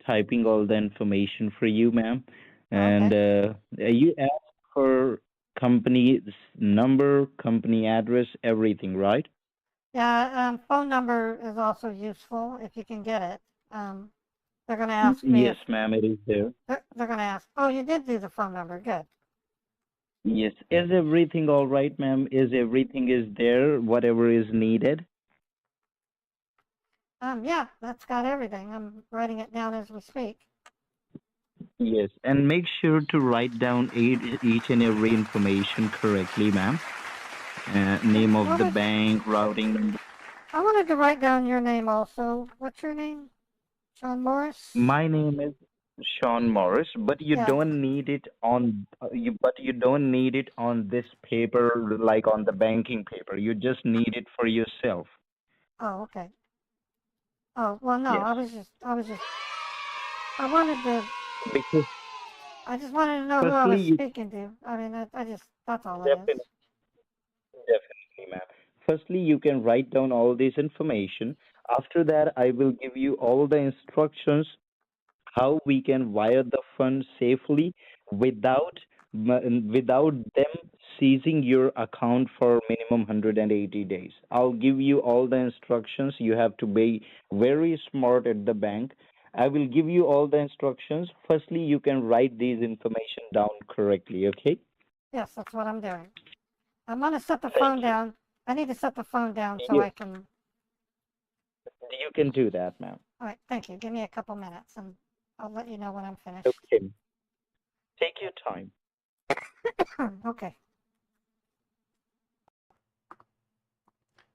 typing all the information for you, ma'am. And you asked for company number, company address, everything, right? Yeah, phone number is also useful if you can get it. They're going to ask me. Yes, ma'am, it is there. They're going to ask. Oh, you did do the phone number. Good. Yes. Is everything all right, ma'am? Is everything is there, whatever is needed? Yeah, that's got everything. I'm writing it down as we speak. Yes, and make sure to write down each and every information correctly, ma'am. Name of the bank, routing number. I wanted to write down your name also. What's your name? Sean Morris? My name is Sean Morris, but you don't need it on you don't need it on this paper like on the banking paper. You just need it for yourself. Oh, okay. Oh, well, no, Yes. I wanted to, Because I just wanted to know who I was speaking to. I mean, that's all it is. Definitely, ma'am. Firstly, you can write down all this information. After that, I will give you all the instructions how we can wire the funds safely without them seizing your account for minimum 180 days. I'll give you all the instructions. You have to be very smart at the bank. I will give you all the instructions. Firstly, you can write these information down correctly, okay? Yes, that's what I'm doing. I'm going to set the phone down. I need to set the phone down so I can... You can do that, ma'am. All right, thank you. Give me a couple minutes and I'll let you know when I'm finished. Okay. Take your time. Okay.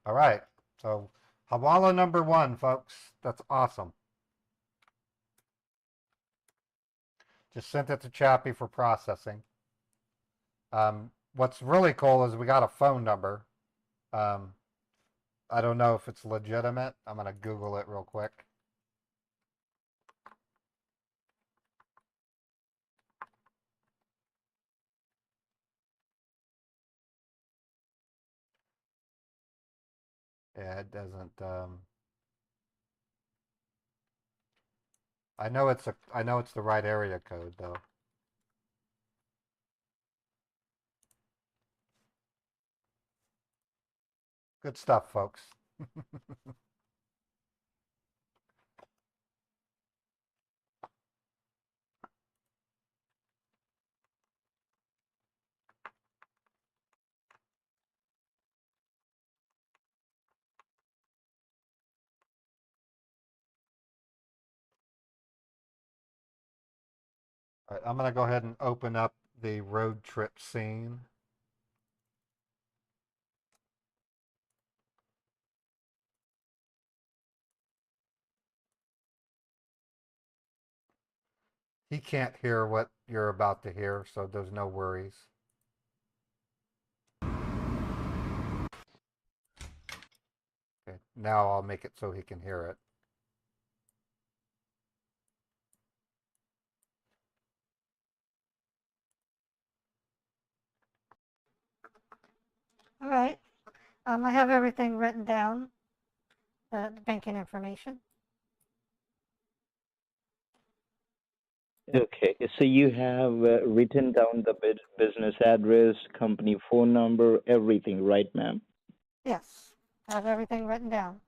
All right. So Hawala number 1, folks. That's awesome. Just sent it to Chappie for processing. What's really cool is we got a phone number. I don't know if it's legitimate. I'm going to Google it real quick. Yeah, it doesn't. I know it's the right area code though. Good stuff, folks. All right, I'm going to go ahead and open up the road trip scene. He can't hear what you're about to hear, so there's no worries. Okay, now I'll make it so he can hear it. All right. I have everything written down, the banking information. Okay, so you have written down the business address, company phone number, everything, right, ma'am? Yes, I have everything written down.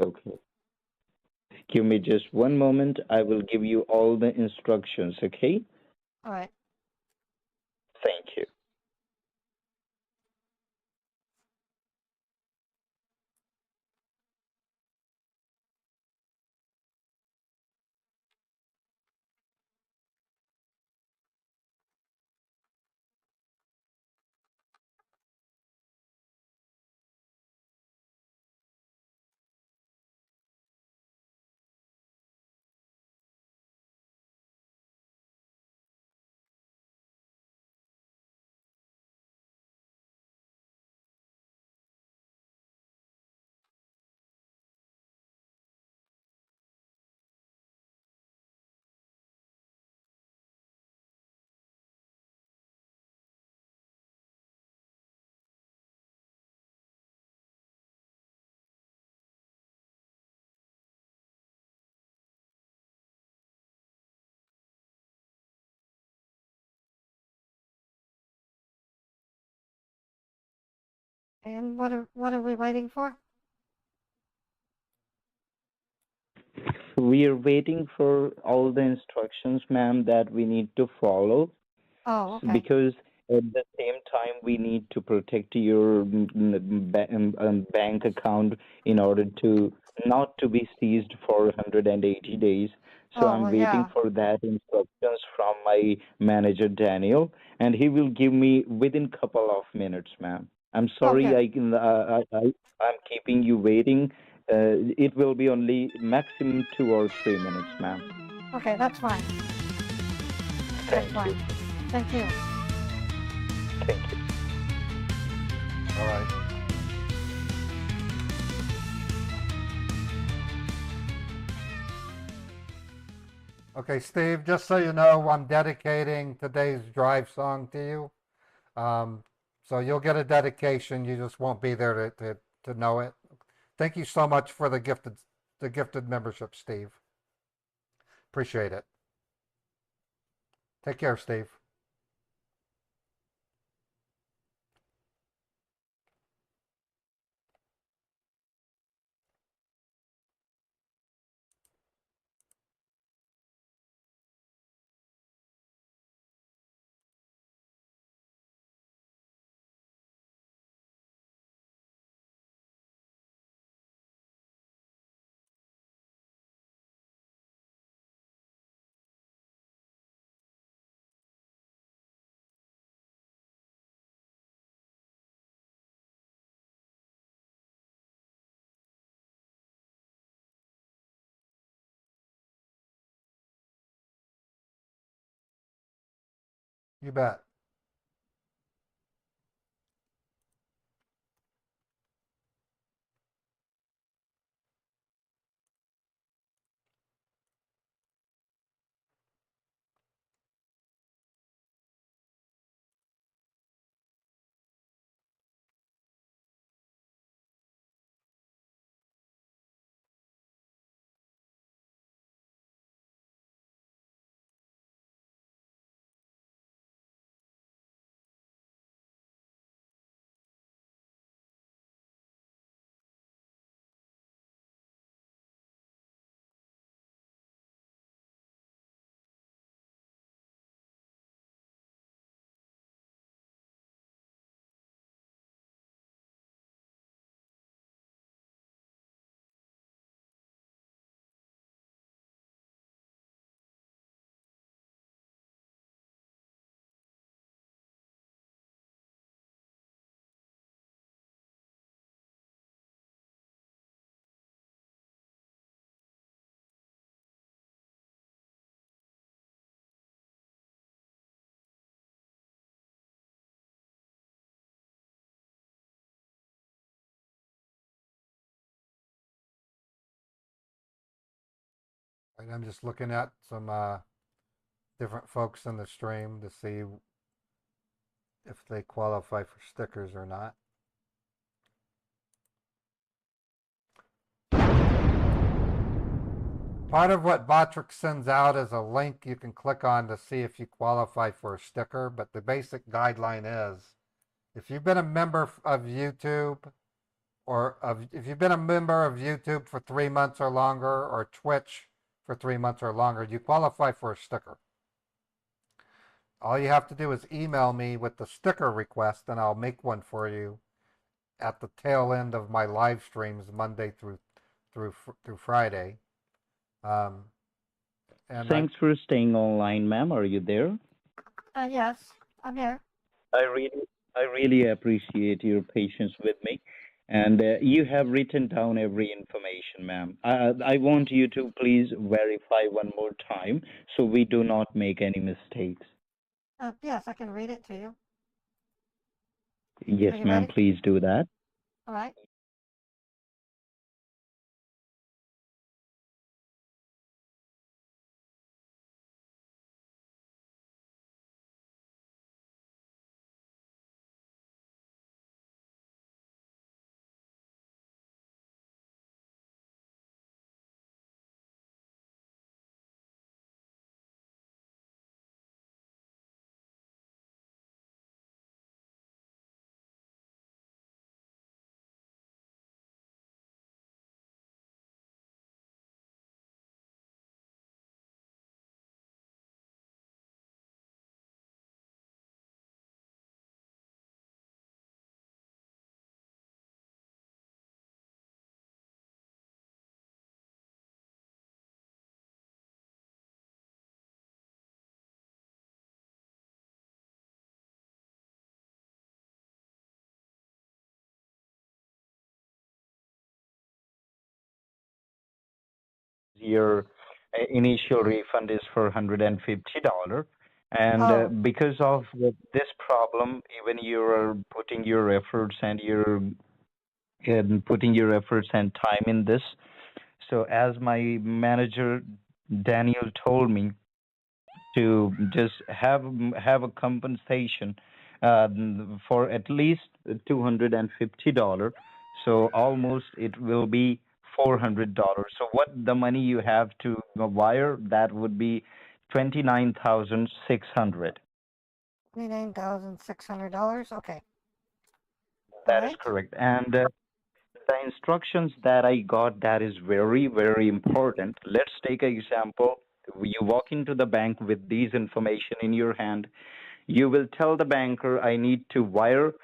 Okay. Give me just one moment. I will give you all the instructions, okay? All right. Thank you. And what are we waiting for? We are waiting for all the instructions, ma'am, that we need to follow. Oh, okay. Because at the same time, we need to protect your bank account in order to not to be seized for 180 days. So Oh, I'm well, waiting yeah. for that instructions from my manager, Daniel, and he will give me within couple of minutes, ma'am. I'm sorry, Okay. I'm keeping you waiting. It will be only maximum 2 or 3 minutes, ma'am. Okay, that's fine. That's Thank fine. you. Thank you. Thank you. All right. Okay, Steve, just so you know, I'm dedicating today's drive song to you. So you'll get a dedication. You just won't be there to know it. Thank you so much for the gifted membership, Steve. Appreciate it. Take care, Steve. You bet. Right, I'm just looking at some different folks in the stream to see if they qualify for stickers or not. Part of what Botrick sends out is a link you can click on to see if you qualify for a sticker, but the basic guideline is if you've been a member of YouTube if you've been a member of YouTube for 3 months or longer, or Twitch for 3 months or longer, you qualify for a sticker. All you have to do is email me with the sticker request and I'll make one for you at the tail end of my live streams Monday through Friday. And Thanks for staying online, ma'am. Are you there? Yes, I'm here. I really appreciate your patience with me. And you have written down every information, ma'am. I want you to please verify one more time so we do not make any mistakes. Yes, I can read it to you. Yes, ma'am, please do that. All right. Your initial refund is for $150. And because of this problem, even you are putting your efforts and time in this. So as my manager Daniel told me to just have a compensation for at least $250. So almost it will be $400. So what the money you have to wire, that would be $29,600. $29,600. Okay. That is correct. And the instructions that I got, that is very, very important. Let's take an example. You walk into the bank with these information in your hand. You will tell the banker, I need to wire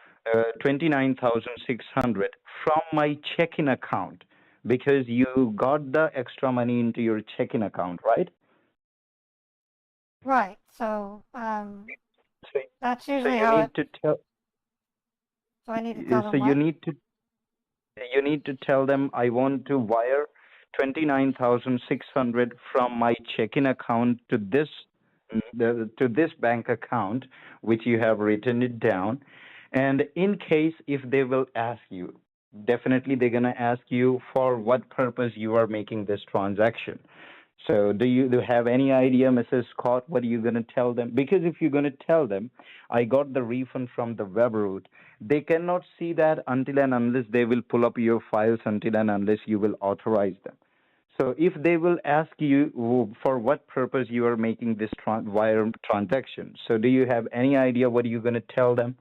$29,600 from my checking account, because you got the extra money into your checking account, right? Right. So that's usually how it. So I need to tell them So what? you need to tell them, I want to wire $29,600 from my checking account to this to this bank account, which you have written it down. And in case if they will ask you, definitely they're going to ask you for what purpose you are making this transaction. So do you have any idea, Mrs. Scott, what are you going to tell them? Because if you're going to tell them, I got the refund from the web route, they cannot see that until and unless they will pull up your files, until and unless you will authorize them. So if they will ask you for what purpose you are making this wire transaction, so do you have any idea what you're going to tell them?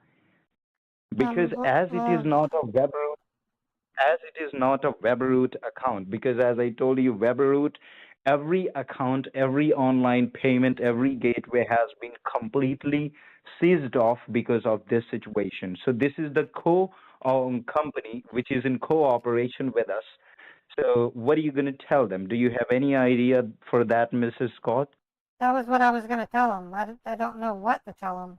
Because as it is not a web route, as it is not a web route account, because as I told you, web route, every account, every online payment, every gateway has been completely seized off because of this situation. So this is the company which is in cooperation with us. So what are you going to tell them? Do you have any idea for that, Mrs. Scott? That was what I was going to tell them. I don't know what to tell them.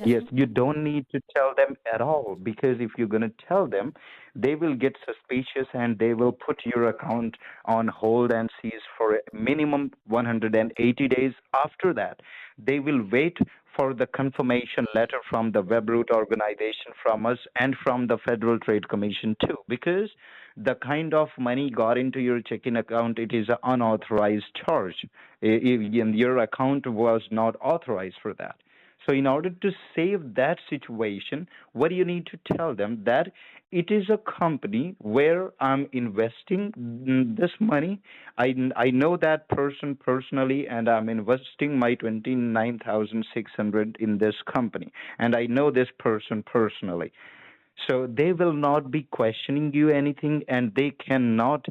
Yes, you don't need to tell them at all, because if you're going to tell them, they will get suspicious and they will put your account on hold and seize for a minimum 180 days. After that, they will wait for the confirmation letter from the WebRoot organization, from us, and from the Federal Trade Commission too, because the kind of money got into your checking account, it is an unauthorized charge. Your account was not authorized for that. So in order to save that situation, what do you need to tell them? That it is a company where I'm investing this money. I know that person personally, and I'm investing my 29,600 in this company, and I know this person personally. So they will not be questioning you anything, and they cannot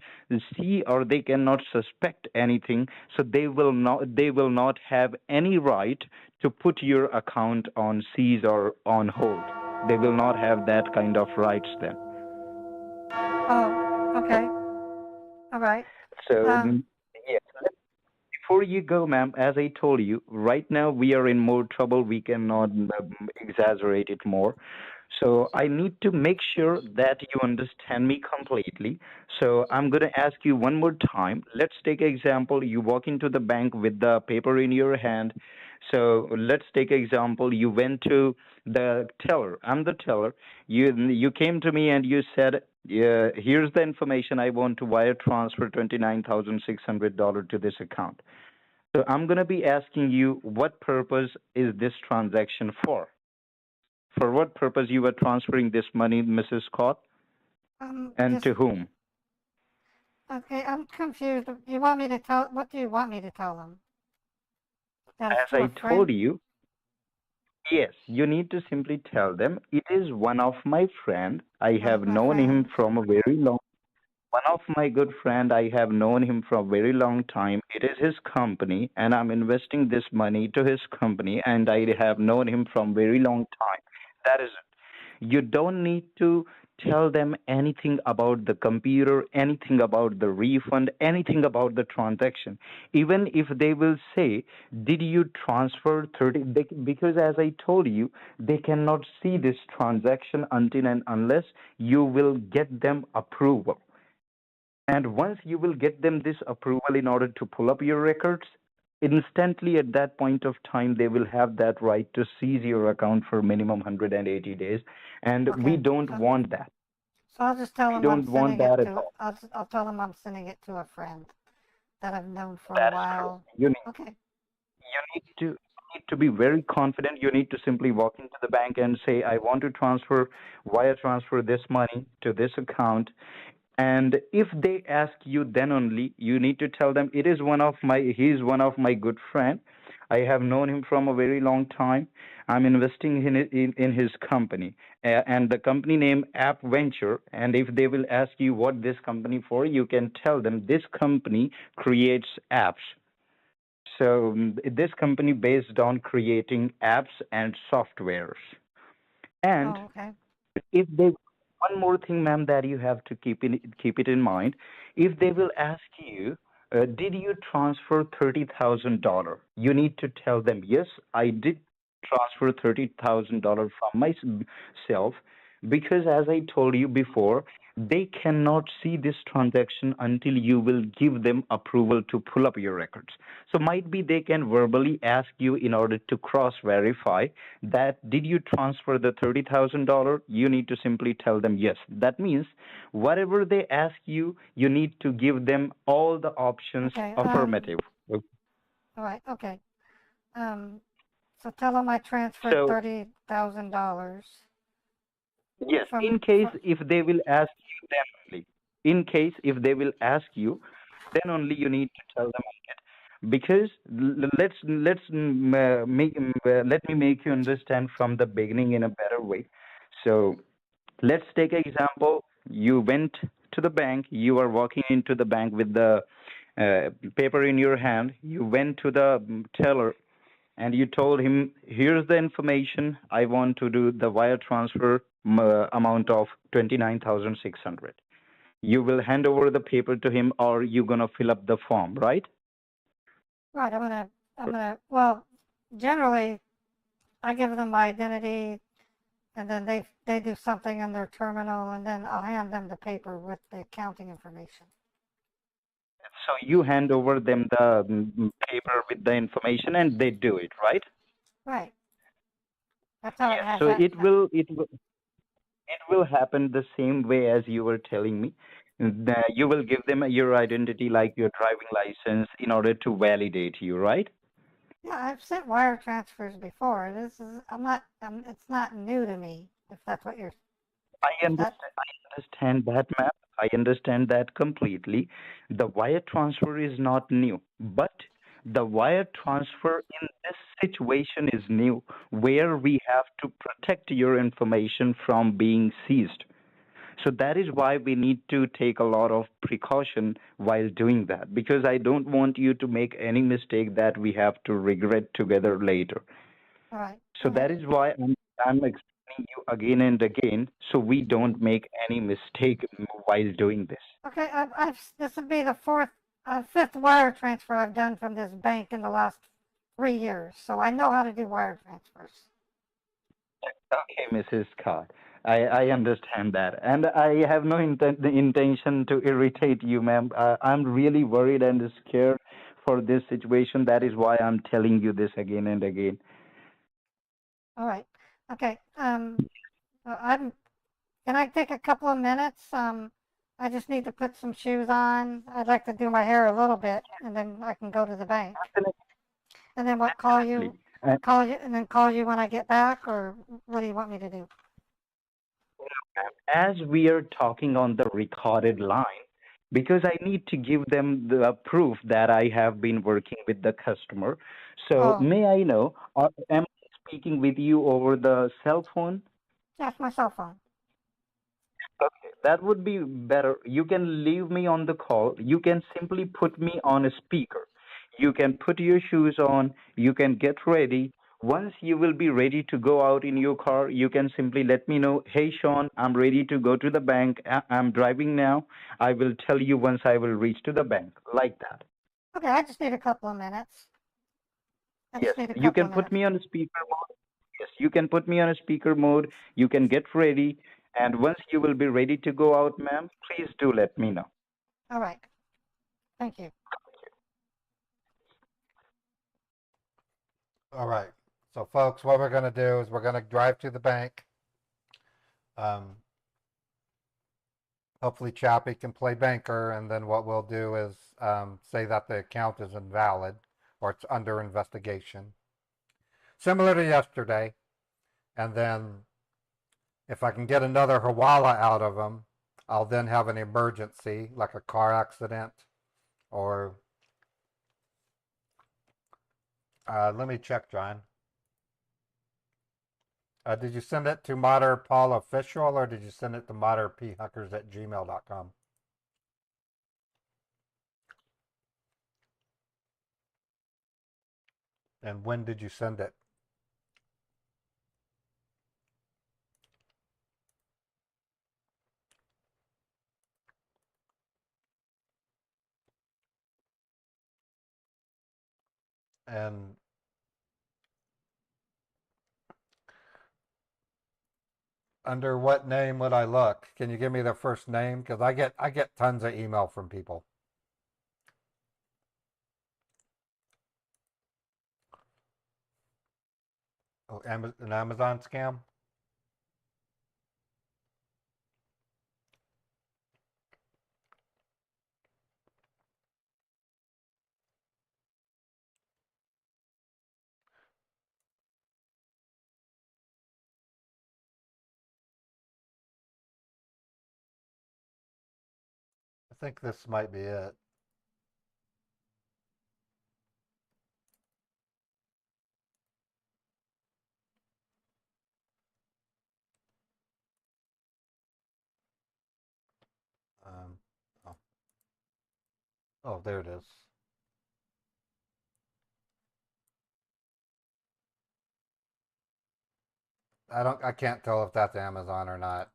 see or they cannot suspect anything. So they will not have any right to put your account on seize or on hold. They will not have that kind of rights then. Oh, okay. All right. So yes. Before you go, ma'am, as I told you, right now we are in more trouble. We cannot exaggerate it more. So I need to make sure that you understand me completely. So I'm going to ask you one more time. Let's take an example. You walk into the bank with the paper in your hand. So let's take an example. You went to the teller. I'm the teller. You came to me and you said, here's the information. I want to wire transfer $29,600 to this account. So I'm going to be asking you, what purpose is this transaction for? For what purpose you were transferring this money, Mrs. Scott? And to whom? Okay, I'm confused. You want me to tell? What do you want me to tell them? As I told you, yes, you need to simply tell them, it is one of my friend. I have known him from a very long. One of my good friend, I have known him for a very long time. It is his company, and I'm investing this money to his company, and I have known him from very long time. That is it. You don't need to tell them anything about the computer, anything about the refund, anything about the transaction. Even if they will say, did you transfer 30? Because as I told you, they cannot see this transaction until and unless you will get them approval. And once you will get them this approval in order to pull up your records, instantly at that point of time, they will have that right to seize your account for minimum 180 days. And we don't want that. So I'll just tell them don't want that at all. I'll tell them I'm sending it to a friend that I've known for a while. You need, Okay. you need to be very confident. You need to simply walk into the bank and say, I want to wire transfer this money to this account. And if they ask you, then only you need to tell them he's one of my good friend. I have known him from a very long time. I'm investing in his company, and the company name App Venture. And if they will ask you what this company for, you can tell them this company creates apps. So this company based on creating apps and softwares. And if they one more thing, ma'am, that you have to keep it in mind. If they will ask you, did you transfer $30,000? You need to tell them, yes, I did transfer $30,000 from myself, because as I told you before, they cannot see this transaction until you will give them approval to pull up your records. So might be they can verbally ask you in order to cross verify that did you transfer the $30,000? You need to simply tell them yes. That means whatever they ask you, you need to give them all the options Okay. affirmative. All right. Okay. So tell them I transferred So $30,000. yes, in case if they will ask you, then only. In case if they will ask you, then only you need to tell them it. Because let me make you understand from the beginning in a better way. So let's take an example. You went to the bank. You are walking into the bank with the paper in your hand. You went to the teller and you told him, here's the information. I want to do the wire transfer amount of 29,600. You will hand over the paper to him, or you're going to fill up the form, right? Right. Well, generally, I give them my identity, and then they do something in their terminal, and then I'll hand them the paper with the accounting information. So you hand over them the paper with the information, and they do it, right? Right. That's how it has So that. it will happen the same way as you were telling me. You will give them your identity, like your driving license, in order to validate you, right? Yeah, I've sent wire transfers before. It's not new to me, if that's what you're. I understand that, ma'am. I understand that completely. The wire transfer is not new, but the wire transfer in this situation is new, where we have to protect your information from being seized. So that is why we need to take a lot of precaution while doing that, because I don't want you to make any mistake that we have to regret together later. All right. So that is why I'm explaining you again and again, so we don't make any mistake while doing this. Okay, this would be the fifth wire transfer I've done from this bank in the last 3 years, so I know how to do wire transfers. Okay, Mrs. Scott. I understand that. And I have no intention to irritate you, ma'am. I'm really worried and scared for this situation. That is why I'm telling you this again and again. All right. Okay. Can I take a couple of minutes? I just need to put some shoes on. I'd like to do my hair a little bit, and then I can go to the bank. And then what? Call you, and then call you when I get back, or what do you want me to do? As we are talking on the recorded line, because I need to give them the proof that I have been working with the customer. So may I know, am I speaking with you over the cell phone? That's my cell phone. Okay, that would be better. You can leave me on the call. You can simply put me on a speaker. You can put your shoes on. You can get ready. Once you will be ready to go out in your car, you can simply let me know, hey, Sean, I'm ready to go to the bank. I'm driving now. I will tell you once I will reach to the bank, like that. Okay, I just need a couple of minutes. Yes, you can put me on a speaker mode. Yes, you can put me on a speaker mode. You can get ready. And once you will be ready to go out, ma'am, please do let me know. All right. Thank you. All right. So, folks, what we're going to do is we're going to drive to the bank. Hopefully, Chappie can play banker, and then what we'll do is say that the account is invalid or it's under investigation. Similar to yesterday. And then if I can get another Hawala out of them, I'll then have an emergency, like a car accident or... let me check, John. Did you send it to Mater Paul Official, or did you send it to materphuckers@gmail.com? And when did you send it? And Under what name would I look? Can you give me their first name? Because I get tons of email from people. Oh, an Amazon scam? I think this might be it. Oh. Oh, there it is. I can't tell if that's Amazon or not.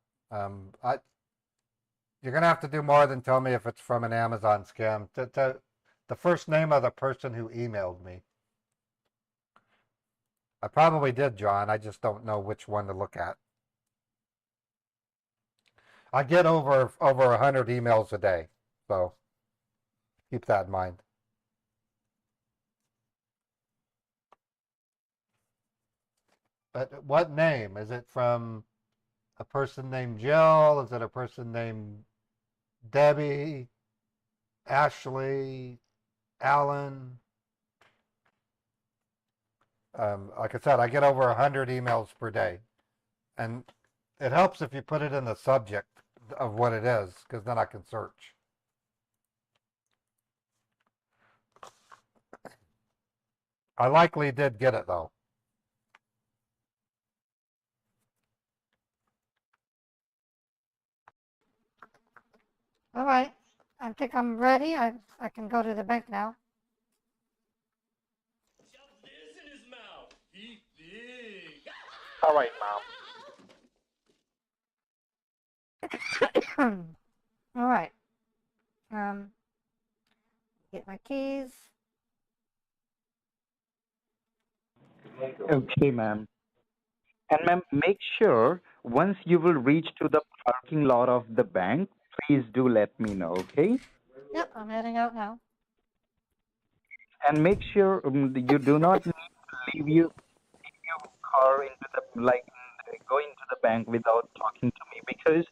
You're gonna have to do more than tell me if it's from an Amazon scam. The first name of the person who emailed me. I probably did, John. I just don't know which one to look at. I get over 100 emails a day, so keep that in mind. But what name? Is it from a person named Jill? Is it a person named Debbie, Ashley, Alan? Like I said, I get over 100 emails per day. And it helps if you put it in the subject of what it is, because then I can search. I likely did get it, though. All right. I think I'm ready. I can go to the bank now. All right, All right. Get my keys. Okay, ma'am. And ma'am, make sure once you will reach to the parking lot of the bank, please do let me know, okay? Yep, I'm heading out now. And make sure you do not need to leave your car into the go into the bank without talking to me, because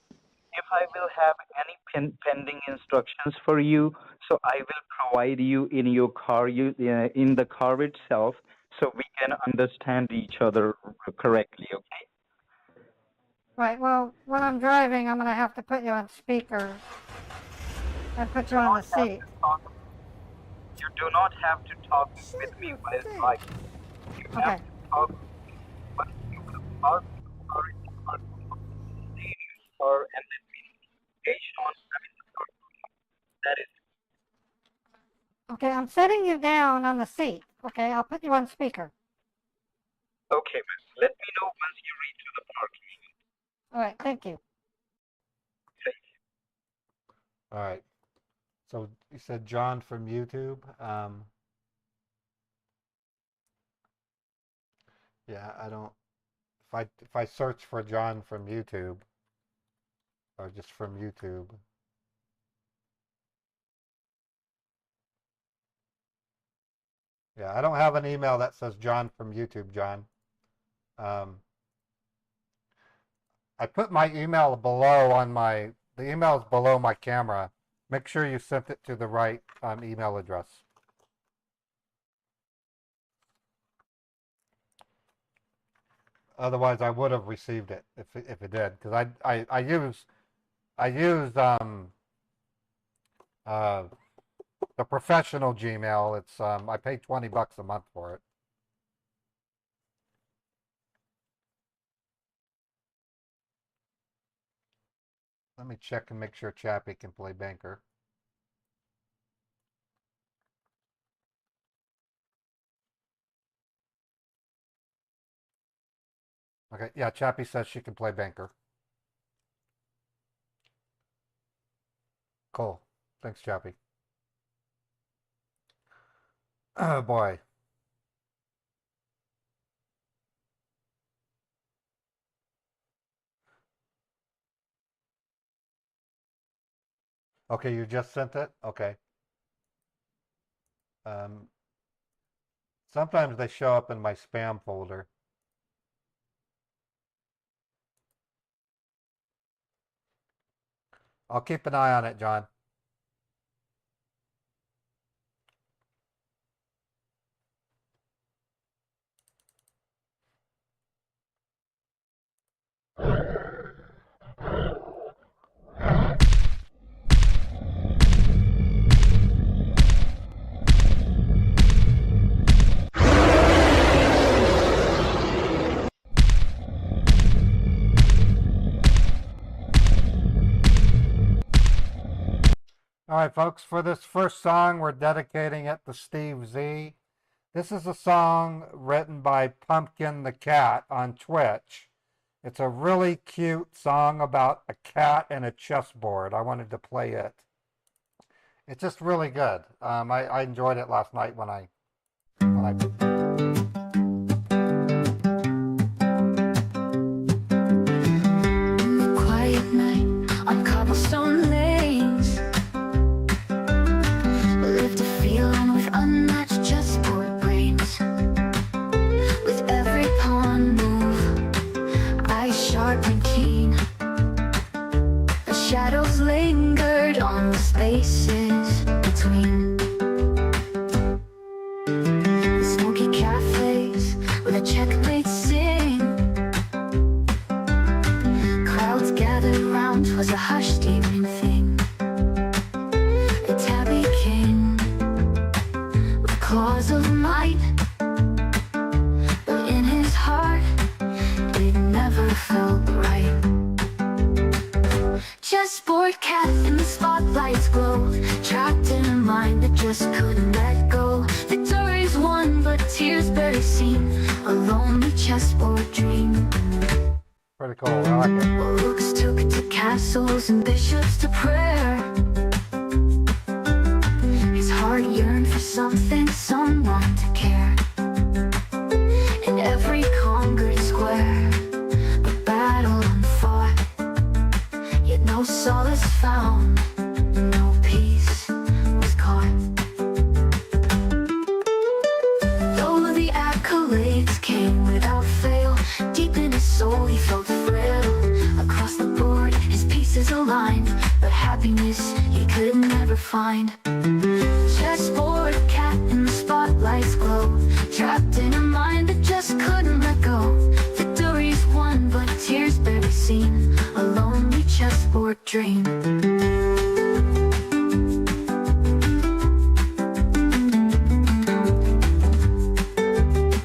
if I will have any pending instructions for you, so I will provide you in your car, in the car itself, so we can understand each other correctly, okay? Right, well, when I'm driving, I'm going to have to put you on speaker and put you on the seat. You do not have to talk with me while driving. You have to talk when you will park your car in the parking lot, and then communication on that is Okay, I'm setting you down on the seat. Okay, I'll put you on speaker. okay, ma'am. Let me know once you reach to the parking. All right, thank you. All right. So you said John from YouTube. Yeah, I don't. If I search for John from YouTube, or just from YouTube. Yeah, I don't have an email that says John from YouTube, John. I put my email below the email's below my camera. Make sure you sent it to the right email address. Otherwise, I would have received it if it did, because I use the professional Gmail. It's I pay $20 a month for it. Let me check and make sure Chappie can play banker. Okay, yeah, Chappie says she can play banker. Cool. Thanks, Chappie. Oh boy. Okay, you just sent it? Okay. Sometimes they show up in my spam folder. I'll keep an eye on it, John. All right, folks, for this first song, we're dedicating it to Steve Z. This is a song written by Pumpkin the Cat on Twitch. It's a really cute song about a cat and a chessboard. I wanted to play it. It's just really good. I enjoyed it last night when I Quiet night on cobblestone lanes. Lived a feeling with unmatched chessboard brains. With every pawn move, eyes sharp and keen. The shadows lingered on the spaces between. The smoky cafes with a checkmate sing. Crowds gathered round, was a hushed evening thing. A tabby king with claws of might, but in his heart it never felt right. Chessboard cat in the spotlight's glow, trapped in a mind that just couldn't let go. Victory's won, but tears barely seen. A lonely chessboard dream. Pretty cool. I like it. Rooks took to castles and bishops to prayer. His heart yearned for something, someone to care. In every conquered square, a battle unfought, yet no solace found, no peace was caught. Though the accolades came without fail, deep in his soul he felt frail. Across the board his pieces aligned, but happiness he could never find. Chessboard cat in the spotlight's glow, trapped in a mind that just couldn't let go. Victory's won, but tears barely seen. A lonely chessboard dream. I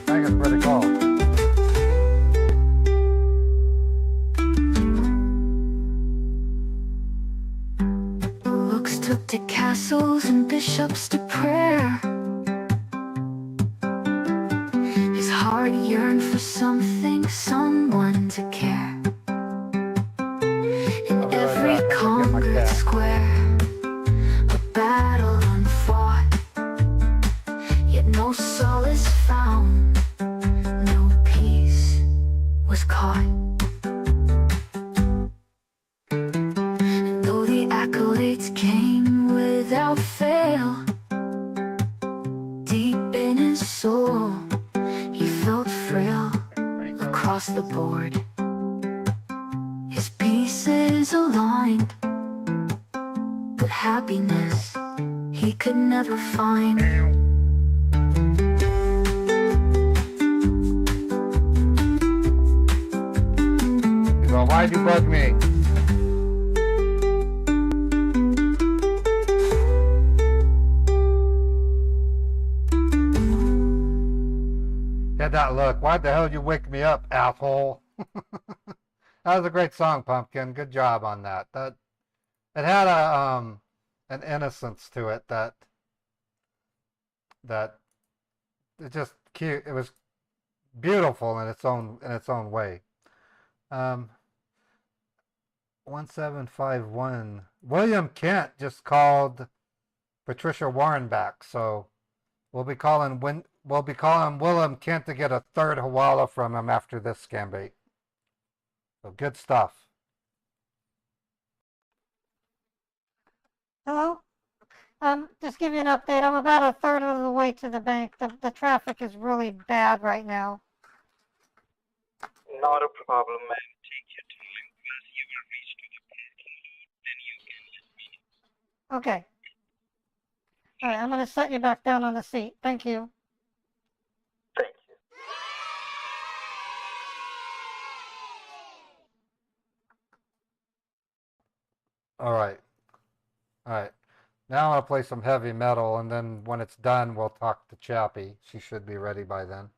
think it's pretty cool. Looks took to castles and bishops to prayer. His heart yearned for something, someone to care. In every conquered square, a battle unfought, yet no solace found, no peace was caught. And though the accolades came without fail, deep in his soul he felt frail. Across the board his pieces aligned, but happiness he could never find. So why'd you bug me? Had that look. Why the hell did you wake me up, asshole? That was a great song, Pumpkin. Good job on that. That it had an innocence to it that it just cute. It was beautiful in its own way. 1751. William Kent just called Patricia Warren back, so we'll be calling William Kent to get a third Hawala from him after this Scambait. So good stuff. Hello? Just give you an update. I'm about a third of the way to the bank. The traffic is really bad right now. Not a problem, man. Take your time. Once you will reach to the parking lot, then you can let me know. Okay. All right, I'm going to set you back down on the seat. Thank you. Thank you. All right. All right. Now I'm going to play some heavy metal, and then when it's done, we'll talk to Chappie. She should be ready by then.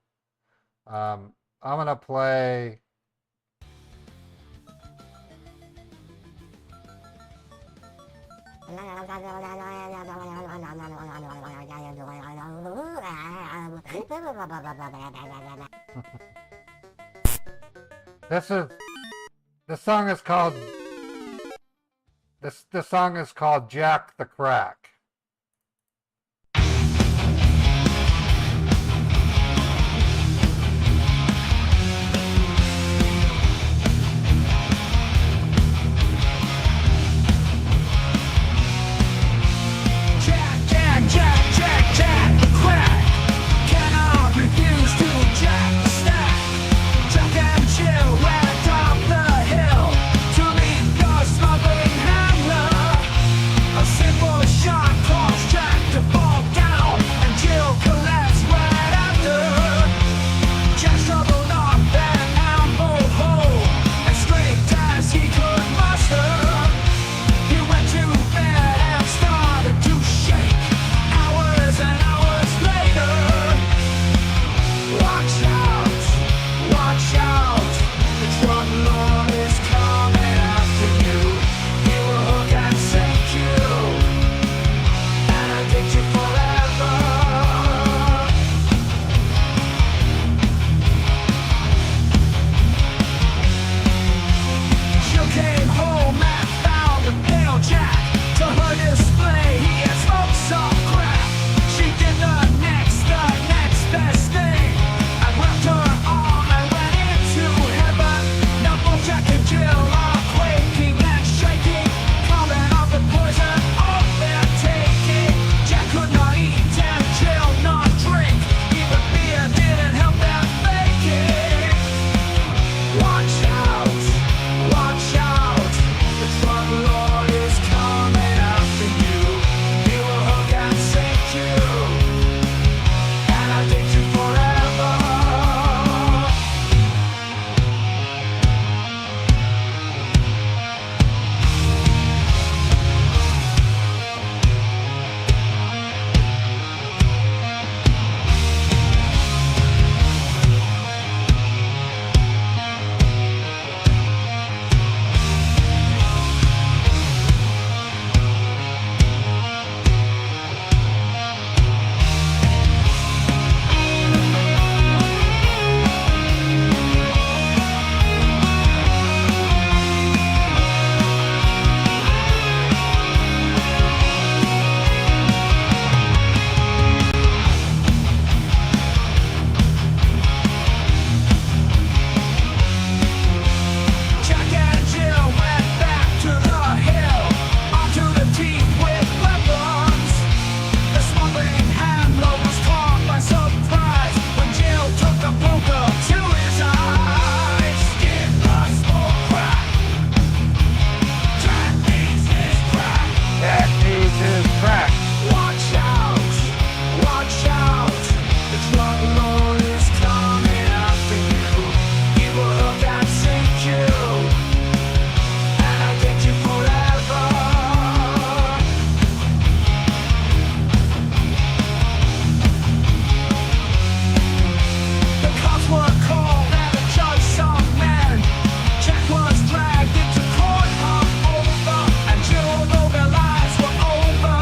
I'm going to play... This song is called Jack the Crack. Jack the crack. Cannot refuse to jack the stack. Jack and chill right up the hill to meet your smuggling handler. A simple shot caused Jack to fall down, and Jill collapsed right after. Jack struggled up an ample hole as straight as he could muster. He went to bed and started to shake. Hours and hours later, watch out, the drug lord is coming after you. He will hook and sink you, and addict you forever. Jill came home and found a pale Jack. To her display, he had smoked some crack. She did the next best thing, and wrapped her arm and went into heaven. Now both Jack and Jill are quaking and shaking, coming off the poison of their taking. Jack could not eat and Jill not drink. Even beer didn't help them fake it. Watch out, the drug lord is coming after you. He will hook and sink you, and addict you forever. Jack and Jill went back to the hill, onto the deep with weapons. The smuggling handler was caught by surprise when Jill took the poker to his eyes. Give us more crack. Jack needs his crack. Jack needs his crack. Watch out, the drug lord is coming after you. He will hook and sink you, and addict you forever. The cops were called and the judge some men. Jack was dragged into court hungover, and Jill knew their lives were over.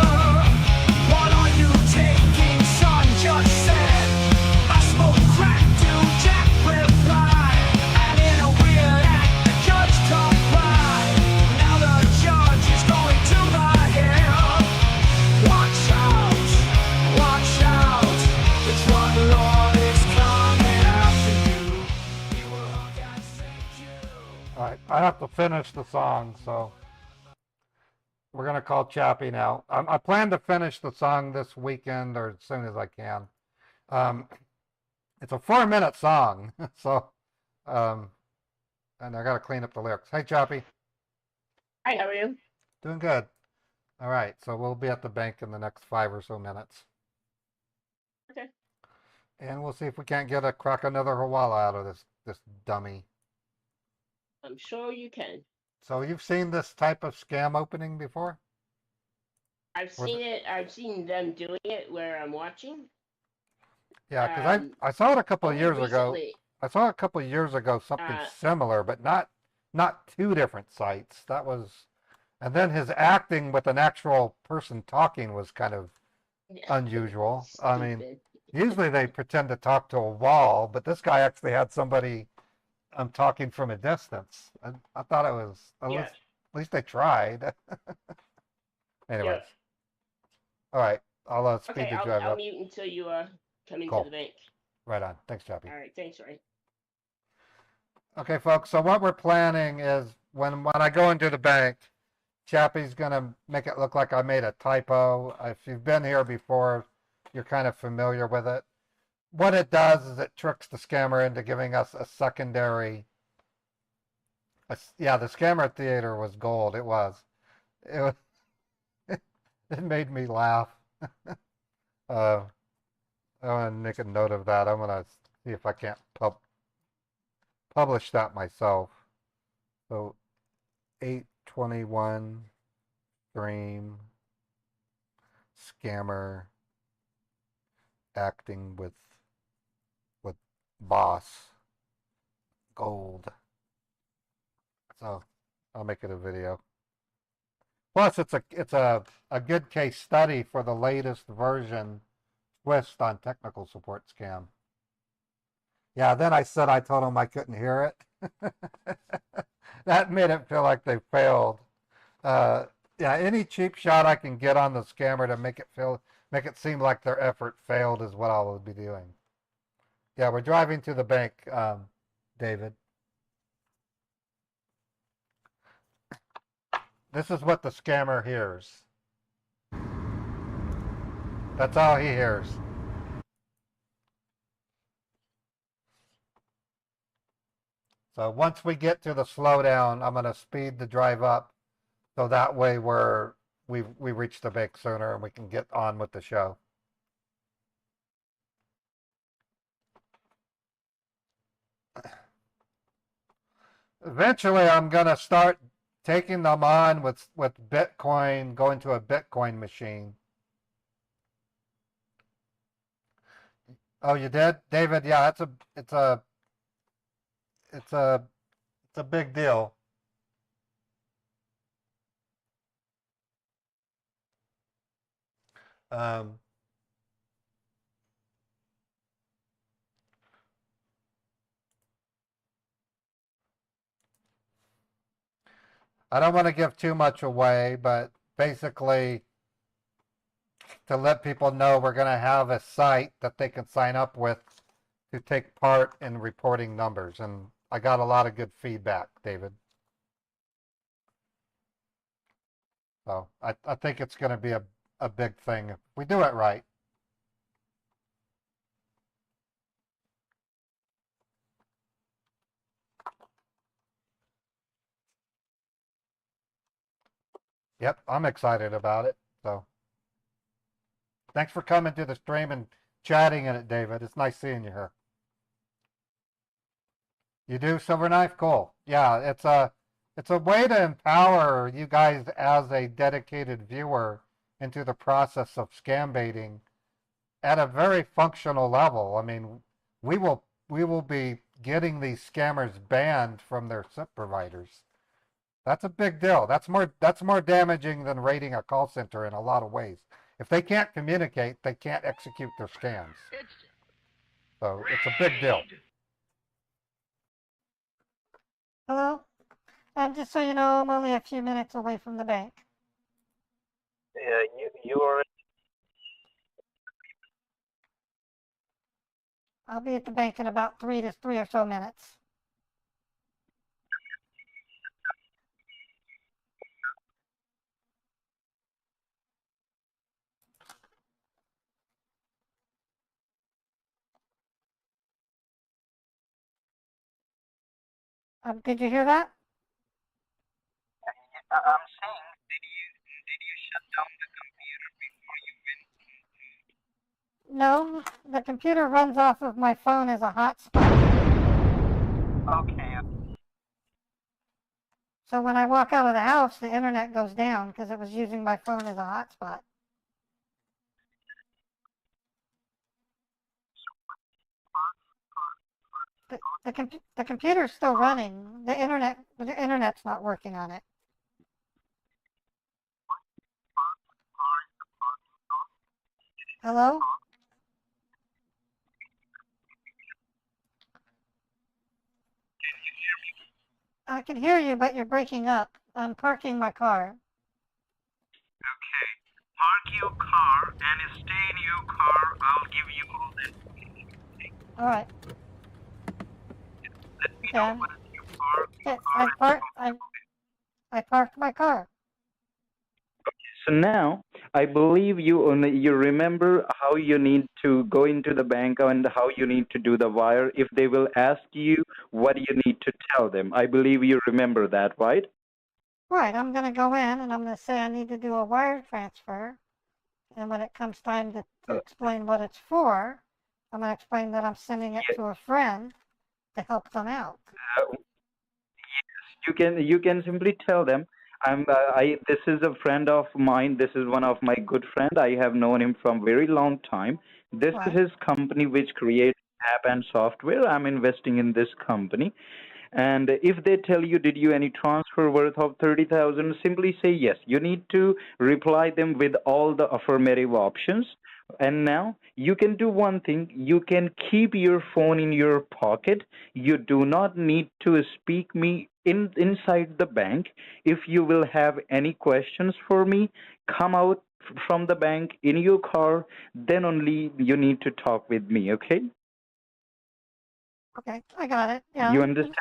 What are you taking, son? Judge said. I smoke crack, dude, Jack replied. And in a weird act, the judge complied. Now the judge is going to the hill. Watch out, the drug lord is coming after you. He will hook and sink you. All right, I have to finish the song, so We're gonna call Chappie now. I plan to finish the song this weekend or as soon as I can. It's a 4-minute song, so and I gotta clean up the lyrics. Hey, Chappie. Hi, how are you? Doing good. All right, so we'll be at the bank in the next 5 or so minutes. Okay. And we'll see if we can't crack another Hawala out of this dummy. I'm sure you can. So you've seen this type of scam opening before? I've seen it. I've seen them doing it where I'm watching. Yeah, because I saw it a couple of only years ago. recently. I saw a couple of years ago something similar, but not 2 different sites. That was, and then his acting with an actual person talking was kind of unusual. I mean, usually they pretend to talk to a wall, but this guy actually had somebody talking from a distance. I thought it was at least they tried. Anyways, all right, I'll speed Okay, the drive I'll up. mute until you come into Cool. the bank. Right on. Thanks, Chappie. All right, thanks, Ray. Okay, folks. So what we're planning is when I go into the bank, Chappie's gonna make it look like I made a typo. If you've been here before, you're kind of familiar with it. What it does is it tricks the scammer into giving us a secondary. Yeah, the scammer theater was gold. It was. It was. It made me laugh. I want to make a note of that. I'm gonna see if I can't publish that myself. So 821 stream scammer acting with boss gold. So I'll make it a video. Plus, it's a good case study for the latest version twist on technical support scam. Yeah, then I told them I couldn't hear it. That made it feel like they failed. Yeah, any cheap shot I can get on the scammer to make it seem like their effort failed is what I will be doing. Yeah, we're driving to the bank, David. This is what the scammer hears. That's all he hears. So once we get to the slowdown, I'm going to speed the drive up so that way we reach the bank sooner and we can get on with the show. Eventually, I'm going to start taking them on with Bitcoin, going to a Bitcoin machine. Oh, you did, David? Yeah, it's a big deal. I don't want to give too much away, but basically to let people know we're going to have a site that they can sign up with to take part in reporting numbers. And I got a lot of good feedback, David. So I think it's going to be a big thing if we do it right. Yep, I'm excited about it. So thanks for coming to the stream and chatting in it, David. It's nice seeing you here. You do, Silver Knife? Cool. Yeah, it's a way to empower you guys as a dedicated viewer into the process of scam baiting at a very functional level. I mean, we will be getting these scammers banned from their SIP providers. That's a big deal. That's more damaging than raiding a call center in a lot of ways. If they can't communicate, they can't execute their scams. So it's a big deal. Hello? Just so you know, I'm only a few minutes away from the bank. Yeah, you are. I'll be at the bank in about three or so minutes. Did you hear that? I'm saying, did you shut down the computer before you went? No, the computer runs off of my phone as a hotspot. Okay. So when I walk out of the house, the internet goes down because it was using my phone as a hotspot. The computer's still running. The internet's not working on it. Hello? I can hear you, but you're breaking up. I'm parking my car. Okay. Park your car and stay in your car. I'll give you all that. All right. Let me Yeah. know when you park your Yes, car. I parked my car. So now, I believe you remember how you need to go into the bank and how you need to do the wire. If they will ask you, what do you need to tell them? I believe you remember that, right? Right, I'm going to go in and I'm going to say I need to do a wire transfer. And when it comes time to explain what it's for, I'm going to explain that I'm sending it to a friend to help them out. You can simply tell them, this is a friend of mine. This is one of my good friend. I have known him from very long time. This is his company which creates app and software. I'm investing in this company. And if they tell you, did you any transfer worth of 30,000, simply say yes. You need to reply them with all the affirmative options. And now you can do one thing. You can keep your phone in your pocket. You do not need to speak me inside the bank. If you will have any questions for me, come out from the bank in your car. Then only you need to talk with me. Okay? Okay, I got it. Yeah. You understand?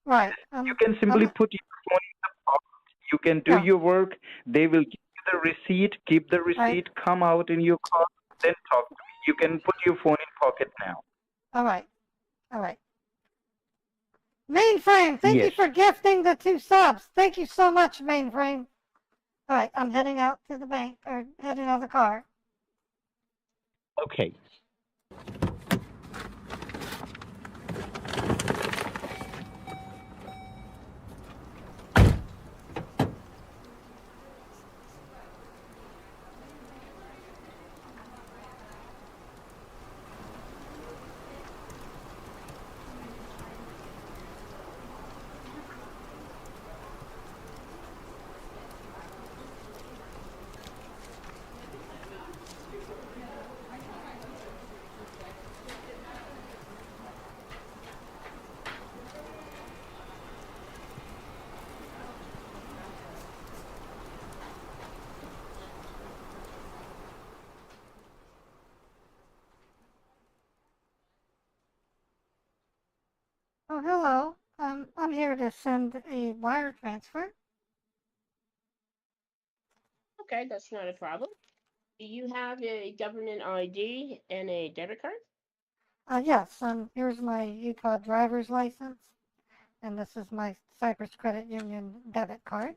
Right. You can simply put your phone in the pocket. You can do your work. They will give you the receipt. Keep the receipt. Come out in your car. Then talk to me. You can put your phone in pocket now. All right. All right. Mainframe, thank you for gifting the 2 subs. Thank you so much, Mainframe. All right, I'm heading out to the bank, or heading out of the car. Okay. Oh, hello. I'm here to send a wire transfer. Okay, that's not a problem. Do you have a government ID and a debit card? Yes, here's my Utah driver's license, and this is my Cypress Credit Union debit card.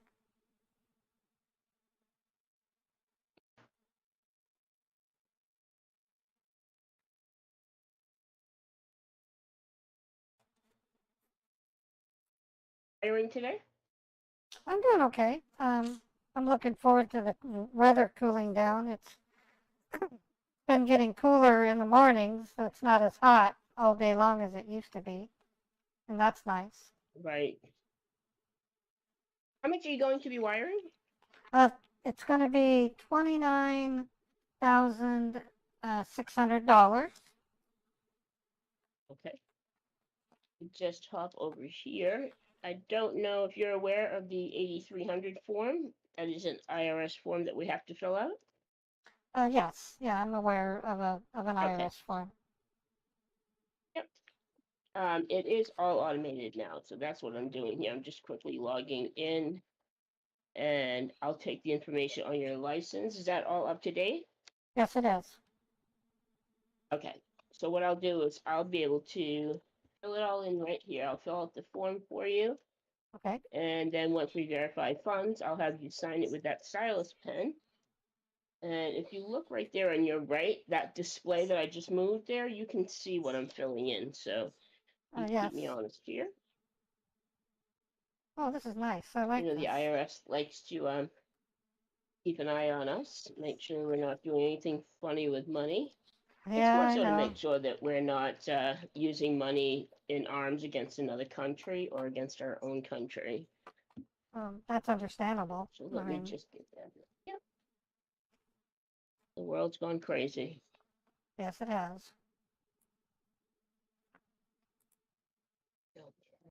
Wiring today? I'm doing okay. I'm looking forward to the weather cooling down. It's been getting cooler in the mornings, so it's not as hot all day long as it used to be, and that's nice. Right. How much are you going to be wiring? It's going to be $29,600. Okay. Just hop over here. I don't know if you're aware of the 8300 form. That is an IRS form that we have to fill out. Yes, yeah, I'm aware of an IRS form. Yep. It is all automated now, so that's what I'm doing here. I'm just quickly logging in, and I'll take the information on your license. Is that all up to date? Yes, it is. Okay. So what I'll do is I'll be able to fill it all in right here. I'll fill out the form for you. Okay. And then once we verify funds, I'll have you sign it with that stylus pen. And if you look right there on your right, that display that I just moved there, you can see what I'm filling in. So you Yes. keep me honest here. Oh, this is nice. I like You know, this. the IRS likes to keep an eye on us, make sure we're not doing anything funny with money. It's Yeah, more I so to know. make sure that we're not using money in arms against another country or against our own country. That's understandable. So let me just get that. Yep. The world's gone crazy. Yes, it has.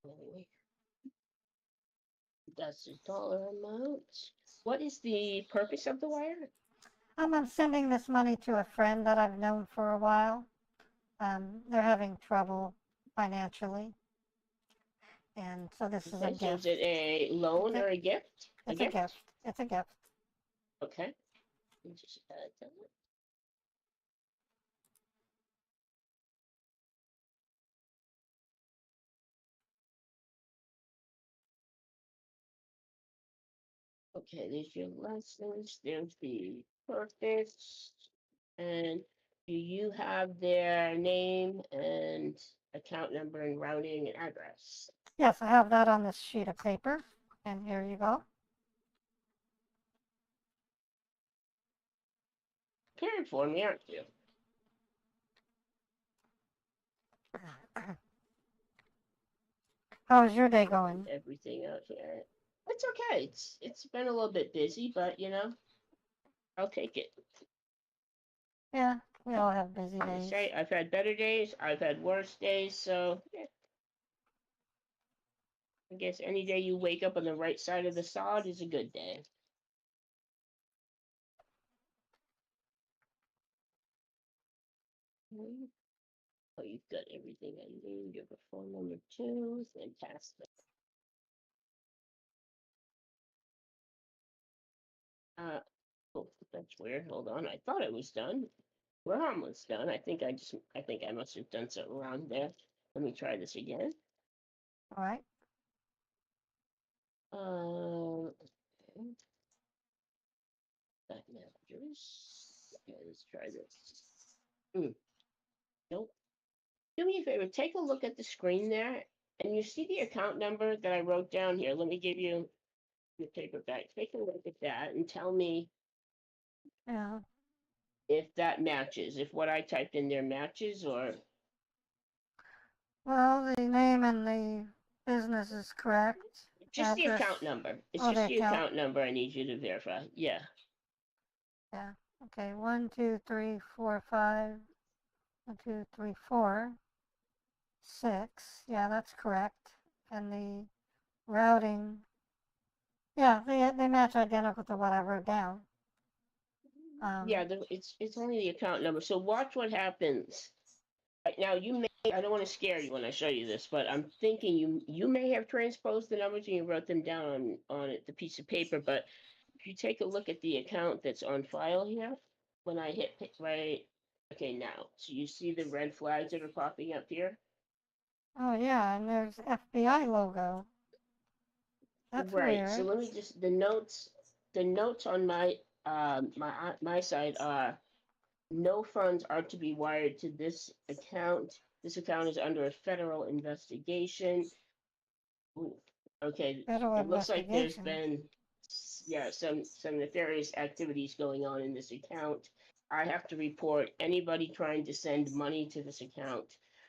Okay. That's the dollar amount. What is the purpose of the wire? I'm sending this money to a friend that I've known for a while. They're having trouble financially. And so this is a Okay, so gift. is it a loan or a gift? It's a gift. It's a gift. Okay. Let me just add that. Okay, there's your license, there's the purpose, and do you have their name and account number and routing and address? Yes, I have that on this sheet of paper. And here you go. Caring for me, aren't you? How's your day going? Everything out here. It's okay. It's been a little bit busy, but you know, I'll take it. Yeah, we all have busy Like I days. say, I've had better days, I've had worse days, so yeah. I guess any day you wake up on the right side of the sod is a good day. Oh, you've got everything I need. You have a phone number too. Fantastic. Oh, that's weird. Hold on. I thought it was done. We're almost done. I think I must have done something wrong there. Let me try this again. All right. Okay. Back managers. Okay, let's try this. Nope. Do me a favor. Take a look at the screen there, and you see the account number that I wrote down here. Let me give you the paper back. Take a look at that and tell me Yeah. if that matches, if what I typed in there matches, or Well, the name and the business is correct. just the Address. account number. It's Oh, just the the account. account number I need you to verify. Yeah. Yeah. Okay. 1, 2, 3, 4, 5. 1, 2, 3, 4. 6. Yeah, that's correct. And the routing. Yeah, they match identical to what I wrote down. Yeah, it's only the account number. So watch what happens. Right now, I don't want to scare you when I show you this, but I'm thinking you may have transposed the numbers and you wrote them down on the piece of paper. But if you take a look at the account that's on file here, when I hit right, okay, now, so you see the red flags that are popping up here. Oh yeah, and there's FBI logo. That's Right. So weird. let me just the notes on my side are no funds are to be wired to this account. This account is under a federal investigation. Ooh, okay, Federal it looks like there's investigation. been some nefarious activities going on in this account. I have to report anybody trying to send money to this account.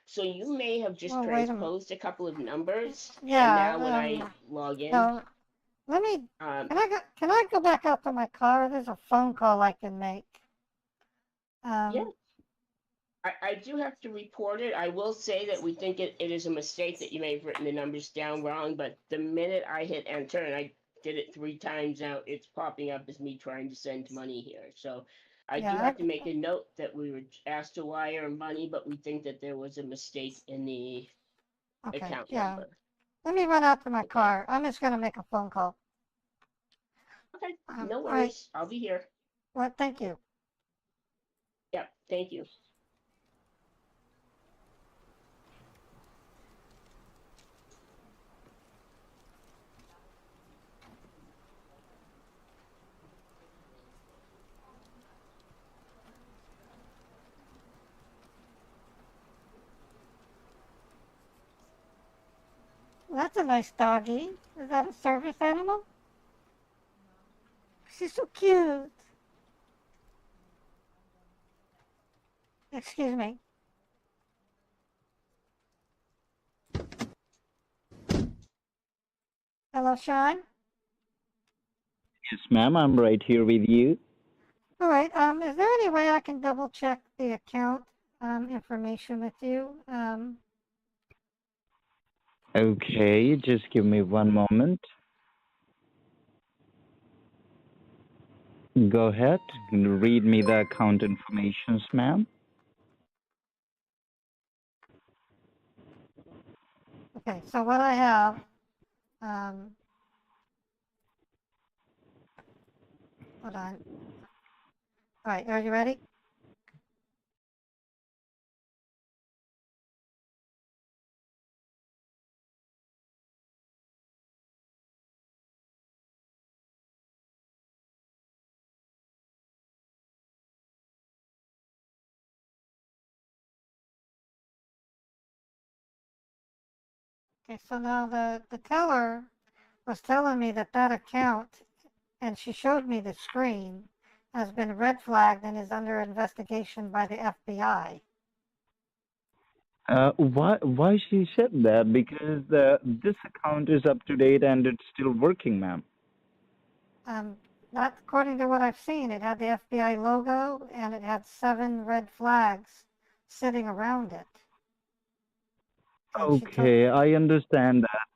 So you may have just Well, wait a minute. transposed a couple of numbers, and Yeah. now when I log in, No, let me. Can I go back out to my car? There's a phone call I can make. yeah. I do have to report it. I will say that we think it is a mistake that you may have written the numbers down wrong, but the minute I hit enter, and I did it 3 times now, it's popping up as me trying to send money here. So I do have to make a note that we were asked to wire money, but we think that there was a mistake in the account number. Let me run out to my car. I'm just gonna make a phone call. Okay, no all worries. I'll be here. Well, thank you. Yep, thank you. that's a nice doggy. Is that a service animal? She's so cute. Excuse me. Hello, Sean. Yes, ma'am, I'm right here with you. All right. Is there any way I can double check the account information with you? Okay, just give me one moment. Go ahead and read me the account information, ma'am. Okay. So what I have, hold on. All right. Are you ready? Okay. So now the teller was telling me that that account, and she showed me the screen, has been red flagged and is under investigation by the FBI. Why she said that? Because this account is up to date and it's still working, ma'am. Not according to what I've seen. It had the FBI logo and it had 7 red flags sitting around it. And Okay, I understand that.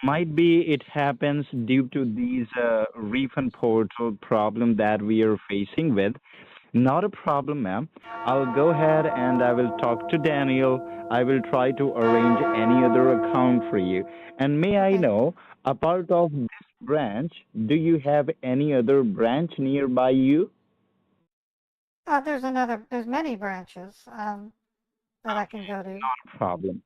Might be it happens due to these refund portal problem that we are facing with. Not a problem, ma'am. I'll go ahead and I will talk to Daniel. I will try to arrange any other account for you. And may I know, apart of this branch, do you have any other branch nearby you? there's many branches that I can go to. Not a problem.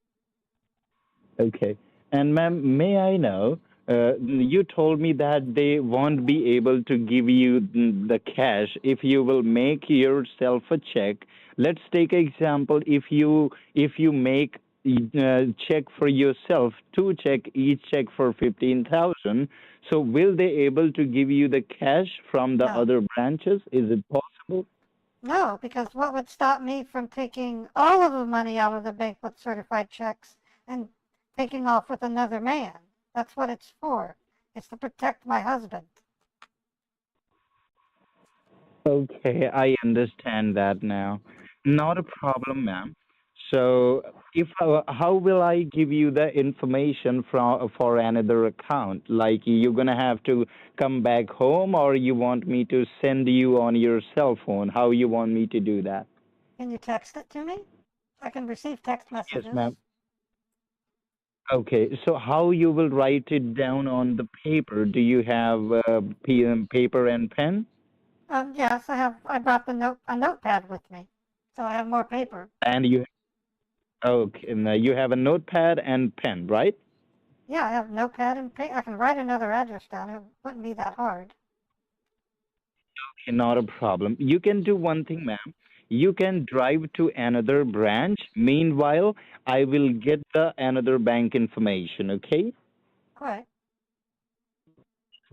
Okay. And ma'am, may I know, you told me that they won't be able to give you the cash if you will make yourself a check. Let's take an example. If you make check for yourself, 2 check, each check for 15,000. So will they able to give you the cash from the other branches? Is it possible? No, because what would stop me from taking all of the money out of the bank with certified checks and taking off with another man? That's what it's for. It's to protect my husband. Okay, I understand that now. Not a problem, ma'am. So, if how will I give you the information for another account? Like you're gonna have to come back home, or you want me to send you on your cell phone? How you want me to do that? Can you text it to me? I can receive text messages. Yes, ma'am. Okay, so how you will write it down on the paper? Do you have paper and pen? Yes, I brought a notepad with me, so I have more paper. And okay, and, you have a notepad and pen, right? Yeah, I have notepad and paper. I can write another address down. It wouldn't be that hard. Okay, not a problem. You can do one thing, ma'am. You can drive to another branch. Meanwhile, I will get the another bank information, okay? Right.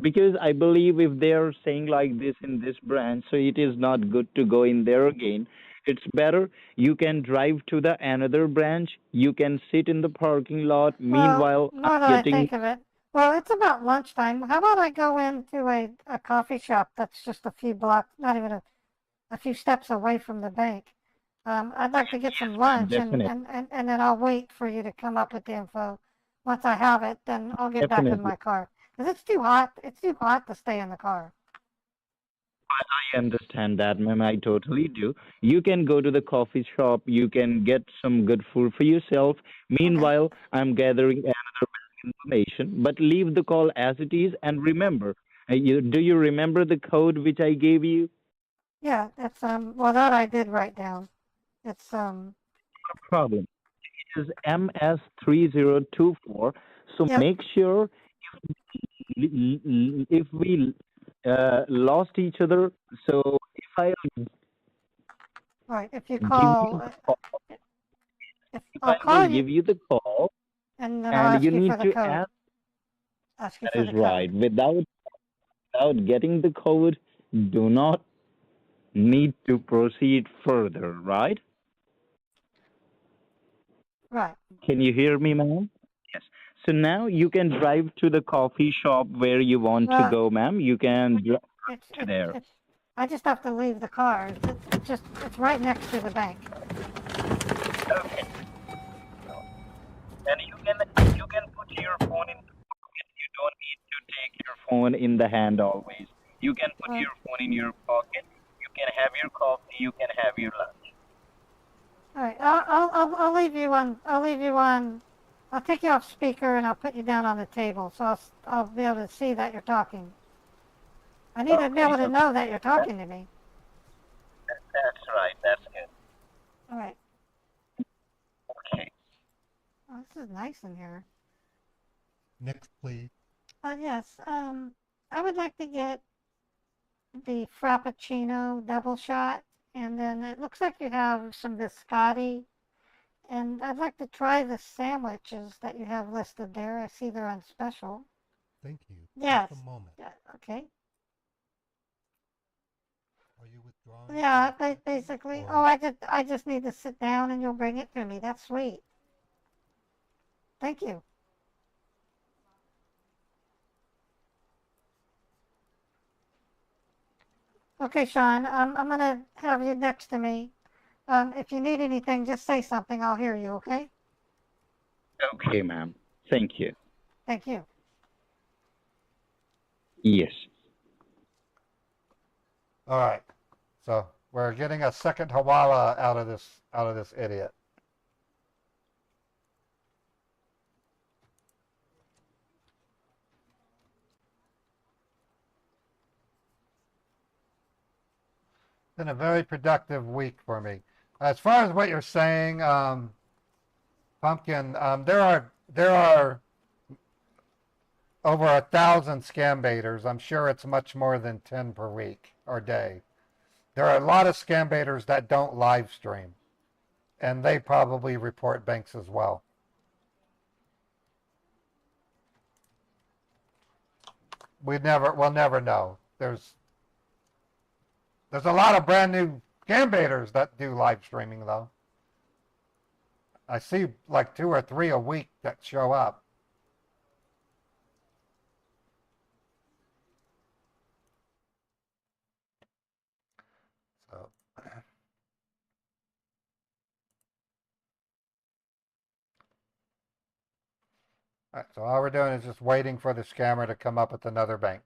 Because I believe if they are saying like this in this branch, so it is not good to go in there again. It's better you can drive to the another branch. You can sit in the parking lot. Meanwhile, Well, now I'm that I getting think of it, well, it's about lunchtime. How about I go into a coffee shop that's just a few blocks, not even a few steps away from the bank. I'd like to get some lunch, and definitely. then I'll wait for you to come up with the info. Once I have it, then I'll get back in Definitely. my car. Because it's too hot. It's too hot to stay in the car. I understand that, ma'am. I totally do. You can go to the coffee shop. You can get some good food for yourself. Meanwhile, I'm gathering another information. But leave the call as it is, and remember. Do you remember the code which I gave you? Yeah, it's well, that I did write down. It's No problem. It is MS3024. So make sure if we lost each other. So if I right. If you give you call, the call, if if I'll I will call you, give you the call, And then I'll And ask you you need for the to code. ask. Ask you That for is the code. right. Without getting the code, do not need to proceed further, right? Right. Can you hear me, ma'am? Yes. So now you can drive to the coffee shop where you want to Well, go, ma'am. You can drive to there. I just have to leave the car. It's right next to the bank. Okay. And you can put your phone in the pocket. You don't need to take your phone in the hand always. You can put your phone in your pocket. You can have your coffee. You can have your lunch. All right. I'll leave you on. I'll take you off speaker and I'll put you down on the table, so I'll be able to see that you're talking. I need to be able to know that you're talking to me. That's right. That's good. All right. Okay. Oh, this is nice in here. Next, please. Yes. I would like to get the Frappuccino double shot, and then it looks like you have some biscotti, and I'd like to try the sandwiches that you have listed there. I see they're on special. Thank you. Yes. Just a moment. Yeah, okay. Are you withdrawing? Yeah, basically. Oh, I just need to sit down and you'll bring it to me. That's sweet. Thank you. Okay, Sean, I'm gonna have you next to me. If you need anything, just say something. I'll hear you, okay? Okay, ma'am. Thank you. Thank you. Yes. All right. So we're getting a second Hawala out of this idiot. Been a very productive week for me. As far as what you're saying, Pumpkin, there are over 1,000 scam baiters. I'm sure it's much more than 10 per week or day. There are a lot of scam baiters that don't live stream, and they probably report banks as well. We'll never know. There's a lot of brand new scam baiters that do live streaming though. I see like 2 or 3 a week that show up. So all right, so all we're doing is just waiting for the scammer to come up with another bank.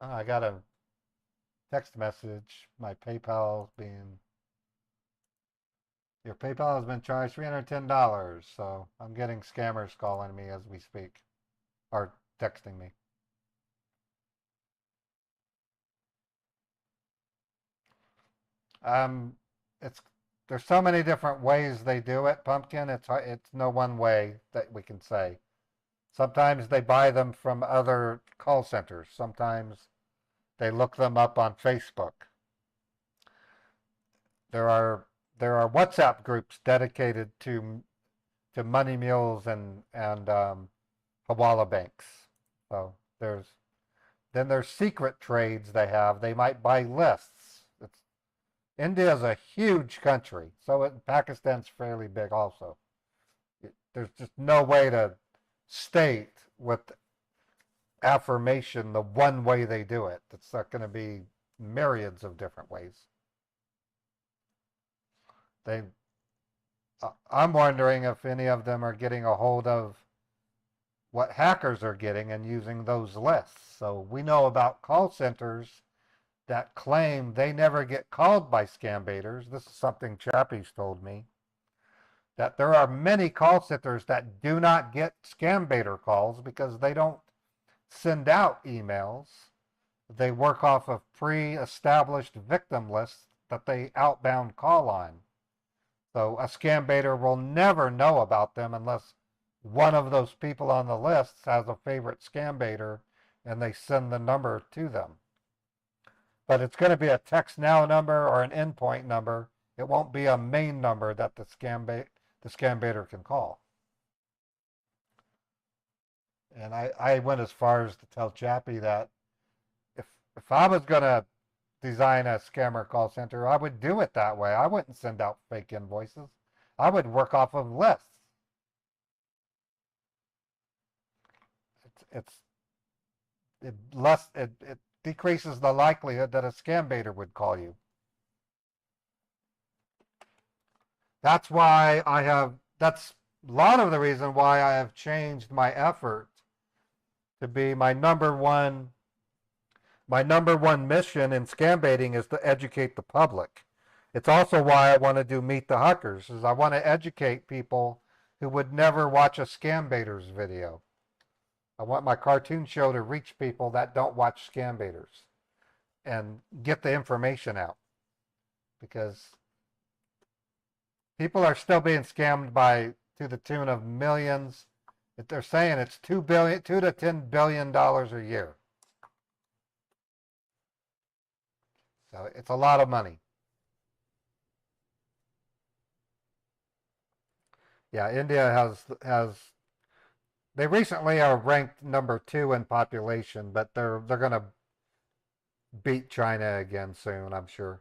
Oh, I got a text message. My PayPal's being... Your PayPal has been charged $310. So I'm getting scammers calling me as we speak. Or texting me. There's so many different ways they do it, Pumpkin. It's no one way that we can say. Sometimes they buy them from other call centers. Sometimes they look them up on Facebook. There are WhatsApp groups dedicated to money mules and Hawala banks. So there's secret trades they have. They might buy lists. India is a huge country, so Pakistan's fairly big also. There's just no way to state with affirmation the one way they do it. It's not going to be myriads of different ways. I'm wondering if any of them are getting a hold of what hackers are getting and using those lists. So we know about call centers that claim they never get called by scam baiters. This is something Chappie's told me, that there are many call centers that do not get scam baiter calls because they don't send out emails. They work off of pre-established victim lists that they outbound call on. So a scam baiter will never know about them unless one of those people on the list has a favorite scam baiter and they send the number to them. But it's going to be a text now number or an endpoint number. It won't be a main number that the scam baiter can call. And I went as far as to tell Chappie that if I was going to design a scammer call center, I would do it that way. I wouldn't send out fake invoices. I would work off of lists. It decreases the likelihood that a scam baiter would call you. That's why that's a lot of the reason why I have changed my effort to be my number one mission in scam baiting is to educate the public. It's also why I want to do Meet the Huckers, is I want to educate people who would never watch a scam baiter's video. I want my cartoon show to reach people that don't watch scam baiters and get the information out, because people are still being scammed to the tune of millions. They're saying it's $2 to $10 billion a year. So it's a lot of money. Yeah, India has they recently are ranked number 2 in population, but they're going to beat China again soon, I'm sure.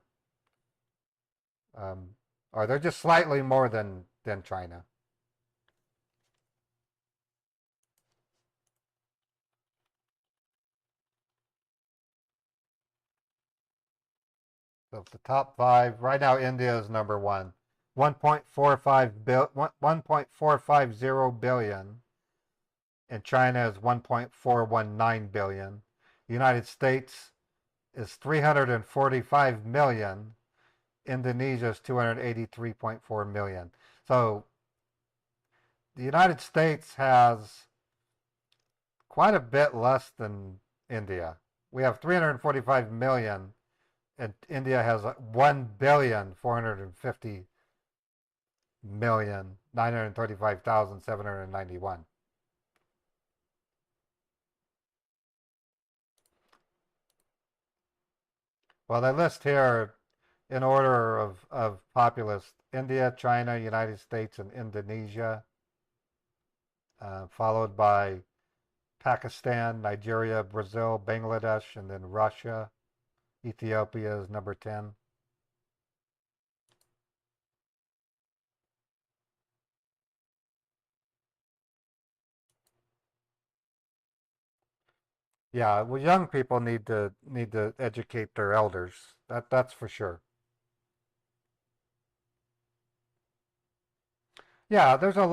Or they're just slightly more than China. So the top 5 right now, India is number 1, 1.450 billion, and China is 1.419 billion. The United States is 345 million. Indonesia is 283.4 million. So the United States has quite a bit less than India. We have 345 million, and India has 1,450,935,791. Well, they list here in order of populace: India, China, United States, and Indonesia, followed by Pakistan, Nigeria, Brazil, Bangladesh, and then Russia. Ethiopia is number 10. Yeah, well, young people need to educate their elders. That's for sure. Yeah, there's a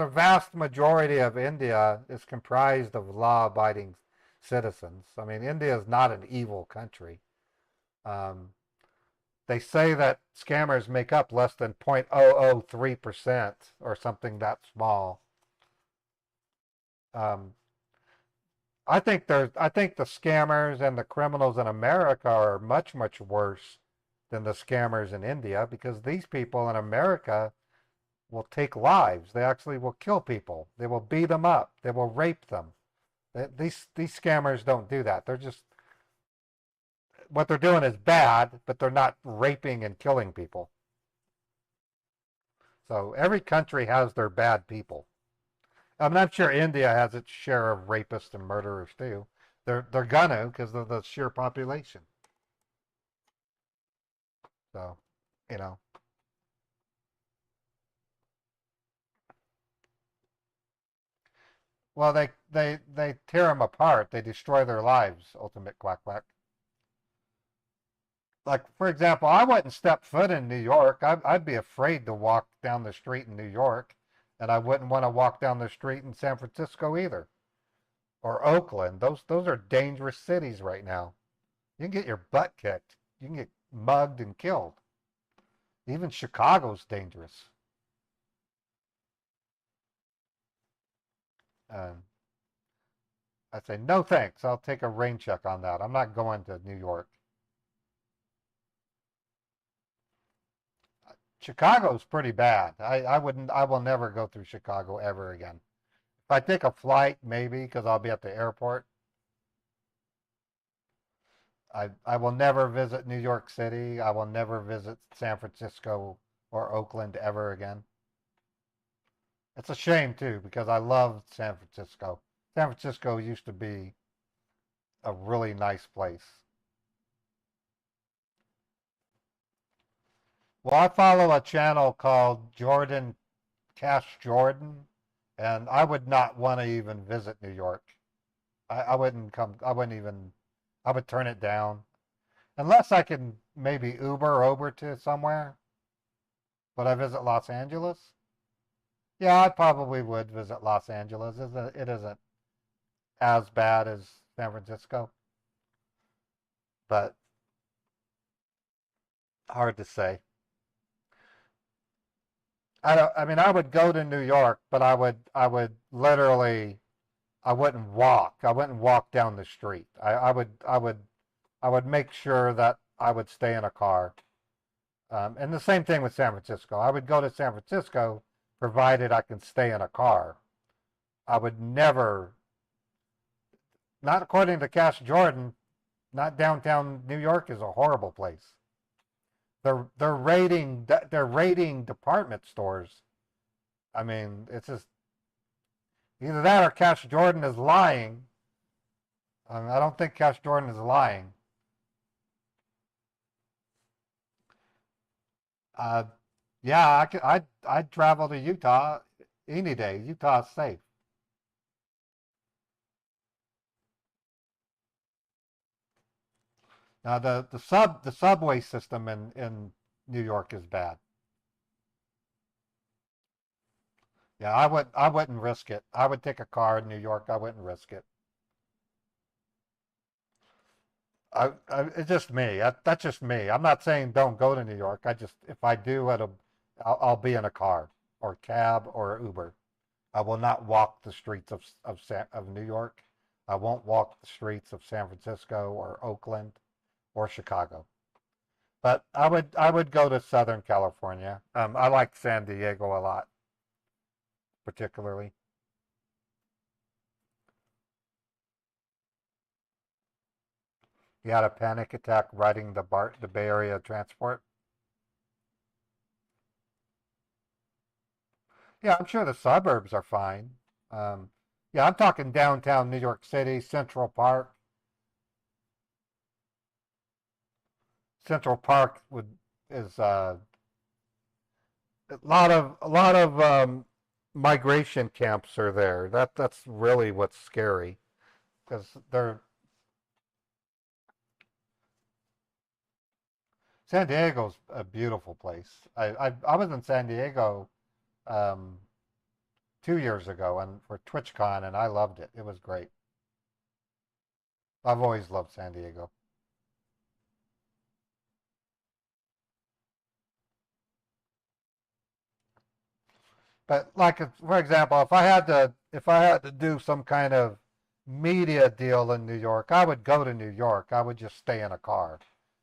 vast majority of India is comprised of law-abiding citizens. I mean, India is not an evil country. They say that scammers make up less than 0.003% or something that small. I think the scammers and the criminals in America are much, much worse than the scammers in India, because these people in America will take lives. They actually will kill people. They will beat them up. They will rape them. These scammers don't do that. They're just, what they're doing is bad, but they're not raping and killing people. So every country has their bad people. I mean, I'm sure India has its share of rapists and murderers too. They're gonna, because of the sheer population. So, you know. Well, they tear them apart. They destroy their lives. Ultimate quack quack. Like, for example, I wouldn't step foot in New York. I'd be afraid to walk down the street in New York, and I wouldn't want to walk down the street in San Francisco either, or Oakland. Those are dangerous cities right now. You can get your butt kicked. You can get mugged and killed. Even Chicago's dangerous. I say, no thanks. I'll take a rain check on that. I'm not going to New York. Chicago's pretty bad. I will never go through Chicago ever again. If I take a flight, maybe, because I'll be at the airport. I will never visit New York City. I will never visit San Francisco or Oakland ever again. It's a shame too, because I loved San Francisco. San Francisco used to be a really nice place. Well, I follow a channel called Jordan Cash Jordan, and I would not want to even visit New York. I wouldn't come. I wouldn't even. I would turn it down, unless I can maybe Uber over to somewhere. Would I visit Los Angeles? Yeah, I probably would visit Los Angeles. It isn't as bad as San Francisco, but hard to say. I mean, I would go to New York, but I would literally, I wouldn't walk. I wouldn't walk down the street. I would make sure that I would stay in a car. And the same thing with San Francisco. I would go to San Francisco provided I can stay in a car. I would never, not according to Cash Jordan, not downtown New York is a horrible place. They're raiding department stores. I mean, it's just either that or Cash Jordan is lying. I don't think Cash Jordan is lying. Yeah, I'd travel to Utah any day. Utah's safe. Now the subway system in New York is bad. Yeah, I wouldn't risk it. I would take a car in New York. I wouldn't risk it. It's just me. That's just me. I'm not saying don't go to New York. If I do, I'll be in a car or cab or Uber. I will not walk the streets of New York. I won't walk the streets of San Francisco or Oakland or Chicago. But I would go to Southern California. I like San Diego a lot, particularly. You had a panic attack riding the Bay Area transport. Yeah, I'm sure the suburbs are fine. Yeah, I'm talking downtown New York City, Central Park. Central Park is a lot of migration camps are there. That's really what's scary, because San Diego's a beautiful place. I was in San Diego um, 2 years ago and for TwitchCon, and I loved it. It was great. I've always loved San Diego. But like, for example, if I had to do some kind of media deal in New York, I would go to New York. I would just stay in a car.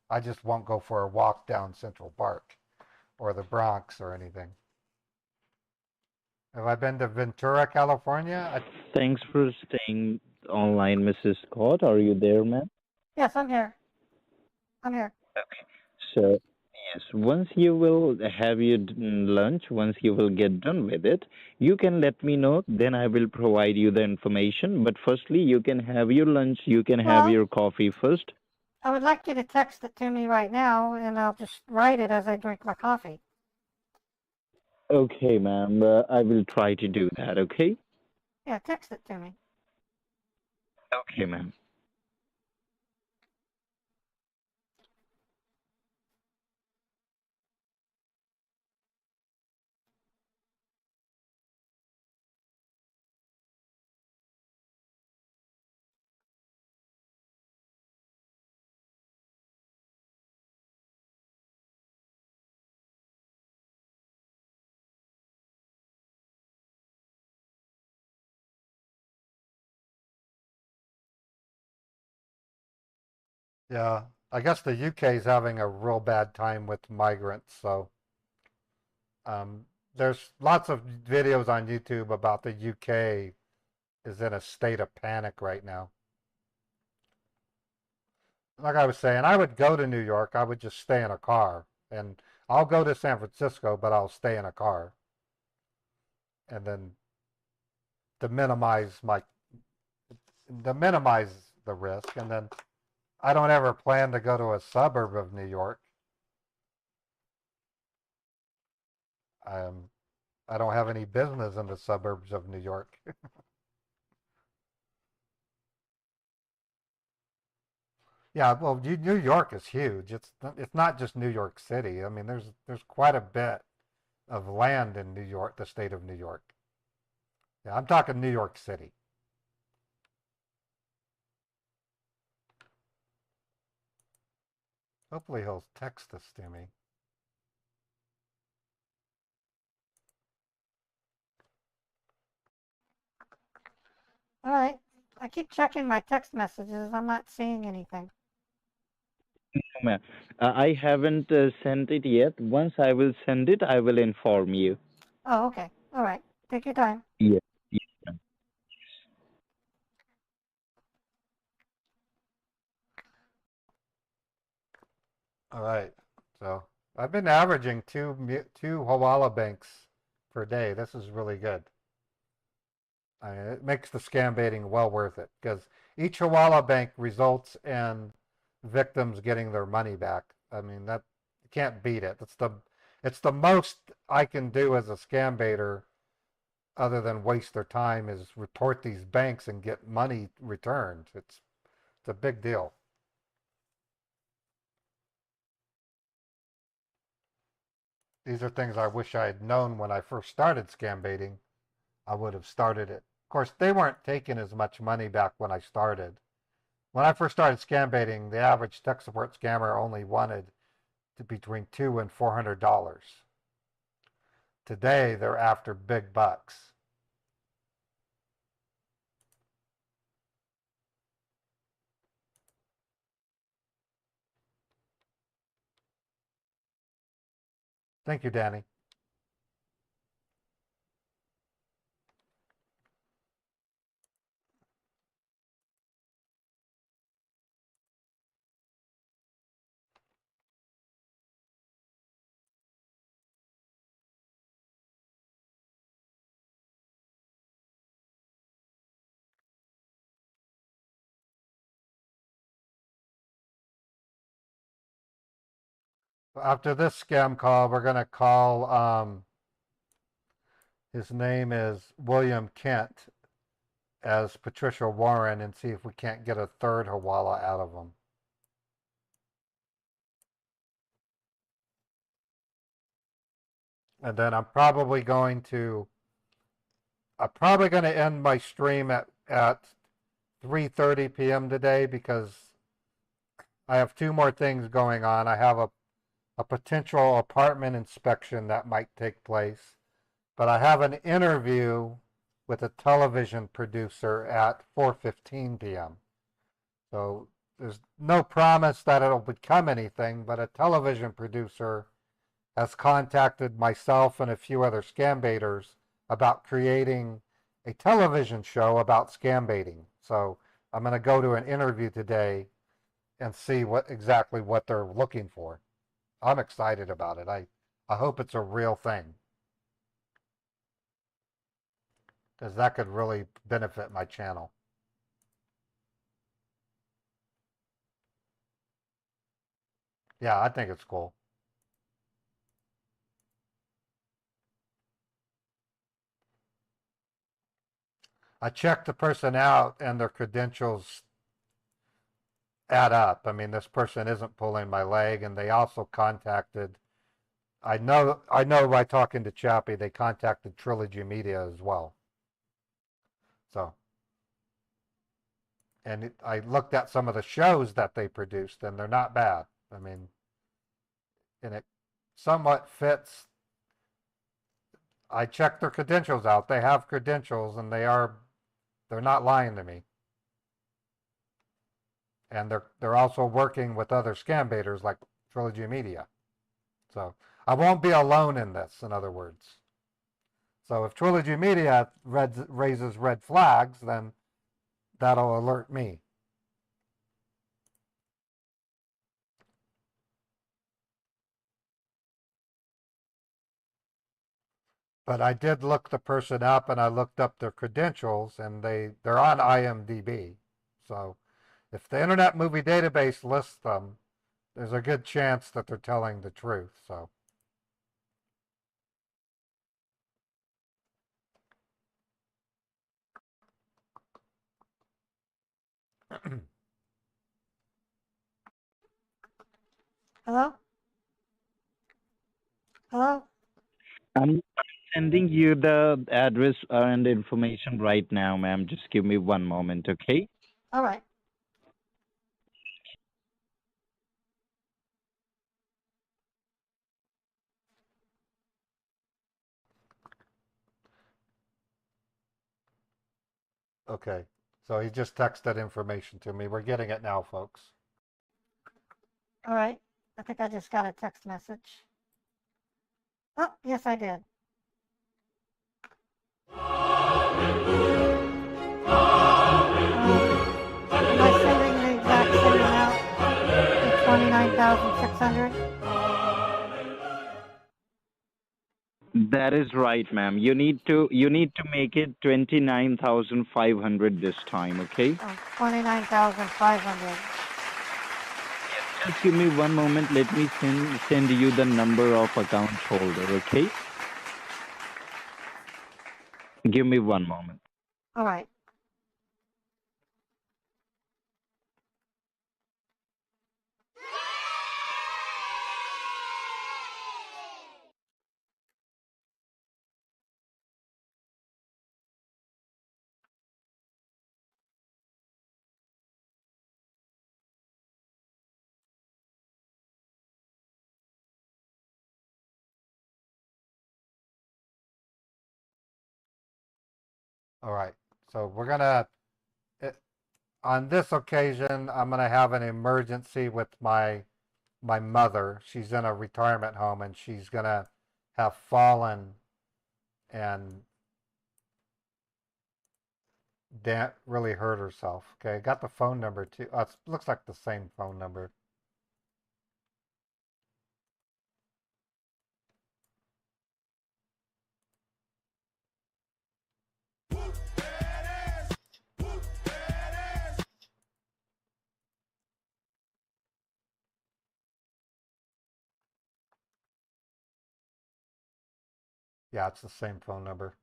I just won't go for a walk down Central Park or the Bronx or anything. Have I been to Ventura, California? Thanks for staying online, Mrs. Scott. Are you there, ma'am? Yes, I'm here. I'm here. So, yes, once you will have your lunch, once you will get done with it, you can let me know. Then I will provide you the information. But firstly, you can have your lunch. You can have Well, your coffee first. I would like you to text it to me right now, and I'll just write it as I drink my coffee. Okay, ma'am. I will try to do that. Okay. Yeah, text it to me. Okay, ma'am. Yeah, I guess the UK is having a real bad time with migrants, so There's lots of videos on YouTube about the UK is in a state of panic right now. Like I was saying, I would go to New York. I would just stay in a car. And I'll go to San Francisco, but I'll stay in a car. And then to minimize the risk. And then I don't ever plan to go to a suburb of New York. I don't have any business in the suburbs of New York. Yeah, well, New York is huge. It's not just New York City. I mean, there's quite a bit of land in New York, the state of New York. Yeah, I'm talking New York City. Hopefully he'll text this to me. All right. I keep checking my text messages. I'm not seeing anything. No, ma'am. I haven't sent it yet. Once I will send it, I will inform you. Oh, okay. All right. Take your time. Yes. Yes, ma'am. All right. So I've been averaging two Hawala banks per day. This is really good. I mean, it makes the scam baiting well worth it because each Hawala bank results in victims getting their money back. I mean, that you can't beat it. It's the most I can do as a scam baiter other than waste their time is report these banks and get money returned. It's a big deal. These are things I wish I had known when I first started scam baiting. I would have started it. Of course, they weren't taking as much money back when I started. When I first started scam baiting, the average tech support scammer only wanted between $200 and $400. Today, they're after big bucks. Thank you, Danny. After this scam call, we're going to call, his name is William Kent as Patricia Warren and see if we can't get a third Hawala out of him. And then I'm probably going to end my stream at 3:30 p.m. today because I have two more things going on. I have a potential apartment inspection that might take place, but I have an interview with a television producer at 4:15 p.m. So there's no promise that it'll become anything, but a television producer has contacted myself and a few other scam baiters about creating a television show about scam baiting. So I'm going to go to an interview today and see exactly what they're looking for. I'm excited about it. I hope it's a real thing because that could really benefit my channel. Yeah, I think it's cool. I checked the person out and their credentials add up. I mean, this person isn't pulling my leg, and they also contacted, I know by talking to Chappie, they contacted Trilogy Media as well. So, and I looked at some of the shows that they produced, and they're not bad. I mean, and it somewhat fits. I checked their credentials out. They have credentials, and they're not lying to me. And they're also working with other scam baiters like Trilogy Media. So I won't be alone in this, in other words. So if Trilogy Media raises red flags, then that'll alert me. But I did look the person up, and I looked up their credentials, and they're on IMDb. So if the Internet Movie Database lists them, there's a good chance that they're telling the truth. So Hello? Hello? I'm sending you the address and information right now, ma'am. Just give me one moment, okay? All right. okay. So he just texted information to me. We're getting it now, folks. All right. I think I just got a text message. Oh, yes, I did. Am I sending the exact same amount? The 29,600? That is right, ma'am. You need to make it 29,500 this time, okay? Oh, 29,500. Just give me one moment. Let me send you the number of account holder, okay? Give me one moment. All right. All right. So we're gonna, on this occasion, I'm gonna have an emergency with my mother. She's in a retirement home, and she's gonna have fallen and really hurt herself. Okay, got the phone number too. It looks like the same phone number. Yeah, it's the same phone number.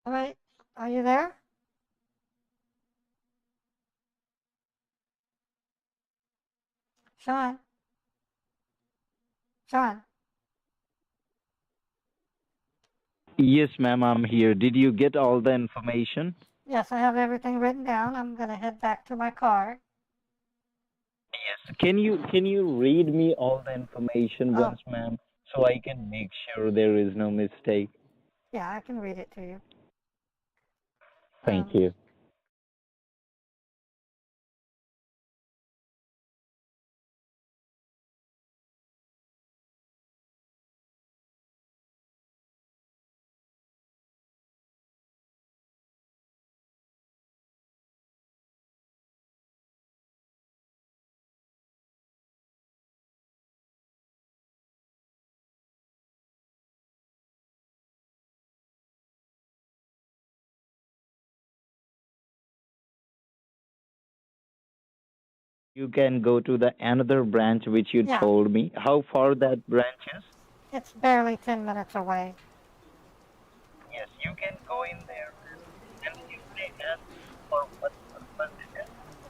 All right. Are you there? Sean? Sean? Yes, ma'am, I'm here. Did you get all the information? Yes, I have everything written down. I'm going to head back to my car. Yes. Can you read me all the information once, ma'am, so I can make sure there is no mistake? Yeah, I can read it to you. Thank you. You can go to the another branch which you Yeah. told me. How far that branch is? It's barely 10 minutes away. Yes, you can go in there. And if they ask for what purpose it is,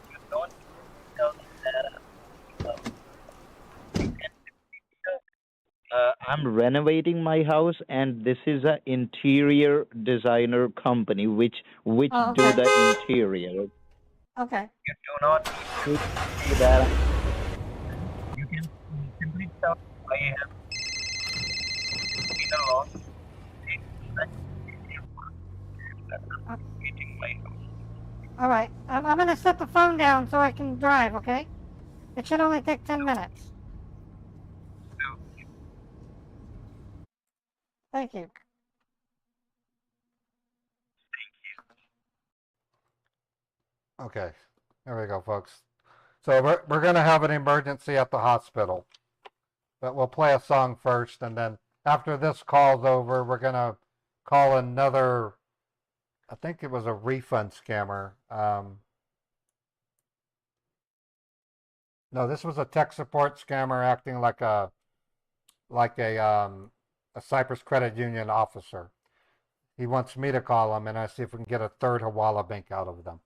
you don't tell them that. I'm am renovating my house, and this is a interior designer company which Oh, do okay. the interior. Okay. You do not need to say that. You can simply tell I have been a lot. All right. I'm gonna set the phone down so I can drive. Okay. It should only take 10 minutes. Thank you. Okay, there we go, folks. So we're going to have an emergency at the hospital, but we'll play a song first, and then after this call's over, we're going to call another, I think it was a refund scammer. No, this was a tech support scammer acting like a Cyprus Credit Union officer. He wants me to call him, and I see if we can get a third Hawala Bank out of them.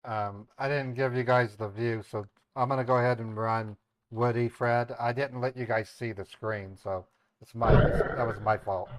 I didn't give you guys the view, so I'm going to go ahead and run Woody, Fred. I didn't let you guys see the screen, so that was my fault.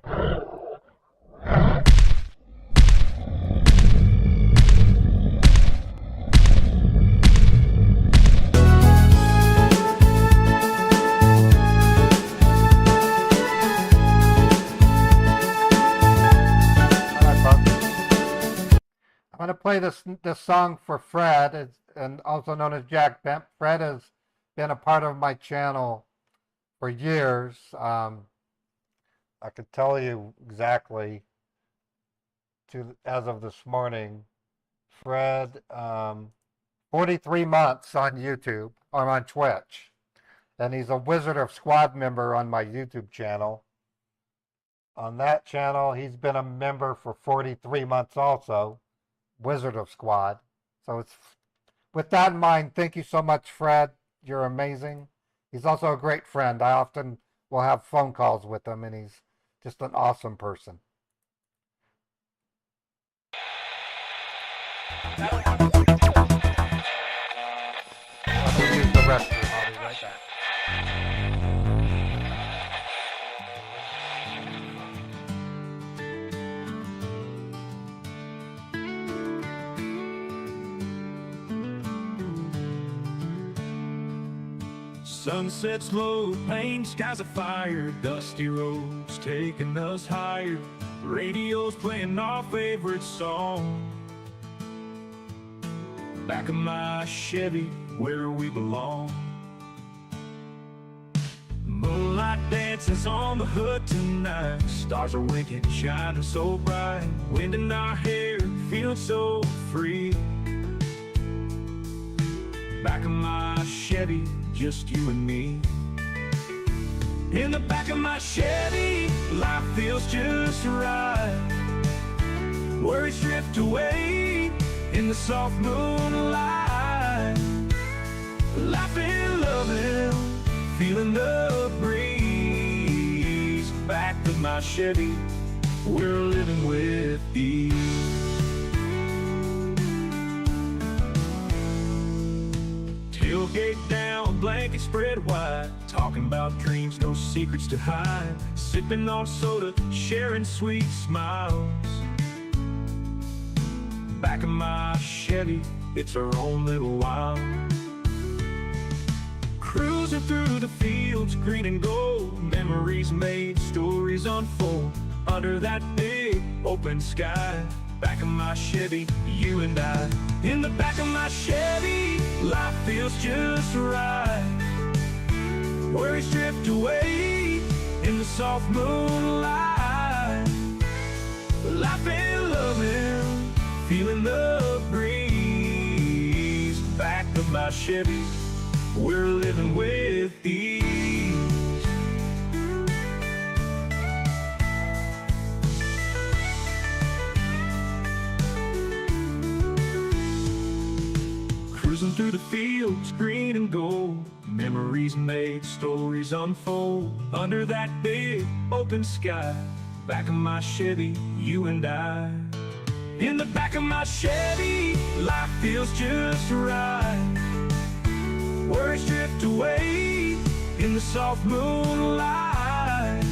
I'm going to play this song for Fred, and also known as Jack Bent. Fred has been a part of my channel for years. I could tell you exactly as of this morning. Fred, 43 months on YouTube or on Twitch, and he's a Wizard of Squad member on my YouTube channel. On that channel, he's been a member for 43 months also. Wizard of Squad. So it's with that in mind, thank you so much, Fred. You're amazing. He's also a great friend. I often will have phone calls with him, and he's just an awesome person. I'm gonna use the restroom. I'll be right back. Sunsets low, plain skies of fire, dusty roads taking us higher. Radio's playing our favorite song. Back of my Chevy, where we belong. Moonlight dances on the hood tonight. Stars are winking, shining so bright. Wind in our hair, feeling so free. Back of my Chevy, just you and me. In the back of my Chevy, life feels just right. Worries drift away in the soft moonlight. Laughing, loving, feeling the breeze. Back of my Chevy, we're living with ease. Tailgate down, blanket spread wide, talking about dreams, no secrets to hide. Sipping on soda, sharing sweet smiles. Back of my Chevy, it's our own little wild. Cruising through the fields, green and gold. Memories made, stories unfold. Under that big open sky. Back of my Chevy, you and I. In the back of my Chevy, life feels just right. Worries drift away in the soft moonlight. Laughing, loving, feeling the breeze. Back of my Chevy, we're living with ease. Cruising through the fields, green and gold. Memories made, stories unfold. Under that big open sky. Back of my Chevy, you and I. In the back of my Chevy, life feels just right. Worries drift away in the soft moonlight.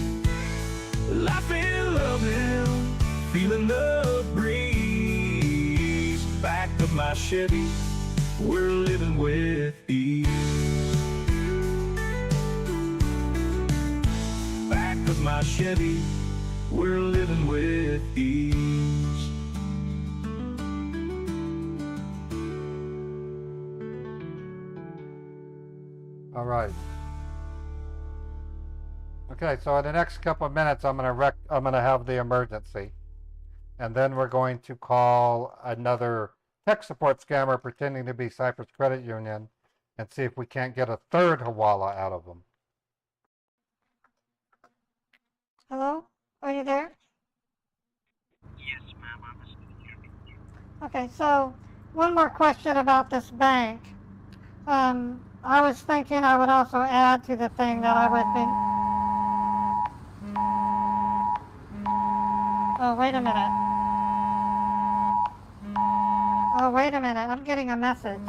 Laughing, loving, feeling the breeze. Back of my Chevy, we're living with ease. Back of my Chevy, we're living with ease. All right. Okay, so in the next couple of minutes, I'm gonna have the emergency, and then we're going to call another tech support scammer pretending to be Cyprus Credit Union, and see if we can't get a third Hawala out of them. Hello? Are you there? Yes, ma'am, I'm listening to you. Okay, so one more question about this bank. I was thinking I would also add to the thing that I would be... Oh, wait a minute. Oh, wait a minute. I'm getting a message.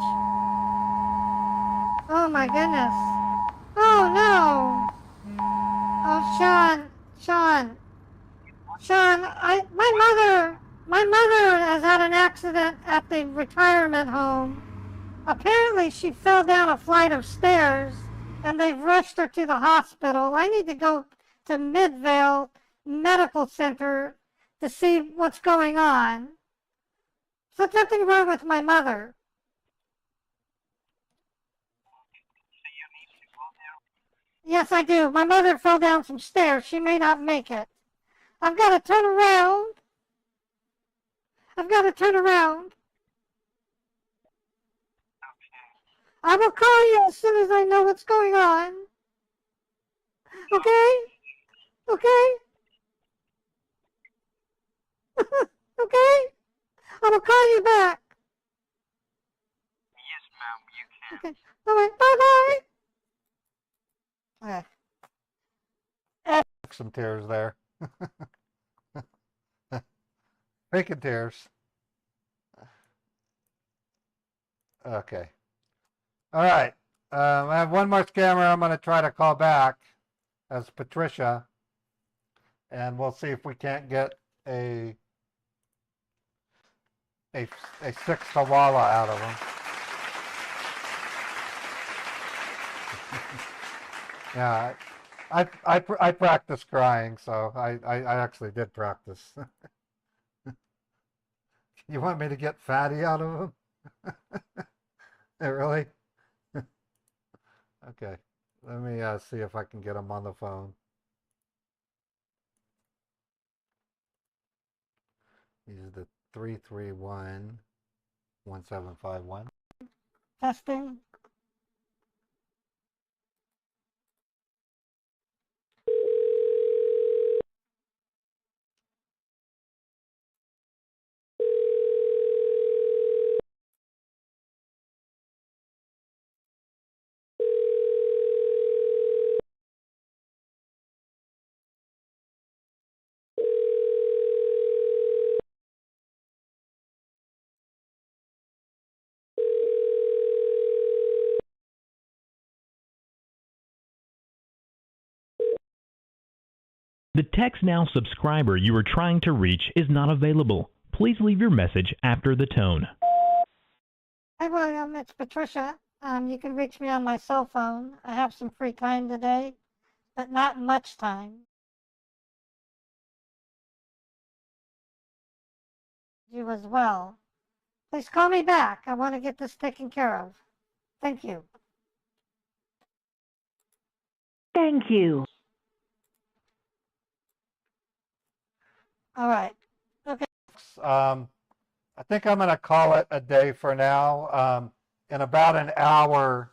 Oh, my goodness. Oh, no. Oh, Sean, my mother has had an accident at the retirement home. Apparently she fell down a flight of stairs and they've rushed her to the hospital. I need to go to Midvale Medical Center to see what's going on. So something wrong with my mother. Yes, I do. My mother fell down some stairs. She may not make it. I've got to turn around. I will call you as soon as I know what's going on. Okay? Okay? Okay? I will call you back. Yes, ma'am, you can. Okay. All right. Bye-bye. Okay. Some tears there. Faking tears. Okay. All right. I have one more scammer I'm going to try to call back as Patricia. And we'll see if we can't get a sixth Hawala out of him. Yeah, I practiced crying, so I actually did practice. You want me to get Fatty out of him? Really? Okay, let me see if I can get him on the phone. He's the 331-1751. Testing. The Text Now subscriber you are trying to reach is not available. Please leave your message after the tone. Hi, William. It's Patricia. You can reach me on my cell phone. I have some free time today, but not much time. You as well. Please call me back. I want to get this taken care of. Thank you. Thank you. All right. Okay. I think I'm going to call it a day for now. In about an hour,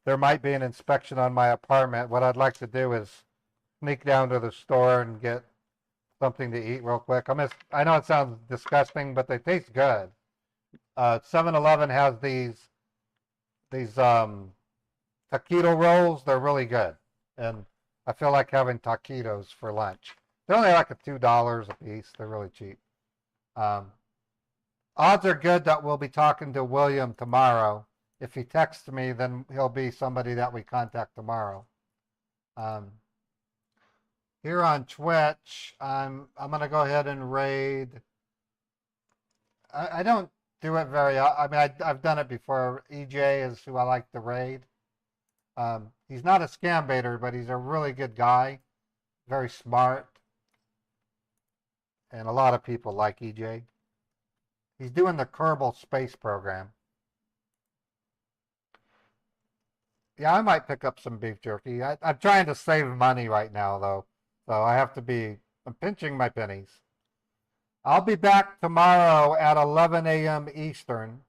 there might be an inspection on my apartment. What I'd like to do is sneak down to the store and get something to eat real quick. I know it sounds disgusting, but they taste good. 7-Eleven has these taquito rolls. They're really good, and I feel like having taquitos for lunch. They're only like $2 a piece. They're really cheap. Odds are good that we'll be talking to William tomorrow. If he texts me, then he'll be somebody that we contact tomorrow. Here on Twitch, I'm going to go ahead and raid. I don't do it very. I mean, I've done it before. EJ is who I like to raid. He's not a scam baiter, but he's a really good guy, very smart, and a lot of people like EJ. He's doing the Kerbal space program. Yeah, I might pick up some beef jerky. I'm trying to save money right now, though, so I have to be. I'm pinching my pennies. I'll be back tomorrow at 11 a.m. Eastern,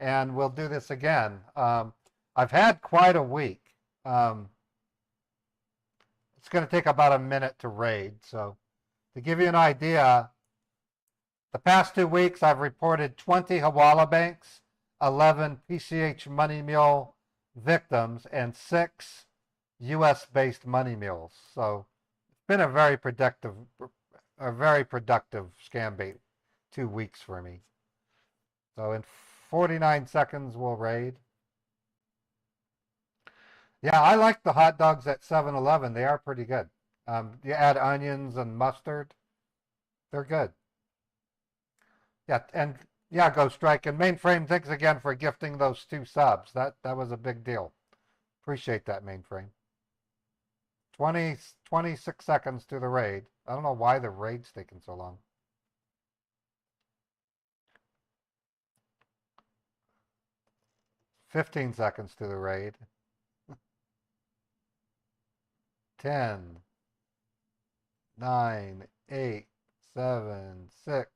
and we'll do this again. I've had quite a week. It's going to take about a minute to raid. So to give you an idea, the past 2 weeks I've reported 20 Hawala banks, 11 PCH money mule victims, and 6 U.S.-based money mules. So it's been a very productive scam bait 2 weeks for me. So in 49 seconds we'll raid. Yeah, I like the hot dogs at 7-Eleven. They are pretty good. You add onions and mustard. They're good. Yeah, and yeah, Go Strike. And Mainframe, thanks again for gifting those 2 subs. That was a big deal. Appreciate that, Mainframe. 26 seconds to the raid. I don't know why the raid's taking so long. $15 seconds to the raid. 10, 9, 8, 7, 6,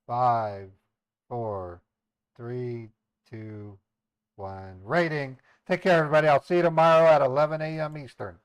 5, 4, 3, 2, 1. Rating. Take care, everybody. I'll see you tomorrow at 11 a.m. Eastern.